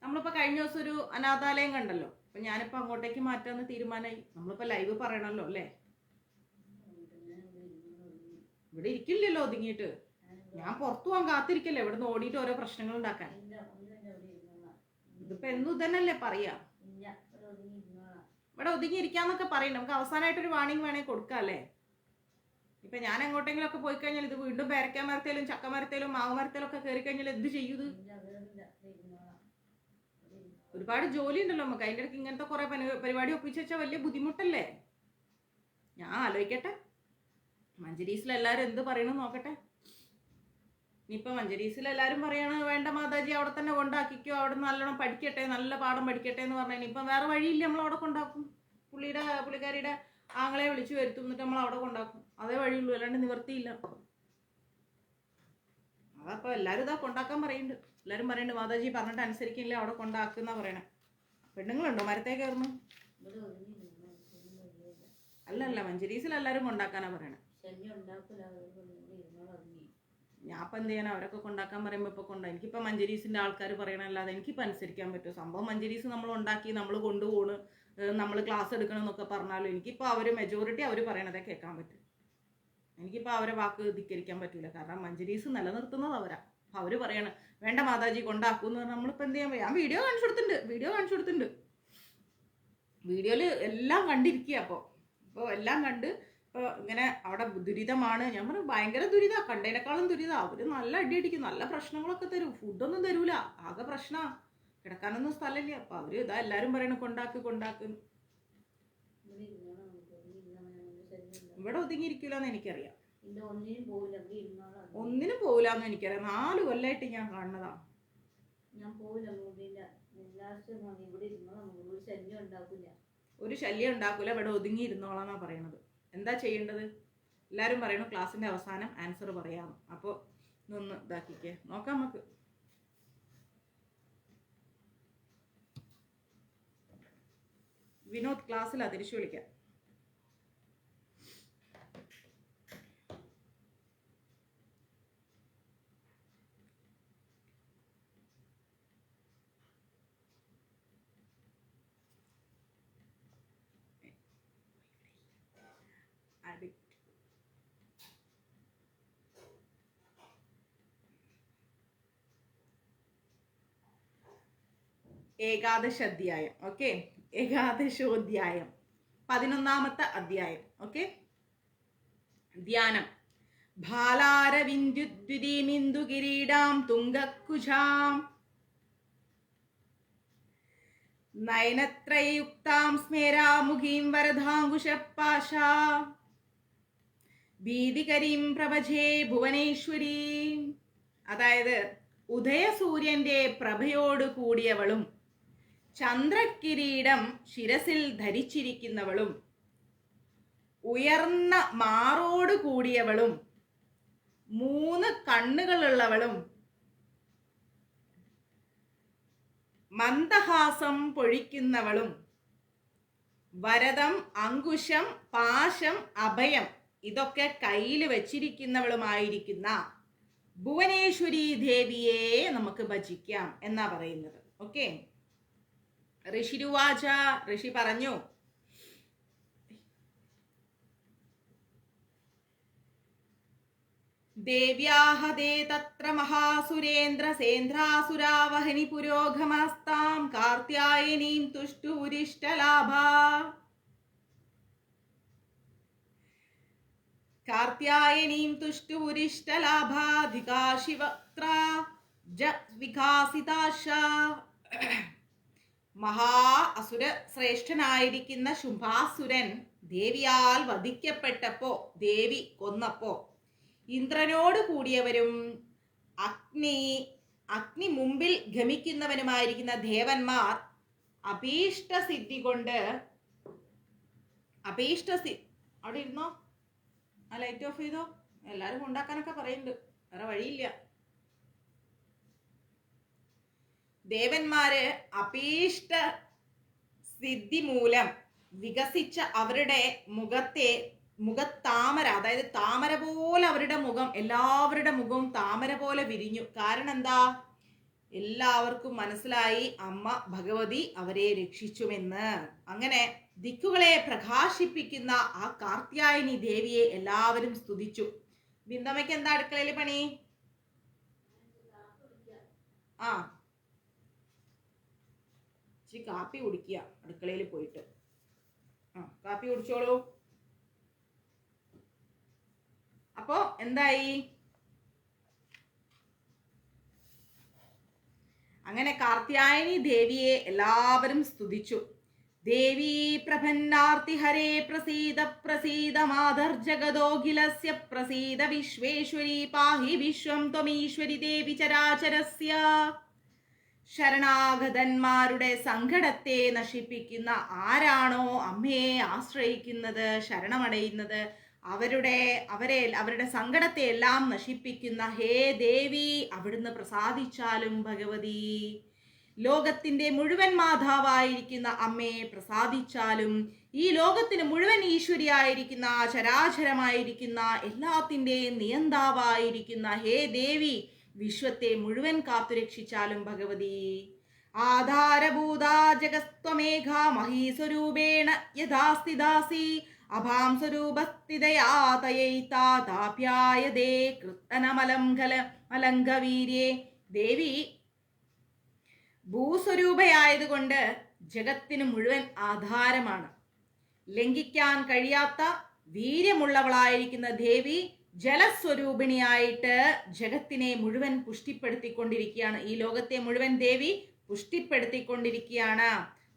നമ്മളിപ്പോൾ കഴിഞ്ഞ ദിവസം ഒരു അനാഥാലയം കണ്ടല്ലോ. അപ്പം ഞാനിപ്പോൾ അങ്ങോട്ടേക്ക് മാറ്റാമെന്ന് തീരുമാനമായി. നമ്മളിപ്പോൾ ലൈവ് പറയണമല്ലോ അല്ലേ? ഇവിടെ ഇരിക്കില്ലല്ലോ ഒതുങ്ങിയിട്ട്. ഞാൻ പുറത്തു പോകാൻ കാത്തിരിക്കല്ലേ, ഇവിടെ നിന്ന് ഓടിയിട്ട് ഓരോ പ്രശ്നങ്ങൾ ഉണ്ടാക്കാൻ. ഇതിപ്പോൾ എന്നും തന്നെയല്ലേ പറയാ, ഇവിടെ ഒതുങ്ങിയിരിക്കാന്നൊക്കെ പറയും. നമുക്ക് അവസാനമായിട്ടൊരു വാണിംഗ് വേണേൽ കൊടുക്കാം അല്ലേ? ഇപ്പൊ ഞാൻ എങ്ങോട്ടെങ്കിലും ഒക്കെ പോയി കഴിഞ്ഞാൽ ഇത് വീണ്ടും പേരക്ക മരത്തേലും ചക്ക മരത്തേലും മാവ് മരത്തേലും ഒക്കെ കയറി കഴിഞ്ഞാൽ എന്ത് ചെയ്യൂത്? ഒരുപാട് ജോലി ഉണ്ടല്ലോ നമുക്ക്. അതിൻ്റെ ഇടയ്ക്ക് ഇങ്ങനത്തെ കുറെ പരിപാടി ഒപ്പിച്ച് വെച്ചാൽ വലിയ ബുദ്ധിമുട്ടല്ലേ? ഞാൻ ആലോചിക്കട്ടെ, മഞ്ചരീസിൽ എല്ലാവരും എന്ത് പറയണം നോക്കട്ടെ. ഇനിയിപ്പൊ മഞ്ചരീസിൽ എല്ലാവരും പറയണ വേണ്ട മാതാജി അവിടെ തന്നെ കൊണ്ടാക്കിക്കോ, അവിടെ നല്ലോണം പഠിക്കട്ടെ, നല്ല പാഠം പഠിക്കട്ടെ എന്ന് പറഞ്ഞാൽ ഇനിയിപ്പം വേറെ വഴിയില്ല, നമ്മൾ അവിടെ കൊണ്ടാക്കും. പുള്ളിക്കാരിയുടെ ആങ്ങളെ വിളിച്ചു വരുത്തും, എന്നിട്ട് നമ്മൾ അവിടെ കൊണ്ടാക്കും. അതേ വഴിയുള്ളൂ, അല്ലാണ്ട് നിവർത്തിയില്ല. അതപ്പോൾ എല്ലാവരും ഇതാ കൊണ്ടാക്കാൻ പറയുന്നുണ്ട്. എല്ലാവരും പറയുന്നുണ്ട് മാതാജി പറഞ്ഞിട്ട് അനുസരിക്കില്ല, അവിടെ കൊണ്ടാക്കുന്ന പറയണേ. പെണ്ണുങ്ങളുണ്ടോ മരത്തേ കയറുന്നു? അല്ലല്ല, മഞ്ചരീസിൽ എല്ലാവരും കൊണ്ടാക്കാനാ പറയണേ. ഞാൻ ഇപ്പം എന്ത് ചെയ്യാനാ? അവരൊക്കെ കൊണ്ടാക്കാൻ പറയുമ്പോൾ ഇപ്പോൾ എനിക്കിപ്പോൾ മഞ്ചരീസിൻ്റെ ആൾക്കാർ പറയണല്ലാതെ എനിക്കിപ്പോൾ അനുസരിക്കാൻ പറ്റുമോ? സംഭവം മഞ്ചരീസ് നമ്മൾ ഉണ്ടാക്കി, നമ്മൾ കൊണ്ടുപോകണ്, നമ്മൾ ക്ലാസ് എടുക്കണം എന്നൊക്കെ പറഞ്ഞാലും എനിക്കിപ്പോൾ അവർ മെജോറിറ്റി അവർ പറയണതേ കേൾക്കാൻ പറ്റും. എനിക്കിപ്പോൾ അവരെ വാക്ക് ധിക്കരിക്കാൻ പറ്റൂല. കാരണം മഞ്ചരീസ് നിലനിർത്തുന്നത് അവരാ. അപ്പോൾ അവർ പറയണ വേണ്ട മാതാജി കൊണ്ടാക്കൂന്ന് പറഞ്ഞാൽ നമ്മളിപ്പോൾ എന്ത് ചെയ്യാൻ? ഞാൻ വീഡിയോ കാണിച്ചു കൊടുത്തിട്ടുണ്ട്. വീഡിയോയിൽ എല്ലാം കണ്ടിരിക്കുക. അപ്പോൾ എല്ലാം കണ്ട് ഇപ്പോൾ ഇങ്ങനെ അവിടെ ദുരിതമാണ്. ഞാൻ പറഞ്ഞു ഭയങ്കര ദുരിത, കണ്ടതിനേക്കാളും ദുരിത. അവർ നല്ല അടിയടിക്കും, നല്ല പ്രശ്നങ്ങളൊക്കെ തരും, ഫുഡൊന്നും തരൂല, ആകെ പ്രശ്നമാണ്, കിടക്കാനൊന്നും സ്ഥലമില്ല. അപ്പോൾ അവർ ഇതാ എല്ലാവരും പറയണ കൊണ്ടാക്ക്. ഇവിടെ ഒതുങ്ങിയിരിക്കൂലെന്ന് എനിക്കറിയാം. ഒന്നിനും പോവില്ലാന്ന് എനിക്കറിയാം. 4 കൊല്ലമായിട്ട് ഞാൻ കാണുന്നതാണ്. ഒരു ശല്യം ഉണ്ടാക്കൂല, ഇവിടെ ഒതുങ്ങി ഇരുന്നോളാന്നാ പറയണത്. എന്താ ചെയ്യേണ്ടത്? എല്ലാവരും പറയണു ക്ലാസ്സിന്റെ അവസാനം ആൻസർ പറയാം. അപ്പോൾ ഇതൊന്ന് ഇതാക്കിക്കേ, നോക്കാം നമുക്ക്. വിനോദ് ക്ലാസ്സിലാ, തിരിച്ചു വിളിക്കാം. ഏകാദശാധ്യായം. ഓക്കെ, ഏകാദശോധ്യായം, 11ാമത്തെ അധ്യായം. ഓക്കെ, ധ്യാനം. ഭാലാരവിന്ദുദ്വിതീമിന്ദു കിരീടാം തുംഗക്കുജാം നയനത്രയുക്താം സ്മേരാമുഖീം വരദാങ്കുശപാശാ ഭീതികരീം പ്രഭജേ ഭുവനേശ്വരീം. അതായത് ഉദയസൂര്യന്റെ പ്രഭയോട് കൂടിയവളും ചന്ദ്രകിരീടം ശിരസിൽ ധരിച്ചിരിക്കുന്നവളും ഉയർന്ന മാറോട് കൂടിയവളും 3 കണ്ണുകളുള്ളവളും മന്ദഹാസം പൊഴിക്കുന്നവളും വരദം, അങ്കുശം, പാശം, അഭയം ഇതൊക്കെ കയ്യിൽ വച്ചിരിക്കുന്നവളുമായിരിക്കുന്ന ഭുവനേശ്വരി ദേവിയെ നമുക്ക് ഭജിക്കാം എന്നാ പറയുന്നത്. ഓക്കെ, ഋഷിരുവാച, ഋഷി പറഞ്ഞു, ദേവ്യാഹതേ തത്ര മഹാസുരേന്ദ്ര സേന്ദ്രാസുരാവഹനി പുരോഗമസ്താം കാർത്യായനീം തുഷ്ടുരിഷ്ടലാഭാ. കാർത്യായനീം തുഷ്ടുരിഷ്ടലാഭാധികാശിവക്ത്രാ വികാസിതാശ. മഹാ അസുര ശ്രേഷ്ഠനായിരിക്കുന്ന ശുംഭാസുരൻ ദേവിയാൽ വധിക്കപ്പെട്ടപ്പോ, ദേവി കൊന്നപ്പോ ഇന്ദ്രനോട് കൂടിയവരും അഗ്നി മുമ്പിൽ ഗമിക്കുന്നവനുമായിരിക്കുന്ന ദേവന്മാർ അഭീഷ്ടസിദ്ധി കൊണ്ട് അവിടെ ഇരുന്നോ, ആ ലൈറ്റ് ഓഫ് ചെയ്തോ. എല്ലാരും ഉണ്ടാക്കാനൊക്കെ പറയുന്നുണ്ട്, വേറെ വഴിയില്ല. ദേവന്മാര് അഭീഷ്ട സിദ്ധി മൂലം വികസിച്ച അവരുടെ മുഖത്താമര, അതായത് താമര പോലെ അവരുടെ മുഖം, എല്ലാവരുടെ മുഖവും താമര പോലെ വിരിഞ്ഞു. കാരണം എന്താ? എല്ലാവർക്കും മനസ്സിലായി അമ്മ ഭഗവതി അവരെ രക്ഷിച്ചുമെന്ന്. അങ്ങനെ ദിക്കുകളെ പ്രകാശിപ്പിക്കുന്ന ആ കാർത്യായനി ദേവിയെ എല്ലാവരും സ്തുതിച്ചു. ബിന്ദമ്മയ്ക്ക് എന്താ അടുക്കളയിൽ പണി? ആ, കാപ്പി കുടിക്കുക അടുക്കളയിൽ പോയിട്ട്. ആ, കാപ്പി കുടിച്ചോളൂ. അപ്പോ എന്തായി? അങ്ങനെ കാർത്യായനി ദേവിയെ എല്ലാവരും സ്തുതിച്ചു. ദേവീ പ്രപന്നാർത്തി ഹരേ പ്രസീദ പ്രസീദ മാതർജഗദോഖിലസ്യ പ്രസീദ വിശ്വേശ്വരി പാഹി വിശ്വം ത്വമീശ്വരി ദേവി ചരാചരസ്യ. ശരണാഗതന്മാരുടെ സങ്കടത്തെ നശിപ്പിക്കുന്ന ആരാണോ അമ്മയെ ആശ്രയിക്കുന്നത്, ശരണമടയുന്നത്, അവരുടെ സങ്കടത്തെ എല്ലാം നശിപ്പിക്കുന്ന ഹേ ദേവി, അവിടുന്ന് പ്രസാദിച്ചാലും ഭഗവതി. ലോകത്തിന്റെ മുഴുവൻ മാതാവായിരിക്കുന്ന അമ്മയെ പ്രസാദിച്ചാലും, ഈ ലോകത്തിന് മുഴുവൻ ഈശ്വരിയായിരിക്കുന്ന, ചരാചരമായിരിക്കുന്ന, എല്ലാത്തിൻ്റെയും നിയന്താവായിരിക്കുന്ന ഹേ ദേവി, വിശ്വത്തെ മുഴുവൻ കാത്തുരക്ഷിച്ചാലും ഭഗവതി. ആധാരഭൂതാ ജഗസ്ത്വമേഘ മഹീസ്വരൂപേണ യഥാസ്ഥിതാസി അഭാം സ്വരൂപസ്ഥിതയാതയൈതാപ്യായതേ കൃത്തനമലംഘവീര്യേ. ദേവി ഭൂസ്വരൂപയായതുകൊണ്ട് ജഗത്തിന് മുഴുവൻ ആധാരമാണ്. ലംഘിക്കാൻ കഴിയാത്ത വീര്യമുള്ളവളായിരിക്കുന്ന ദേവി ജലസ്വരൂപിണിയായിട്ട് ജഗത്തിനെ മുഴുവൻ പുഷ്ടിപ്പെടുത്തിക്കൊണ്ടിരിക്കുകയാണ്. ഈ ലോകത്തെ മുഴുവൻ ദേവി പുഷ്ടിപ്പെടുത്തിക്കൊണ്ടിരിക്കുകയാണ്.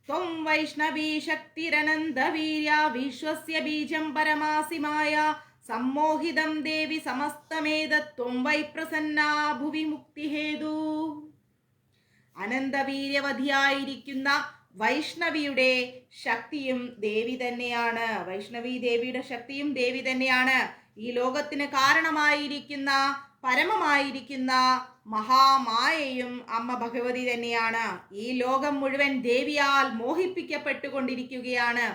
ത്വം വൈഷ്ണവീ ശക്തിരനന്ത വീര്യ വിശ്വസ്യ ബീജം പരമാസിമായ സമ്മോഹിതം ദേവി സമസ്തമേതത്വം വൈ പ്രസന്നാ ഭുവി മുക്തിഹേതു. അനന്തവീര്യവധിയായിരിക്കുന്ന വൈഷ്ണവിയുടെ ശക്തിയും ദേവി തന്നെയാണ്. വൈഷ്ണവി ദേവിയുടെ ശക്തിയും ദേവി തന്നെയാണ്. ഈ ലോകത്തിന് കാരണമായിരിക്കുന്ന, പരമമായിരിക്കുന്ന മഹാമായയും അമ്മ ഭഗവതി തന്നെയാണ്. ഈ ലോകം മുഴുവൻ ദേവിയാൽ മോഹിപ്പിക്കപ്പെട്ടുകൊണ്ടിരിക്കുകയാണ്.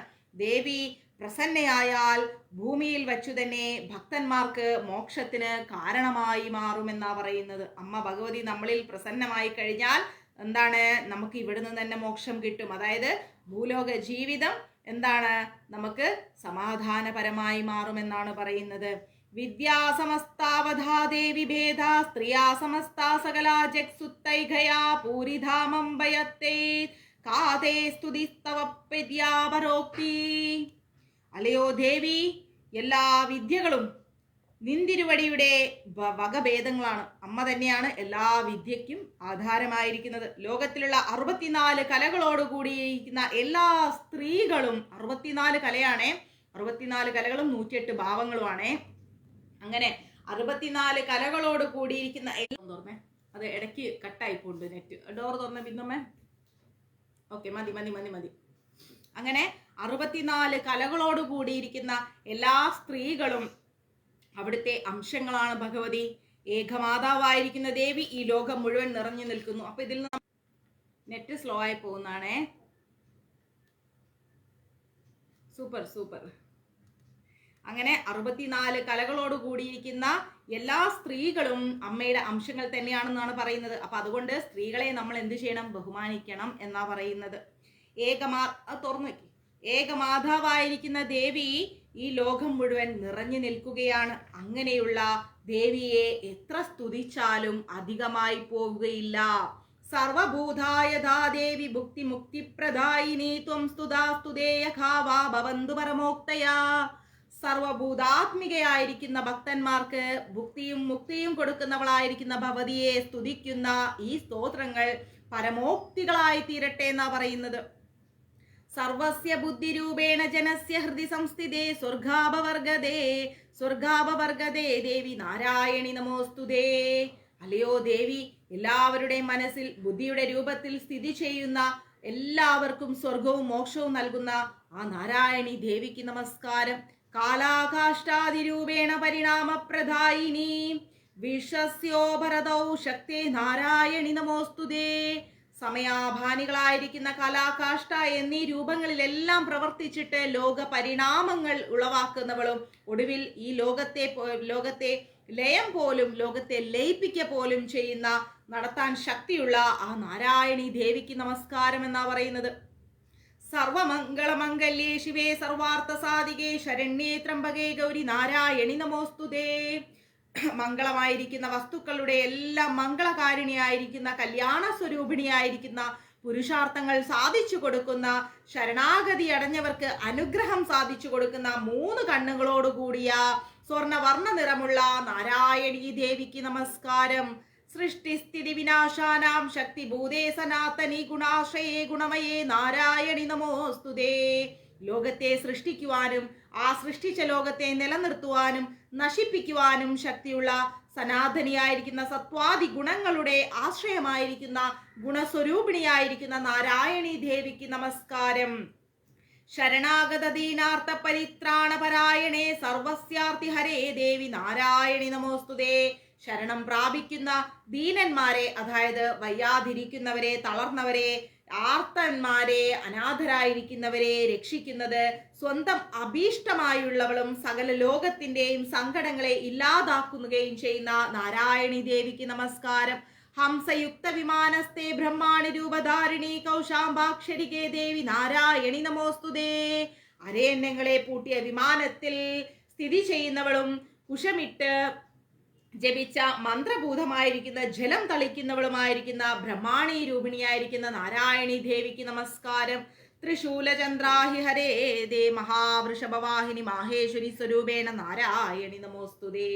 ദേവി പ്രസന്നയായാൽ ഭൂമിയിൽ വച്ചു തന്നെ ഭക്തന്മാർക്ക് മോക്ഷത്തിന് കാരണമായി മാറുമെന്നാ പറയുന്നത്. അമ്മ ഭഗവതി നമ്മളിൽ പ്രസന്നമായി കഴിഞ്ഞാൽ എന്താണ്, നമുക്ക് ഇവിടുന്ന് തന്നെ മോക്ഷം കിട്ടും. അതായത് ഭൂലോക ജീവിതം എന്താണ്, നമുക്ക് സമാധാനപരമായി മാറുമെന്നാണ് പറയുന്നത്. വിദ്യാസമസ്താവധാ ദേവി ഭേദ സ്ത്രീയാ സമസ്താ സകലാ ജഗ്സുത്തൈഘയാ പൂരിധാമം ഭയത്തേ കാതേ സ്തുതിസ്തവ പെദ്യാപരോക്തി. അല്ലയോ ദേവി, എല്ലാ വിദ്യകളും നിന്തിരുവടിയുടെ വകഭേദങ്ങളാണ്. അമ്മ തന്നെയാണ് എല്ലാ വിദ്യയ്ക്കും ആധാരമായിരിക്കുന്നത്. ലോകത്തിലുള്ള 64 കലകളോട് കൂടിയിരിക്കുന്ന എല്ലാ സ്ത്രീകളും, 64 കലയാണേ, 64 കലകളും 108 ഭാവങ്ങളുമാണേ. അങ്ങനെ 64 കലകളോട് കൂടിയിരിക്കുന്ന, തുറന്നേ, അത് ഇടയ്ക്ക് കട്ടായി പോണ്ട് നെറ്റ്. ഡോർ തുറന്ന ബിന്ദുമ്മേ. ഓക്കെ, മതി മതി മതി മതി. അങ്ങനെ 64 കലകളോട് കൂടിയിരിക്കുന്ന എല്ലാ സ്ത്രീകളും അവിടുത്തെ അംശങ്ങളാണ് ഭഗവതി. ഏകമാതാവായിരിക്കുന്ന ദേവി ഈ ലോകം മുഴുവൻ നിറഞ്ഞു നിൽക്കുന്നു. അപ്പൊ ഇതിൽ നിന്ന് നെറ്റ് സ്ലോ ആയി പോകുന്നതാണേ. Super super. അങ്ങനെ 64 കലകളോട് കൂടിയിരിക്കുന്ന എല്ലാ സ്ത്രീകളും അമ്മയുടെ അംശങ്ങൾ തന്നെയാണെന്നാണ് പറയുന്നത്. അപ്പൊ അതുകൊണ്ട് സ്ത്രീകളെ നമ്മൾ എന്ത് ചെയ്യണം, ബഹുമാനിക്കണം എന്നാ പറയുന്നത്. ഏകമാതാവായിരിക്കുന്ന ദേവി ഈ ലോകം മുഴുവൻ നിറഞ്ഞു നിൽക്കുകയാണ്. അങ്ങനെയുള്ള ദേവിയെ എത്ര സ്തുതിച്ചാലും അധികമായി പോവുകയില്ല. സർവഭൂതായഥാ ദേവി ഭുക്തി മുക്തിപ്രദായിനി ത്വം സ്തുതാ സ്തുതേയഖാവാ ഭവന്തു പരമോക്തയാ. സർവഭൂതാത്മികയായിരിക്കുന്ന ഭക്തന്മാർക്ക് ഭുക്തിയും മുക്തിയും കൊടുക്കുന്നവളായിരിക്കുന്ന ഭഗവതിയെ സ്തുതിക്കുന്ന ഈ സ്തോത്രങ്ങൾ പരമോക്തികളായി തീരട്ടെ എന്നാ പറയുന്നത്. സർവസ്യ ബുദ്ധിരൂപേണ ജനസ്യ ഹൃദി സംസ്ഥിതേ സ്വർഗാപവർഗദേ ദേവി നാരായണി നമോസ്തുതേ. അല്ലയോ ദേവി, എല്ലാവരുടെയും മനസ്സിൽ ബുദ്ധിയുടെ രൂപത്തിൽ സ്ഥിതി ചെയ്യുന്ന, എല്ലാവർക്കും സ്വർഗവും മോക്ഷവും നൽകുന്ന ആ നാരായണി ദേവിക്ക് നമസ്കാരം. കാലാകാഷ്ടാതിരൂപേണ പരിണാമപ്രദായിനി വിശ്വസ്യോ ഭരതൗ ശക്തേ നാരായണി നമോസ്തുതേ. സമയാഭാനികളായിരിക്കുന്ന കലാകാഷ്ട എന്നീ രൂപങ്ങളിലെല്ലാം പ്രവർത്തിച്ചിട്ട് ലോക പരിണാമങ്ങൾ ഉളവാക്കുന്നവളും ഒടുവിൽ ഈ ലോകത്തെ ലയം പോലും, ലോകത്തെ ലയിപ്പിക്ക പോലും ചെയ്യുന്ന, നടത്താൻ ശക്തിയുള്ള ആ നാരായണി ദേവിക്ക് നമസ്കാരം എന്നാ പറയുന്നത്. സർവമംഗളമംഗല്യേ ശിവേ സർവാർത്ഥ സാധികേ ശരണ്യേ ത്രംബകേ ഗൗരി നാരായണി നമോസ്തുതേ. മംഗളമായിരിക്കുന്ന വസ്തുക്കളുടെ എല്ലാം മംഗളകാരിണിയായിരിക്കുന്ന, കല്യാണ സ്വരൂപിണിയായിരിക്കുന്ന, പുരുഷാർത്ഥങ്ങൾ സാധിച്ചു കൊടുക്കുന്ന, ശരണാഗതി അടഞ്ഞവർക്ക് അനുഗ്രഹം സാധിച്ചു കൊടുക്കുന്ന, 3 കണ്ണുകളോടുകൂടിയ സ്വർണവർണ്ണ നിറമുള്ള നാരായണീ ദേവിക്ക് നമസ്കാരം. സൃഷ്ടിസ്ഥിതി വിനാശാനാം ശക്തിഭൂതേ സനാതനി ഗുണാശ്രയേ ഗുണമയേ നാരായണി നമോസ്തുതേ. ലോകത്തെ സൃഷ്ടിക്കുവാനും ആ സൃഷ്ടിച്ച ലോകത്തെ നിലനിർത്തുവാനും നശിപ്പിക്കുവാനും ശക്തിയുള്ള സനാതനിയായിരിക്കുന്ന സത്വാദി ഗുണങ്ങളുടെ ആശ്രയമായിരിക്കുന്ന ഗുണസ്വരൂപിണിയായിരിക്കുന്ന നാരായണീ ദേവിക്ക് നമസ്കാരം. ശരണാഗത ദീനാർത്ഥ പരിത്രാണപരായണേ സർവസ്യാർത്ഥി ഹരേ ദേവി നാരായണി നമോസ്തുതേ. ശരണം പ്രാപിക്കുന്ന ദീനന്മാരെ, അതായത് വയ്യാതിരിക്കുന്നവരെ, തളർന്നവരെ, ആർത്തന്മാരെ, അനാഥരായിരിക്കുന്നവരെ രക്ഷിക്കുന്നത് സ്വന്തം അഭീഷ്ടമായുള്ളവളും സകല ലോകത്തിന്റെയും സങ്കടങ്ങളെ ഇല്ലാതാക്കുകയും ചെയ്യുന്ന നാരായണി ദേവിക്ക് നമസ്കാരം. ഹംസയുക്ത വിമാനസ്ഥേ ബ്രഹ്മാണി രൂപധാരിണി കൗശാംബാക്ഷരികേ ദേവി നാരായണി നമോസ്തുതേ. അരയന്നങ്ങളെ പൂട്ടിയ വിമാനത്തിൽ സ്ഥിതി ചെയ്യുന്നവളും കുശമിട്ട് ജപിച്ച മന്ത്രഭൂതമായിരിക്കുന്ന ജലം തളിക്കുന്നവളുമായിരിക്കുന്ന ബ്രഹ്മാണി രൂപിണിയായിരിക്കുന്ന നാരായണി ദേവിക്ക് നമസ്കാരം. ത്രിശൂലചന്ദ്രാഹി ഹരേ ദേ മഹാവൃഷഭവാഹിനി മാഹേശ്വരി സ്വരൂപേണ നാരായണി നമോസ്തുതേ.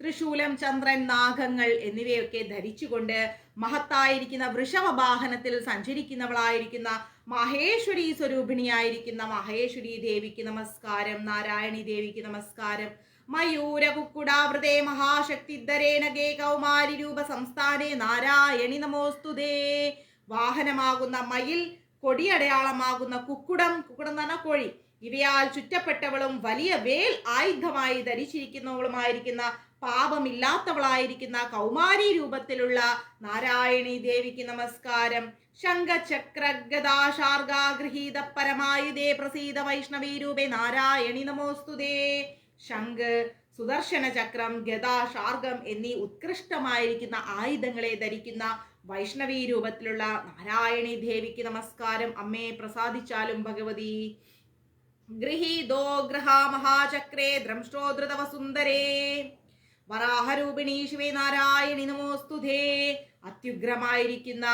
ത്രിശൂലം, ചന്ദ്രൻ, നാഗങ്ങൾ എന്നിവയൊക്കെ ധരിച്ചുകൊണ്ട് മഹത്തായിരിക്കുന്ന വൃഷഭവാഹനത്തിൽ സഞ്ചരിക്കുന്നവളായിരിക്കുന്ന മഹേശ്വരി സ്വരൂപിണിയായിരിക്കുന്ന മഹേശ്വരി ദേവിക്ക് നമസ്കാരം. നാരായണി ദേവിക്ക് നമസ്കാരം. മയൂര കുക്കുടാവൃതേ മഹാശക്തിധരേണ ഗേ കൗമാരി രൂപ സംസ്ഥാനേ നാരായണി നമോസ്തുതേ. വാഹനമാകുന്ന മയിൽ, കൊടിയടയാളമാകുന്ന കുക്കുടം എന്ന് പറഞ്ഞാൽ കോഴി, ഇവയാൽ ചുറ്റപ്പെട്ടവളും വലിയ വേൽ ആയുധമായി ധരിച്ചിരിക്കുന്നവളുമായിരിക്കുന്ന പാപമില്ലാത്തവളായിരിക്കുന്ന കൗമാരി രൂപത്തിലുള്ള നാരായണി ദേവിക്ക് നമസ്കാരം. ശംഖചക്ര ഗദാശാർഗാഗൃഹീത പരമായുധേ പ്രസീത വൈഷ്ണവീ രൂപേ നാരായണി നമോസ്തുതേ. ശംഖ്, സുദർശന ചക്രം, ഗദ, ശാർഗം എന്നീ ഉത്കൃഷ്ടമായിരിക്കുന്ന ആയുധങ്ങളെ ധരിക്കുന്ന വൈഷ്ണവീ രൂപത്തിലുള്ള നാരായണി ദേവിക്ക് നമസ്കാരം. അമ്മേ പ്രസാദിച്ചാലും ഭഗവതി. ഗൃഹീതോ ഗൃഹ മഹാചക്രേ ദ്രംഷ്ടോ ധൃതവ സുന്ദരേ വരാഹരൂപിണി ശിവേ നാരായണി നമോസ്തുതേ. അത്യുഗ്രമായിരിക്കുന്ന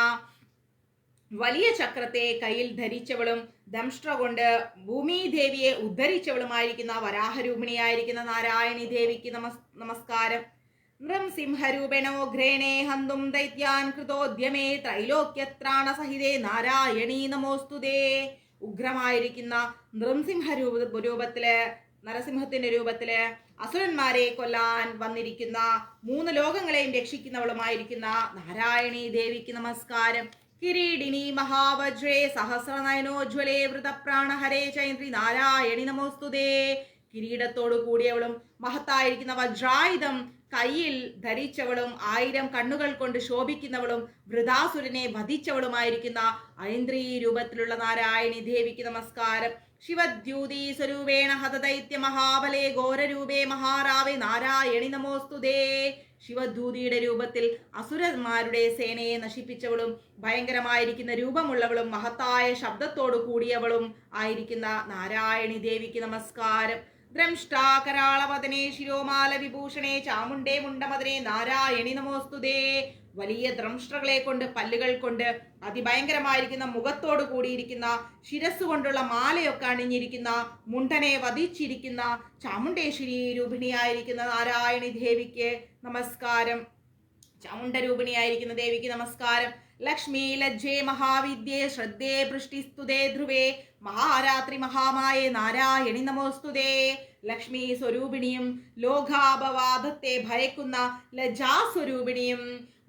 വലിയ ചക്രത്തെ കയ്യിൽ ധരിച്ചവളും ദംഷ്ട്ര കൊണ്ട് ഭൂമിദേവിയെ ഉദ്ധരിച്ചവളുമായിരിക്കുന്ന വരാഹരൂപിണിയായിരിക്കുന്ന നാരായണി ദേവിക്ക് നമസ്കാരം. നൃംസിംഹരൂപേണോഘ്രേണേ ഹന്തും ദൈത്യാൻ കൃതോദ്യമേ ത്രൈലോക്യത്രാണ സഹിതേ നാരായണീ നമോസ്തുതേ. ഉഗ്രമായിരിക്കുന്ന നൃംസിംഹ രൂപത്തില്, നരസിംഹത്തിന്റെ രൂപത്തില് അസുരന്മാരെ കൊല്ലാൻ വന്നിരിക്കുന്ന, മൂന്ന് ലോകങ്ങളെയും രക്ഷിക്കുന്നവളുമായിരിക്കുന്ന നാരായണി ദേവിക്ക് നമസ്കാരം. കിരീടിനി മഹാവജ്രേ സഹസ്രനയനോജ്വലേ വൃതപ്രാണഹരേ ചൈന്ദ്രി നാരായണി നമോസ്തുതേ. കിരീടത്തോടു കൂടിയവളും മഹത്തായിരിക്കുന്ന വജ്രായുധം കയ്യിൽ ധരിച്ചവളും 1000 കണ്ണുകൾ കൊണ്ട് ശോഭിക്കുന്നവളും വൃതാസുരനെ വധിച്ചവളുമായിരിക്കുന്ന ഐന്ദ്രീ രൂപത്തിലുള്ള നാരായണി ദേവിക്ക് നമസ്കാരം. ശിവദ്യൂതി സ്വരൂപേണ ഹതദൈത്യ മഹാബലേ ഘോരരൂപേ മഹാരാവേ നാരായണി നമോസ്തുതേ. ശിവദൂതിയുടെ രൂപത്തിൽ അസുരന്മാരുടെ സേനയെ നശിപ്പിച്ചവളും ഭയങ്കരമായിരിക്കുന്ന രൂപമുള്ളവളും മഹത്തായ ശബ്ദത്തോടു കൂടിയവളും ആയിരിക്കുന്ന നാരായണി ദേവിക്ക് നമസ്കാരം. ദ്രംഷ്ടാകരാളവദനേ ശിരോമാല വിഭൂഷണേ ചാമുണ്ടേ മുണ്ടമദനേ നാരായണി നമോസ്തുതേ. വലിയ ദ്രംഷ്ട്രകളെ കൊണ്ട്, പല്ലുകൾ കൊണ്ട്, അതിഭയങ്കരമായിരിക്കുന്ന മുഖത്തോടു കൂടിയിരിക്കുന്ന, ശിരസ് കൊണ്ടുള്ള മാലയൊക്കെ അണിഞ്ഞിരിക്കുന്ന, മുണ്ടനെ വധിച്ചിരിക്കുന്ന ചാമുണ്ടേശ്വരി രൂപിണിയായിരിക്കുന്ന നാരായണി ദേവിക്ക് നമസ്കാരം. ചാമുണ്ടരൂപിണിയായിരിക്കുന്ന ദേവിക്ക് നമസ്കാരം. ലക്ഷ്മി ലജ്ജേ മഹാവിദ്യേ ശ്രദ്ധേ പൃഷ്ടിസ്തുതേ ധ്രുവേ മഹാരാത്രി മഹാമായേ നാരായണി നമോസ്തുതേ. ലക്ഷ്മി സ്വരൂപിണിയും ലോകാപവാദത്തെ ഭയക്കുന്ന ലജ്ജാസ്വരൂപിണിയും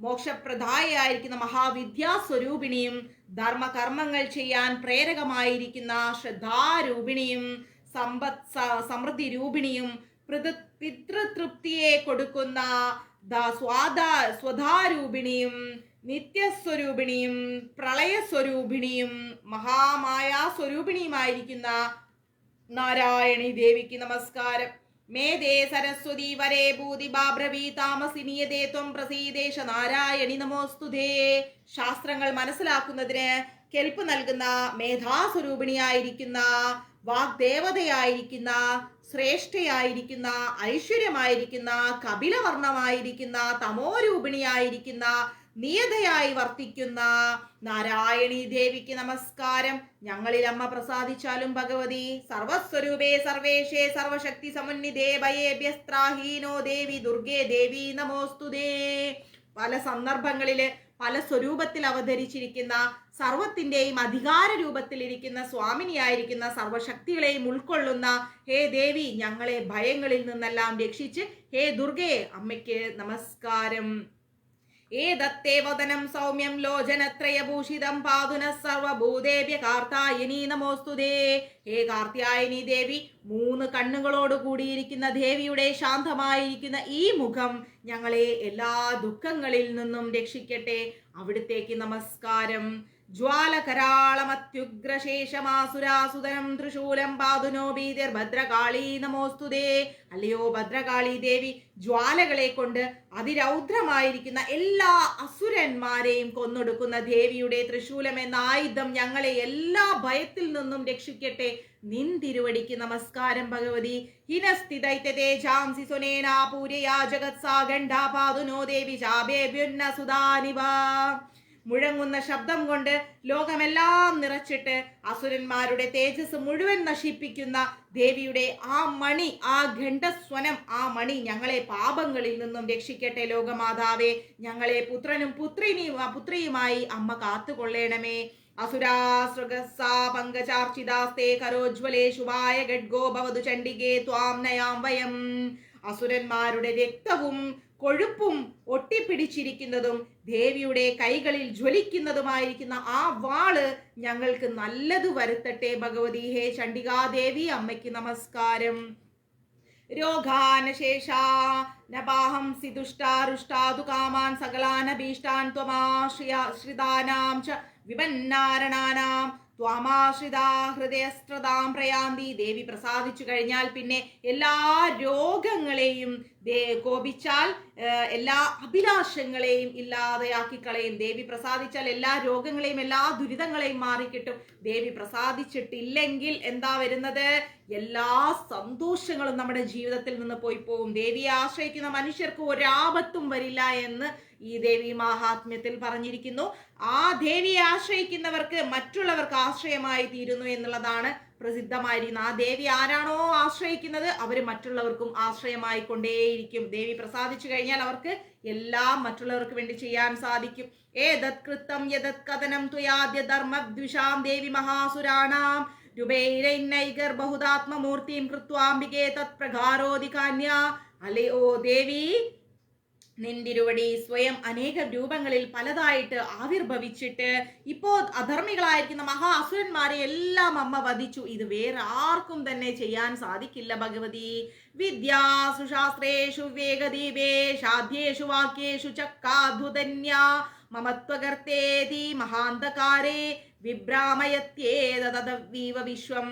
മോക്ഷപ്രദായായിരിക്കുന്ന മഹാവിദ്യാസ്വരൂപിണിയും ധർമ്മകർമ്മങ്ങൾ ചെയ്യാൻ പ്രേരകമായിരിക്കുന്ന ശ്രദ്ധാരൂപിണിയും സമൃദ്ധി രൂപിണിയും പിതൃതൃപ്തിയെ കൊടുക്കുന്ന സ്വധാരൂപിണിയും നിത്യസ്വരൂപിണിയും പ്രളയസ്വരൂപിണിയും മഹാമായ സ്വരൂപിണിയുമായിരിക്കുന്ന നാരായണി ദേവിക്ക് നമസ്കാരം. മേധേ സരസ്വതി വരേ ഭൂതി ബാബ്രവി താമസിനിയതേ ത്വം പ്രസീദേശ നാരായണി നമോസ്തുതേ. ശാസ്ത്രങ്ങൾ മനസ്സിലാക്കുന്നതിന് കെൽപ്പ് നൽകുന്ന മേധാസ്വരൂപിണിയായിരിക്കുന്ന, വാഗ്ദേവതയായിരിക്കുന്ന, ശ്രേഷ്ഠയായിരിക്കുന്ന, ഐശ്വര്യമായിരിക്കുന്ന, കപിലവർണ്ണമായിരിക്കുന്ന, തമോരൂപിണിയായിരിക്കുന്ന നിയതയായി വർത്തിക്കുന്ന നാരായണീ ദേവിക്ക് നമസ്കാരം. ഞങ്ങളിൽ അമ്മ പ്രസാദിച്ചാലും ഭഗവതി. സർവസ്വരൂപേ സർവേഷേ സർവശക്തി സമുന്നിതേ ഭയേഭ്യസ്ത്രാഹീനോ ദേവി ദുർഗേ ദേവി നമോസ്തുതേ. പല സന്ദർഭങ്ങളില് പല സ്വരൂപത്തിൽ അവതരിച്ചിരിക്കുന്ന, സർവത്തിന്റെയും അധികാര രൂപത്തിലിരിക്കുന്ന സ്വാമിനിയായിരിക്കുന്ന, സർവശക്തികളെയും ഉൾക്കൊള്ളുന്ന ഹേ ദേവി, ഞങ്ങളെ ഭയങ്ങളിൽ നിന്നെല്ലാം രക്ഷിച്ച് ഹേ ദുർഗേ, അമ്മയ്ക്ക് നമസ്കാരം. ഏതത്തേവതനം സൗമ്യം ലോചനത്രയഭൂഷിതം പാതുന സർവഭൂതേഭ്യ കാർത്യായനി നമോസ്തുതേ. ഹേ കാർത്യായനി ദേവി, 3 കണ്ണുകളോട് കൂടിയിരിക്കുന്ന ദേവിയുടെ ശാന്തമായിരിക്കുന്ന ഈ മുഖം ഞങ്ങളെ എല്ലാ ദുഃഖങ്ങളിൽ നിന്നും രക്ഷിക്കട്ടെ. അവിടുത്തേക്ക് നമസ്കാരം. ജ്വാലകരാളമത്യുഗ്രശേഷമാസുരാസുതനം ത്രിശൂലം പാതുനോ ഭീതിർ ഭദ്രകാളി നമോസ്തുതേ. അല്ലയോ ഭദ്രകാളി ദേവി, ജ്വാലകളെ കൊണ്ട് അതിരൗദ്രമായിരിക്കുന്ന എല്ലാ അസുരന്മാരെയും കൊന്നൊടുക്കുന്ന ദേവിയുടെ ത്രിശൂലം എന്ന ആയുധം ഞങ്ങളെ എല്ലാ ഭയത്തിൽ നിന്നും രക്ഷിക്കട്ടെ. നിൻ തിരുവടിക്ക് നമസ്കാരം ഭഗവതി. ഹിനസ്ഥിതൈതേജാംസി സുനേനാ പൂരയാ ജഗത്സാഗണ്ഡാ പാതുനോ ദേവി ചാബേഭ്യുന്ന സുധാനിവ. മുഴങ്ങുന്ന ശബ്ദം കൊണ്ട് ലോകമെല്ലാം നിറച്ചിട്ട് അസുരന്മാരുടെ തേജസ് മുഴുവൻ നശിപ്പിക്കുന്ന ദേവിയുടെ ആ മണി, ആ ഘണ്ഠസ്വനം, ആ മണി ഞങ്ങളെ പാപങ്ങളിൽ നിന്നും രക്ഷിക്കട്ടെ. ലോകമാതാവേ, ഞങ്ങളെ പുത്രനും പുത്രിയുമായി അമ്മ കാത്തുകൊള്ളണമേ. അസുരാസൃഗസാ പങ്കജാർച്ചിതാസ്തേ കരോജ്വലേ ശുഭായ ഗഡ്ഗോ ഭവതു ചണ്ഡികേ ത്വാം നയാം വയം. അസുരന്മാരുടെ രക്തവും കൊഴുപ്പും ഒട്ടിപ്പിടിച്ചിരിക്കുന്നതും ദേവിയുടെ കൈകളിൽ ജ്വലിക്കുന്നതുമായിരിക്കുന്ന ആ വാള് ഞങ്ങൾക്ക് നല്ലത് വരുത്തട്ടെ ഭഗവതി. ഹേ ചണ്ഡികാദേവി, അമ്മയ്ക്ക് നമസ്കാരം. രോഗാനശേഷാ നപാഹംസി ദുഷ്ടാരുഷ്ടാദു കാമാൻ സകലാനഭീഷ്ടാൻ ത്വമാശ്രിതാനാം ച വിപന്നാരണാനാം ത്വാമാശ്രിതാ ഹൃദയസ്ത്രതാം പ്രയാന്തി. ദേവി പ്രസാദിച്ചു കഴിഞ്ഞാൽ പിന്നെ എല്ലാ രോഗങ്ങളെയും കോപിച്ചാൽ എല്ലാ അഭിലാഷങ്ങളെയും ഇല്ലാതെയാക്കി കളയും. ദേവി പ്രസാദിച്ചാൽ എല്ലാ രോഗങ്ങളെയും എല്ലാ ദുരിതങ്ങളെയും മാറിക്കിട്ടും. ദേവി പ്രസാദിച്ചിട്ടില്ലെങ്കിൽ എന്താ വരുന്നത്? എല്ലാ സന്തോഷങ്ങളും നമ്മുടെ ജീവിതത്തിൽ നിന്ന് പോയി പോകും. ദേവിയെ ആശ്രയിക്കുന്ന മനുഷ്യർക്ക് ഒരാപത്തും വരില്ല എന്ന് ഈ ദേവി മഹാത്മ്യത്തിൽ പറഞ്ഞിരിക്കുന്നു. ആ ദേവിയെ ആശ്രയിക്കുന്നവർക്ക് മറ്റുള്ളവർക്ക് ആശ്രയമായി തീരുന്നു എന്നുള്ളതാണ് പ്രസിദ്ധമായിരിക്കുന്ന. ആ ദേവി ആരാണോ ആശ്രയിക്കുന്നത് അവർ മറ്റുള്ളവർക്കും ആശ്രയമായി കൊണ്ടേയിരിക്കും. ദേവി പ്രസാദിച്ചു കഴിഞ്ഞാൽ അവർക്ക് എല്ലാം മറ്റുള്ളവർക്ക് വേണ്ടി ചെയ്യാൻ സാധിക്കും. ഏതത് കൃത്തം യദത് കഥനം ത്വയാദ്യ ധർമ്മദ്വിഷാം ദേവി മഹാസുരാണാം രൂപൈരൈനൈകർ ബഹുദാത്മമൂർത്തിം കൃത്വാംബികേ തത് പ്രകാരോധികാന്യ. അല്ലയോ ദേവി, നിന്തിരുവടി സ്വയം അനേക രൂപങ്ങളിൽ പലതായിട്ട് ആവിർഭവിച്ചിട്ട് ഇപ്പോ അധർമ്മികളായിരിക്കുന്ന മഹാ അസുരന്മാരെ എല്ലാം അമ്മ വധിച്ചു. ഇത് വേറെ ആർക്കും തന്നെ ചെയ്യാൻ സാധിക്കില്ല ഭഗവതി. വിദ്യാസു ശാസ്ത്രേഷു വേഗദീപേ സാധ്യേഷു വാക്യേഷു ചക്കാദ്ഭുതന്യ മമത്വകർത്തേതി മഹാന്തകാരേ വിഭ്രാമയത്യേതദവീവ വിശ്വം.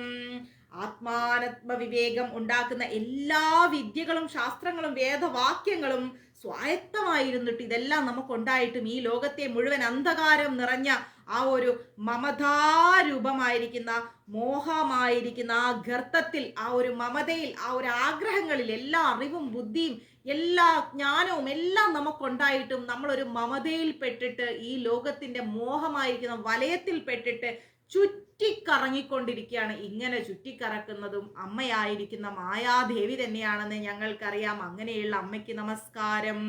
ആത്മാനത്മവിവേകം ഉണ്ടാക്കുന്ന എല്ലാ വിദ്യകളും ശാസ്ത്രങ്ങളും വേദവാക്യങ്ങളും സ്വായത്തമായിരുന്നിട്ട് ഇതെല്ലാം നമുക്കുണ്ടായിട്ടും ഈ ലോകത്തെ മുഴുവൻ അന്ധകാരം നിറഞ്ഞ ആ ഒരു മമതാരൂപമായിരിക്കുന്ന മോഹമായിരിക്കുന്ന ആ ഗർത്തത്തിൽ, ആ ഒരു മമതയിൽ, ആ ഒരു ആഗ്രഹങ്ങളിൽ എല്ലാ അറിവും ബുദ്ധിയും എല്ലാ ജ്ഞാനവും എല്ലാം നമുക്കുണ്ടായിട്ടും നമ്മളൊരു മമതയിൽ പെട്ടിട്ട് ഈ ലോകത്തിന്റെ മോഹമായിരിക്കുന്ന വലയത്തിൽ പെട്ടിട്ട് ചുറ്റിക്കറങ്ങിക്കൊണ്ടിരിക്കുകയാണ്. ഇങ്ങനെ ചുറ്റിക്കറക്കുന്നതും അമ്മയായിരിക്കുന്ന മായാദേവി തന്നെയാണെന്ന് ഞങ്ങൾക്കറിയാം. അങ്ങനെയുള്ള അമ്മയ്ക്ക് നമസ്കാരം.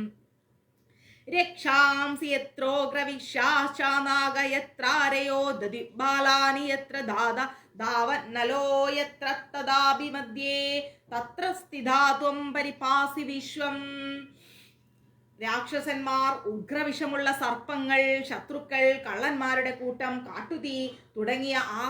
രക്ഷാംസി യത്രോഗ്രവിശ്വാശാനാഗ യത്രാരയോ ദദിബാലാനി യത്ര ദാദ ധാവന്നലോ യത്ര തദാഭിമധ്യേ തത്ര സ്ഥിതാ ത്വം പരിപാസി വിശ്വം. രാക്ഷസന്മാർ, ഉഗ്രവിഷമുള്ള സർപ്പങ്ങൾ, ശത്രുക്കൾ, കള്ളന്മാരുടെ കൂട്ടം, കാട്ടുതീ തുടങ്ങിയ ആ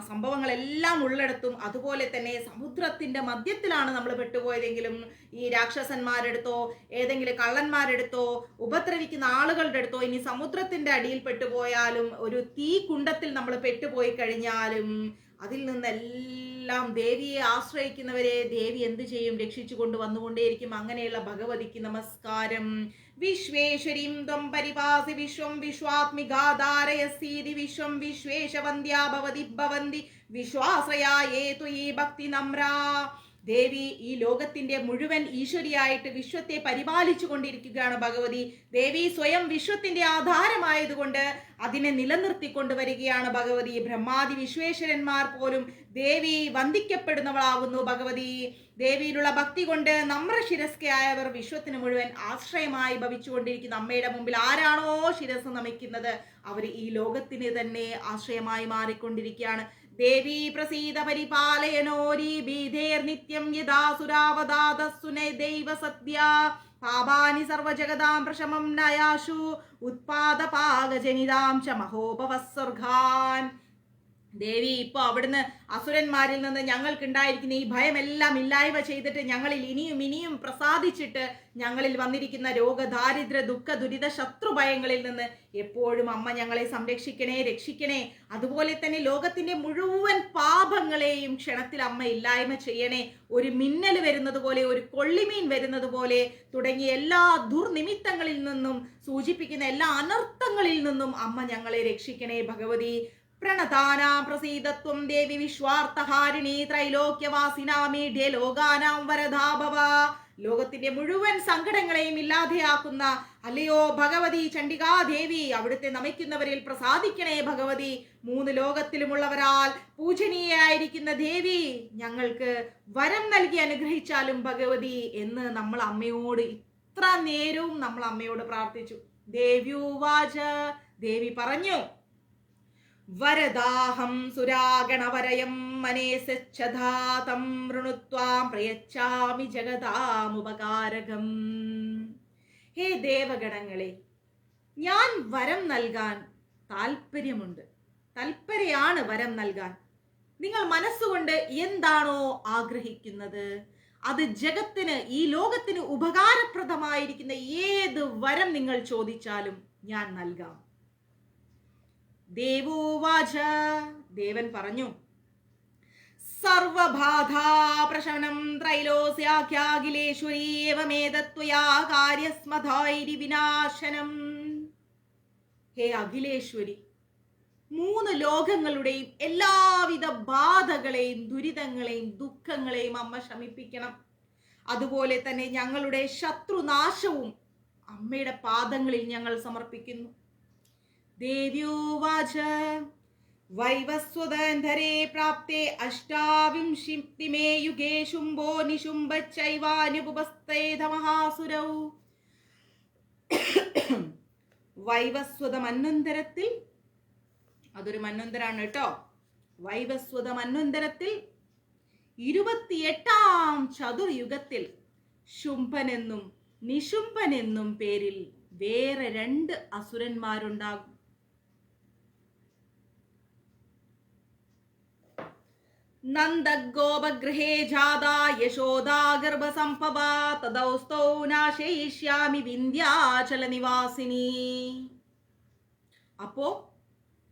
സംഭവങ്ങളെല്ലാം ഉള്ളിടത്തും, അതുപോലെ തന്നെ സമുദ്രത്തിന്റെ മധ്യത്തിലാണ് നമ്മൾ പെട്ടുപോയതെങ്കിലും ഈ രാക്ഷസന്മാരെടുത്തോ ഏതെങ്കിലും കള്ളന്മാരെടുത്തോ ഉപദ്രവിക്കുന്ന ആളുകളുടെ അടുത്തോ ഇനി സമുദ്രത്തിന്റെ അടിയിൽ പെട്ടുപോയാലും ഒരു തീ കുണ്ടത്തിൽ നമ്മൾ പെട്ടുപോയി കഴിഞ്ഞാലും അതിൽ നിന്നെല്ലാം ദേവിയെ ആശ്രയിക്കുന്നവരെ ദേവി എന്ത് ചെയ്യും? രക്ഷിച്ചു കൊണ്ടുവന്നുകൊണ്ടേയിരിക്കും. അങ്ങനെയുള്ള ഭഗവതിക്ക് നമസ്കാരം. വിശ്വേശ്വരീം ത്വം പരിപാസി വിശ്വം വിശ്വാത്മികാധാരയസീതി വിശ്വം വിശ്വേശ വന്ദ്യാ ഭവതി ഭവന്തി വിശ്വാശ്രയാ യേ ത്വയി ഭക്തി നമ്രാ. ദേവി ഈ ലോകത്തിന്റെ മുഴുവൻ ഈശ്വരിയായിട്ട് വിശ്വത്തെ പരിപാലിച്ചു കൊണ്ടിരിക്കുകയാണ് ഭഗവതി. ദേവി സ്വയം വിശ്വത്തിന്റെ ആധാരമായതുകൊണ്ട് അതിനെ നിലനിർത്തിക്കൊണ്ടുവരികയാണ് ഭഗവതി. ബ്രഹ്മാദി വിശ്വേശ്വരന്മാർ പോലും ദേവി വന്ദിക്കപ്പെടുന്നവളാകുന്നു ഭഗവതി. ദേവിയിലുള്ള ഭക്തി കൊണ്ട് നമ്രശിരസ്കയായവർ വിശ്വത്തിന് മുഴുവൻ ആശ്രയമായി ഭവിച്ചുകൊണ്ടിരിക്കുന്ന അമ്മയുടെ മുമ്പിൽ ആരാണോ ശിരസ് നമിക്കുന്നത് അവർ ഈ ലോകത്തിന് തന്നെ ആശ്രയമായി മാറിക്കൊണ്ടിരിക്കുകയാണ്. ദേവി പ്രസീത പരിപാലയനോരി ഭീതേർ നിത്യം യഥാസുരാവതാദസുനൈ ദൈവ സത്യ പാപാനി സർവജഗതാം പ്രശമം നയാശു ഉത്പാദപാകജനിതാം ച മഹോപവസ്വർഗാൻ. ദേവി ഇപ്പൊ അവിടുന്ന് അസുരന്മാരിൽ നിന്ന് ഞങ്ങൾക്കുണ്ടായിരിക്കുന്ന ഈ ഭയമെല്ലാം ഇല്ലായ്മ ചെയ്തിട്ട് ഞങ്ങളിൽ ഇനിയും ഇനിയും പ്രസാദിച്ചിട്ട് ഞങ്ങളിൽ വന്നിരിക്കുന്ന രോഗദാരിദ്ര്യ ദുഃഖ ദുരിത ശത്രുഭയങ്ങളിൽ നിന്ന് എപ്പോഴും അമ്മ ഞങ്ങളെ സംരക്ഷിക്കണേ, രക്ഷിക്കണേ. അതുപോലെ തന്നെ ലോകത്തിന്റെ മുഴുവൻ പാപങ്ങളെയും ക്ഷണത്തിൽ അമ്മ ഇല്ലായ്മ ചെയ്യണേ. ഒരു മിന്നൽ വരുന്നത് പോലെ, ഒരു കൊള്ളിമീൻ വരുന്നത് പോലെ തുടങ്ങിയ എല്ലാ ദുർനിമിത്തങ്ങളിൽ നിന്നും സൂചിപ്പിക്കുന്ന എല്ലാ അനർത്ഥങ്ങളിൽ നിന്നും അമ്മ ഞങ്ങളെ രക്ഷിക്കണേ ഭഗവതി. പ്രണതാനാം പ്രസീദത്വം ദേവി വിശ്വാർത്ഥഹാരിണി ത്രൈലോക്യവാസിനാമീഢ്യ ലോകാനാം വരദാഭവ. ലോകത്തിന്റെ മുഴുവൻ സങ്കടങ്ങളെയും ഇല്ലാതെയാക്കുന്ന അല്ലയോ ഭഗവതി ചണ്ഡികാദേവി, അവിടുത്തെ നമിക്കുന്നവരിൽ പ്രസാദിക്കണേ ഭഗവതി. 3 ലോകത്തിലുമുള്ളവരാൽ പൂജനീയായിരിക്കുന്ന ദേവി, ഞങ്ങൾക്ക് വരം നൽകി അനുഗ്രഹിച്ചാലും ഭഗവതി എന്ന് നമ്മൾ അമ്മയോട് ഇത്ര നേരവും നമ്മൾ അമ്മയോട് പ്രാർത്ഥിച്ചു. ദേവ്യുവാച, ദേവി പറഞ്ഞു, വരദാഹം സുരാഗണവരയം മനേസച്ഛധാതം ഋണുത്വാം പ്രയച്ഛാമി ജഗതാമുപകാരകം. ഹേ ദേവഗണങ്ങളെ, ഞാൻ വരം നൽകാൻ താല്പര്യമുണ്ട്, തൽപരയാണ് വരം നൽകാൻ. നിങ്ങൾ മനസ്സുകൊണ്ട് എന്താണോ ആഗ്രഹിക്കുന്നത് അത് ജഗത്തിന്, ഈ ലോകത്തിന് ഉപകാരപ്രദമായിരിക്കുന്ന ഏത് വരം നിങ്ങൾ ചോദിച്ചാലും ഞാൻ നൽകാം. ദേവോവാച, ദേവൻ പറഞ്ഞു, സർവബാധാ പ്രശമനം ത്രൈലോസ്യാഖ്യാഖിലേശ്വരീ ഏവമേതത്വയാ കാര്യസ്മധായിരി വിനാശനം. ഹേ അഖിലേശ്വരി, 3 ലോകങ്ങളുടെയും എല്ലാവിധ ബാധകളെയും ദുരിതങ്ങളെയും ദുഃഖങ്ങളെയും അമ്മ ശമിപ്പിക്കണം. അതുപോലെ തന്നെ ഞങ്ങളുടെ ശത്രുനാശവും അമ്മയുടെ പാദങ്ങളിൽ ഞങ്ങൾ സമർപ്പിക്കുന്നു. ദേവ്യോവാച, വൈവസ്വതന്ധരേ പ്രാപ്തേ അഷ്ടാവിംശിമേ യുഗേ ശുംഭോ നിശുംഭച്ചൈവാനുപസ്ഥേത മഹാസുരൗ. വൈവസ്വത മന്വന്തരത്തിൽ, അതൊരു മന്വന്തരാണ് കേട്ടോ, വൈവസ്വത മന്വന്തരത്തിൽ 28ാം ചതുർയുഗത്തിൽ ശുംഭനെന്നും നിശുംഭനെന്നും പേരിൽ വേറെ 2 അസുരന്മാരുണ്ടാകും. നന്ദഗോപഗൃഹേ ജാതാ യശോദാ ഗർഭസംഭവാ തദൗസ്തൗ നാശയിഷ്യാമി വിന്ധ്യാചല നിവാസിനി. അപ്പോ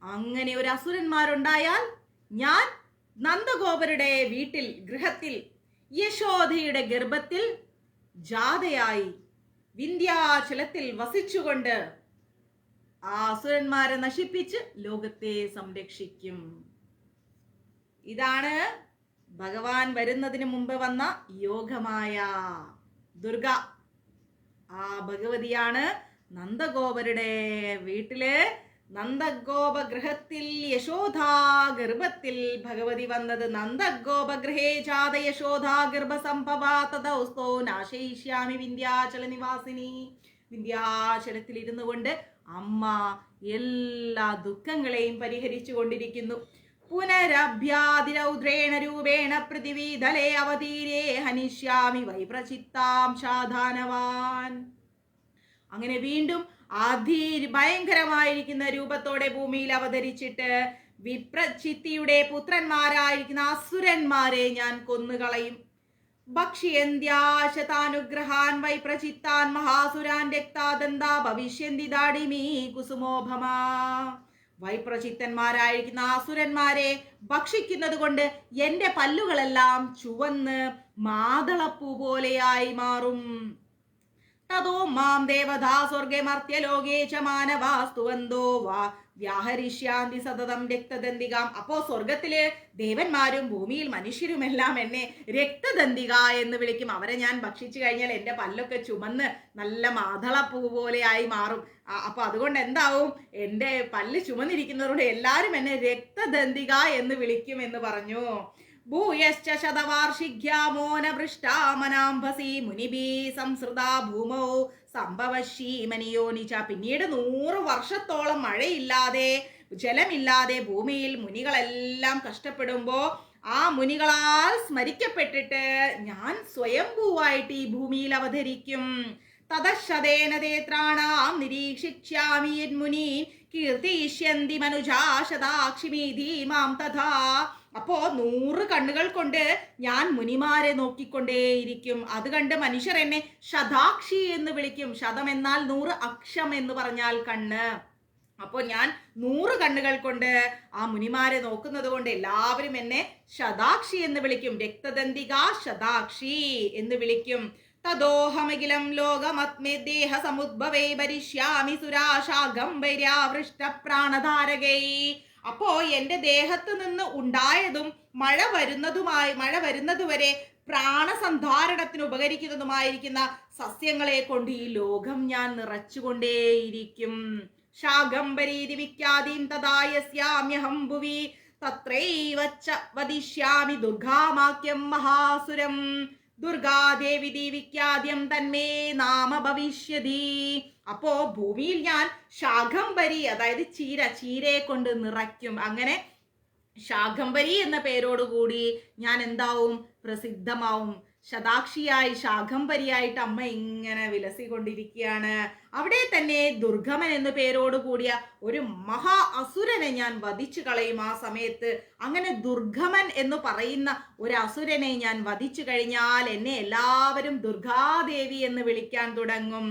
അങ്ങനെ ഒരു അസുരന്മാരുണ്ടായാൽ ഞാൻ നന്ദഗോപരുടെ വീട്ടിൽ, ഗൃഹത്തിൽ, യശോദയുടെ ഗർഭത്തിൽ ജാതയായി വിന്ധ്യാചലത്തിൽ വസിച്ചുകൊണ്ട് ആ അസുരന്മാരെ നശിപ്പിച്ച് ലോകത്തെ സംരക്ഷിക്കും. ഇതാണ് ഭഗവാൻ വരുന്നതിന് മുമ്പ് വന്ന യോഗമായ ദുർഗ. ആ ഭഗവതിയാണ് നന്ദഗോപരുടെ വീട്ടില്, നന്ദഗോപഗൃഹത്തിൽ, യശോധാ ഗർഭത്തിൽ ഭഗവതി വന്നത്. നന്ദഗോപഗൃഹേ ജാത യശോധാ ഗർഭസംഭവാ തദൗസ്തോ നാശയിഷ്യാമി വിന്ധ്യാചല നിവാസിനി. വിന്ധ്യാചലത്തിൽ ഇരുന്നു കൊണ്ട് അമ്മ എല്ലാ ദുഃഖങ്ങളെയും പരിഹരിച്ചു കൊണ്ടിരിക്കുന്നു. പുനരഭ്യാതിരൗദ്രേണ രൂപേണ പൃഥിവീതലേ അവതീരേ ഹനിഷ്യാമി വൈപ്രചിത്താം ശാധാനവാൻ. അങ്ങനെ വീണ്ടും ഭയങ്കരമായിരിക്കുന്ന രൂപത്തോടെ ഭൂമിയിൽ അവതരിച്ചിട്ട് വിപ്രചിത്തിയുടെ പുത്രന്മാരായിരിക്കുന്ന അസുരന്മാരെ ഞാൻ കൊന്നുകളയും. ഭക്ഷ്യന്ത്യാശതാനുഗ്രഹാൻ വൈപ്രചിത്താൻ മഹാസുരാൻ രക്താദന്താ ഭവിഷ്യന്തി ദാഡിമീ കുസുമോഭമാ. വൈപ്രചിത്തന്മാരായിരിക്കുന്ന അസുരന്മാരെ ഭക്ഷിക്കുന്നത് കൊണ്ട് എന്റെ പല്ലുകളെല്ലാം ചുവന്ന് മാതളപ്പൂ പോലെയായി മാറും. തതോ മാം ദേവതാ സ്വർഗേ മർത്യലോകേ ച മാനവാസ്തുവന്തോ വാ വ്യാഹരിഷ്യാന്തി സതതം രക്തദന്തികാം. അപ്പോ സ്വർഗത്തില് ദേവന്മാരും ഭൂമിയിൽ മനുഷ്യരുമെല്ലാം എന്നെ രക്തദന്തിക എന്ന് വിളിക്കും. അവരെ ഞാൻ ഭക്ഷിച്ചു കഴിഞ്ഞാൽ എൻ്റെ പല്ലൊക്കെ ചുമന്ന് നല്ല മാതളപ്പൂ പോലെ ആയി മാറും. അപ്പൊ അതുകൊണ്ട് എന്താവും, എൻ്റെ പല്ല് ചുമന്നിരിക്കുന്നവരോട് എല്ലാരും എന്നെ രക്തദന്തിക എന്ന് വിളിക്കും എന്ന് പറഞ്ഞു. ഭൂയശ്ച ശതവാർഷിക്യാമോനഭൃഷ്ടാമനാംഭസി മുനിഭീ സംസൃതാ ഭൂമോ സംഭവശ്യമനിയോനിച്ച. പിന്നീട് 100 വർഷത്തോളം മഴയില്ലാതെ ജലമില്ലാതെ ഭൂമിയിൽ മുനികളെല്ലാം കഷ്ടപ്പെടുമ്പോ ആ മുനികളാൽ സ്മരിക്കപ്പെട്ടിട്ട് ഞാൻ സ്വയംഭൂവായിട്ട് ഈ ഭൂമിയിൽ അവതരിക്കും. തതശതേന തേത്രാണാം നിരീക്ഷിക്ഷ്യാമി യന്മുനീൻ കീർത്തിഷ്യന്തി മനുജാ ശതാക്ഷിമീതി മാം തഥാ. അപ്പോ 100 കണ്ണുകൾ കൊണ്ട് ഞാൻ മുനിമാരെ നോക്കിക്കൊണ്ടേയിരിക്കും. അത് കണ്ട് മനുഷ്യർ എന്നെ ശതാക്ഷി എന്ന് വിളിക്കും. ശതം എന്നാൽ 100, അക്ഷം എന്ന് പറഞ്ഞാൽ കണ്ണ്. അപ്പോൾ ഞാൻ 100 കണ്ണുകൾ കൊണ്ട് ആ മുനിമാരെ നോക്കുന്നത് കൊണ്ട് എല്ലാവരും എന്നെ ശതാക്ഷി എന്ന് വിളിക്കും. രക്തദന്തിക ശതാക്ഷി എന്ന് വിളിക്കും. തദോഹമഖിലം ലോകമത്മേ ദേഹ സമുദ്ഭവേ ഭരിഷ്യാമി സുരാശാഗംഭര്യാവൃഷ്ട പ്രാണധാരകൈ. അപ്പോ എന്റെ ദേഹത്ത് നിന്ന് ഉണ്ടായതും മഴ വരുന്നതുവരെ പ്രാണസന്ധാരണത്തിന് ഉപകരിക്കുന്നതുമായിരിക്കുന്ന സസ്യങ്ങളെ കൊണ്ട് ഈ ലോകം ഞാൻ നിറച്ചുകൊണ്ടേയിരിക്കും. ശാഗംബരീതി വിഖ്യാതീം തദായസ്യാമ്യഹം ഭുവി തത്രൈവ വദിഷ്യാമി ദുർഗാമാക്യം മഹാസുരം. ദുർഗാദേവി വിഖ്യാദ്യം തന്മേ നാമ ഭവിഷ്യതി. അപ്പോ ഭൂമിയിൽ ഞാൻ ശാഖംബരി, അതായത് ചീരയെ കൊണ്ട് നിറയ്ക്കും. അങ്ങനെ ശാഖംബരി എന്ന പേരോടുകൂടി ഞാൻ എന്താവും, പ്രസിദ്ധമാവും. ശതാക്ഷിയായി ശാഖംബരിയായിട്ട് അമ്മ ഇങ്ങനെ വിലസിക്കൊണ്ടിരിക്കുകയാണ്. അവിടെ തന്നെ ദുർഗമൻ എന്ന പേരോട് കൂടിയ ഒരു മഹാ അസുരനെ ഞാൻ വധിച്ചു കളയും ആ സമയത്ത്. അങ്ങനെ ദുർഗമൻ എന്ന് പറയുന്ന ഒരു അസുരനെ ഞാൻ വധിച്ചു കഴിഞ്ഞാൽ എന്നെ എല്ലാവരും ദുർഗാദേവി എന്ന് വിളിക്കാൻ തുടങ്ങും.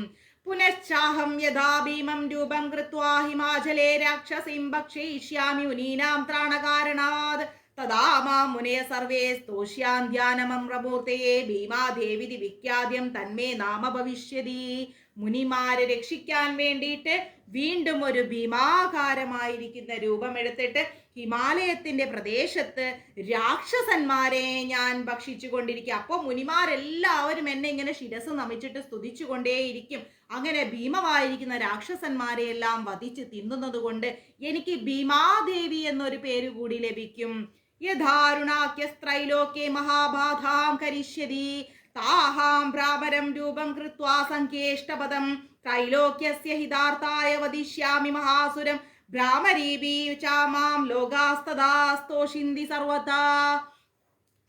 പുനശ്ചാഹം യഥാ ഭീമം രൂപം കൃത്വാ ഹിമാചലേ രാക്ഷസീം ഭക്ഷയിഷ്യാമി മുനീനാം ത്രാണകാരണാത് തദാ മാം മുനയ സർവേ സ്തോഷ്യാന്ധ്യാനമമ്രമൂർത്തയേ ഭീമാദേവി വിഖ്യാദ്യം തന്മേ നാമ ഭവിഷ്യതി. മുനിമാരെ രക്ഷിക്കാൻ വേണ്ടിയിട്ട് വീണ്ടും ഒരു ഭീമാകാരമായിരിക്കുന്ന രൂപമെടുത്തിട്ട് ഹിമാലയത്തിന്റെ പ്രദേശത്ത് രാക്ഷസന്മാരെ ഞാൻ ഭക്ഷിച്ചു കൊണ്ടിരിക്കുക. അപ്പോൾ മുനിമാരെല്ലാവരും എന്നെ ഇങ്ങനെ ശിരസ് നമിച്ചിട്ട് സ്തുതിച്ചു കൊണ്ടേയിരിക്കും. അങ്ങനെ ഭീമമായിരിക്കുന്ന രാക്ഷസന്മാരെ എല്ലാം വധിച്ച് തിന്നുന്നത് കൊണ്ട് എനിക്ക് ഭീമാദേവി എന്നൊരു പേര് കൂടി ലഭിക്കും. യഥാരുണാക്യസ്ത്രൈലോക്യേ മഹാബാധാം കരിഷ്യതി താഹാം ഭ്രാമരം രൂപം കൃത്വാ സംഖ്യേഷ്ടപദം ത്രൈലോക്യസ്യ ഹിതാർത്ഥായ വദിഷ്യാമി മഹാസുരം ഭ്രാമരീപി ചാമാം ലോകാസ്തദാസ്തോഷിന്തി സർവഥാ.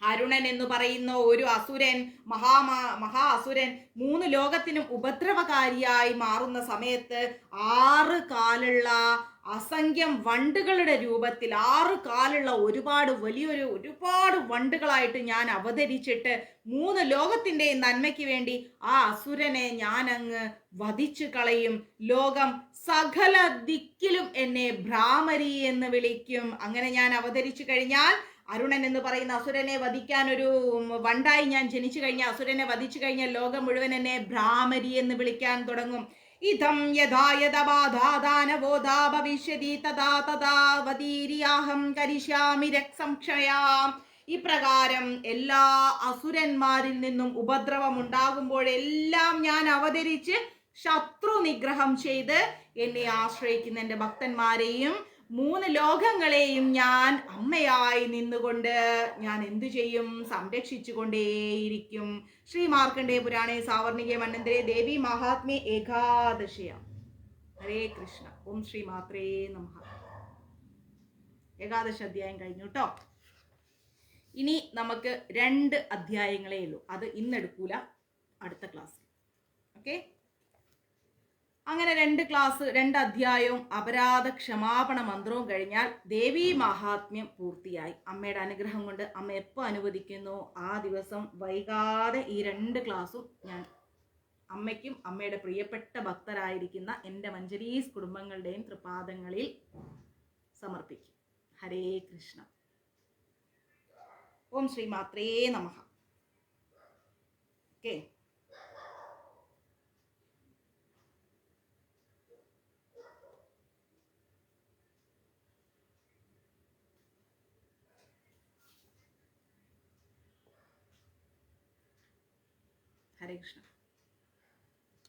അരുണൻ എന്ന് പറയുന്ന ഒരു അസുരൻ, മഹാ അസുരൻ 3 ലോകത്തിനും ഉപദ്രവകാരിയായി മാറുന്ന സമയത്ത് 6 കാലുള്ള അസംഖ്യം വണ്ടുകളുടെ രൂപത്തിൽ 6 കാലുള്ള ഒരുപാട് വണ്ടുകളായിട്ട് ഞാൻ അവതരിച്ചിട്ട് 3 ലോകത്തിന്റെ നന്മയ്ക്ക് വേണ്ടി ആ അസുരനെ ഞാൻ അങ്ങ് വധിച്ചു കളയും. ലോകം സകല ദിക്കിലും എന്നെ ഭ്രാമരി എന്ന് വിളിക്കും. അങ്ങനെ ഞാൻ അവതരിച്ചു കഴിഞ്ഞാൽ അരുണൻ എന്ന് പറയുന്ന അസുരനെ വധിക്കാൻ ഒരു വണ്ടായി ഞാൻ ജനിച്ചു കഴിഞ്ഞാൽ, അസുരനെ വധിച്ചു കഴിഞ്ഞാൽ ലോകം മുഴുവൻ എന്നെ ഭ്രാമരി എന്ന് വിളിക്കാൻ തുടങ്ങും. ഇതം യഥാ യഥാ ഭവിഷ്യതി തഥാ തഥാ വദീര്യാഹം കരിഷ്യാമി രക്സംക്ഷയാം. ഇപ്രകാരം എല്ലാ അസുരന്മാരിൽ നിന്നും ഉപദ്രവം ഉണ്ടാകുമ്പോഴെല്ലാം ഞാൻ അവതരിച്ച് ശത്രു നിഗ്രഹം ചെയ്ത് എന്നെ ആശ്രയിക്കുന്ന എൻ്റെ ഭക്തന്മാരെയും 3 ലോകങ്ങളെയും ഞാൻ അമ്മയായി നിന്നുകൊണ്ട് ഞാൻ എന്തു ചെയ്യും, സംരക്ഷിച്ചു കൊണ്ടേയിരിക്കും. ശ്രീ മാർക്കണ്ഡേയ പുരാണേ സാവർണികേ മന്വന്തരേ ദേവി മഹാത്മ്യേ ഏകാദശിയാം. ഹരേ കൃഷ്ണ. ഓം ശ്രീ മാത്രേ നമഃ. ഏകാദശ അധ്യായം കഴിഞ്ഞു കേട്ടോ. ഇനി നമുക്ക് 2 അധ്യായങ്ങളേ ഉള്ളൂ. അത് ഇന്നെടുക്കൂല, അടുത്ത ക്ലാസ്. ഓക്കെ. അങ്ങനെ 2 അധ്യായവും അപരാധ ക്ഷമാപണ മന്ത്രവും കഴിഞ്ഞാൽ ദേവീ മഹാത്മ്യം പൂർത്തിയായി. അമ്മയുടെ അനുഗ്രഹം കൊണ്ട് അമ്മ എപ്പോൾ അനുവദിക്കുന്നു ആ ദിവസം വൈകാതെ ഈ 2 ക്ലാസ്സും ഞാൻ അമ്മയ്ക്കും അമ്മയുടെ പ്രിയപ്പെട്ട ഭക്തരായിരിക്കുന്ന എൻ്റെ മഞ്ജരീസ് കുടുംബങ്ങളുടെയും തൃപാദങ്ങളിൽ സമർപ്പിക്കും. ഹരേ കൃഷ്ണ. ഓം ശ്രീ മാത്രേ നമഃ. ഓക്കെ. ഹരേ കൃഷ്ണ.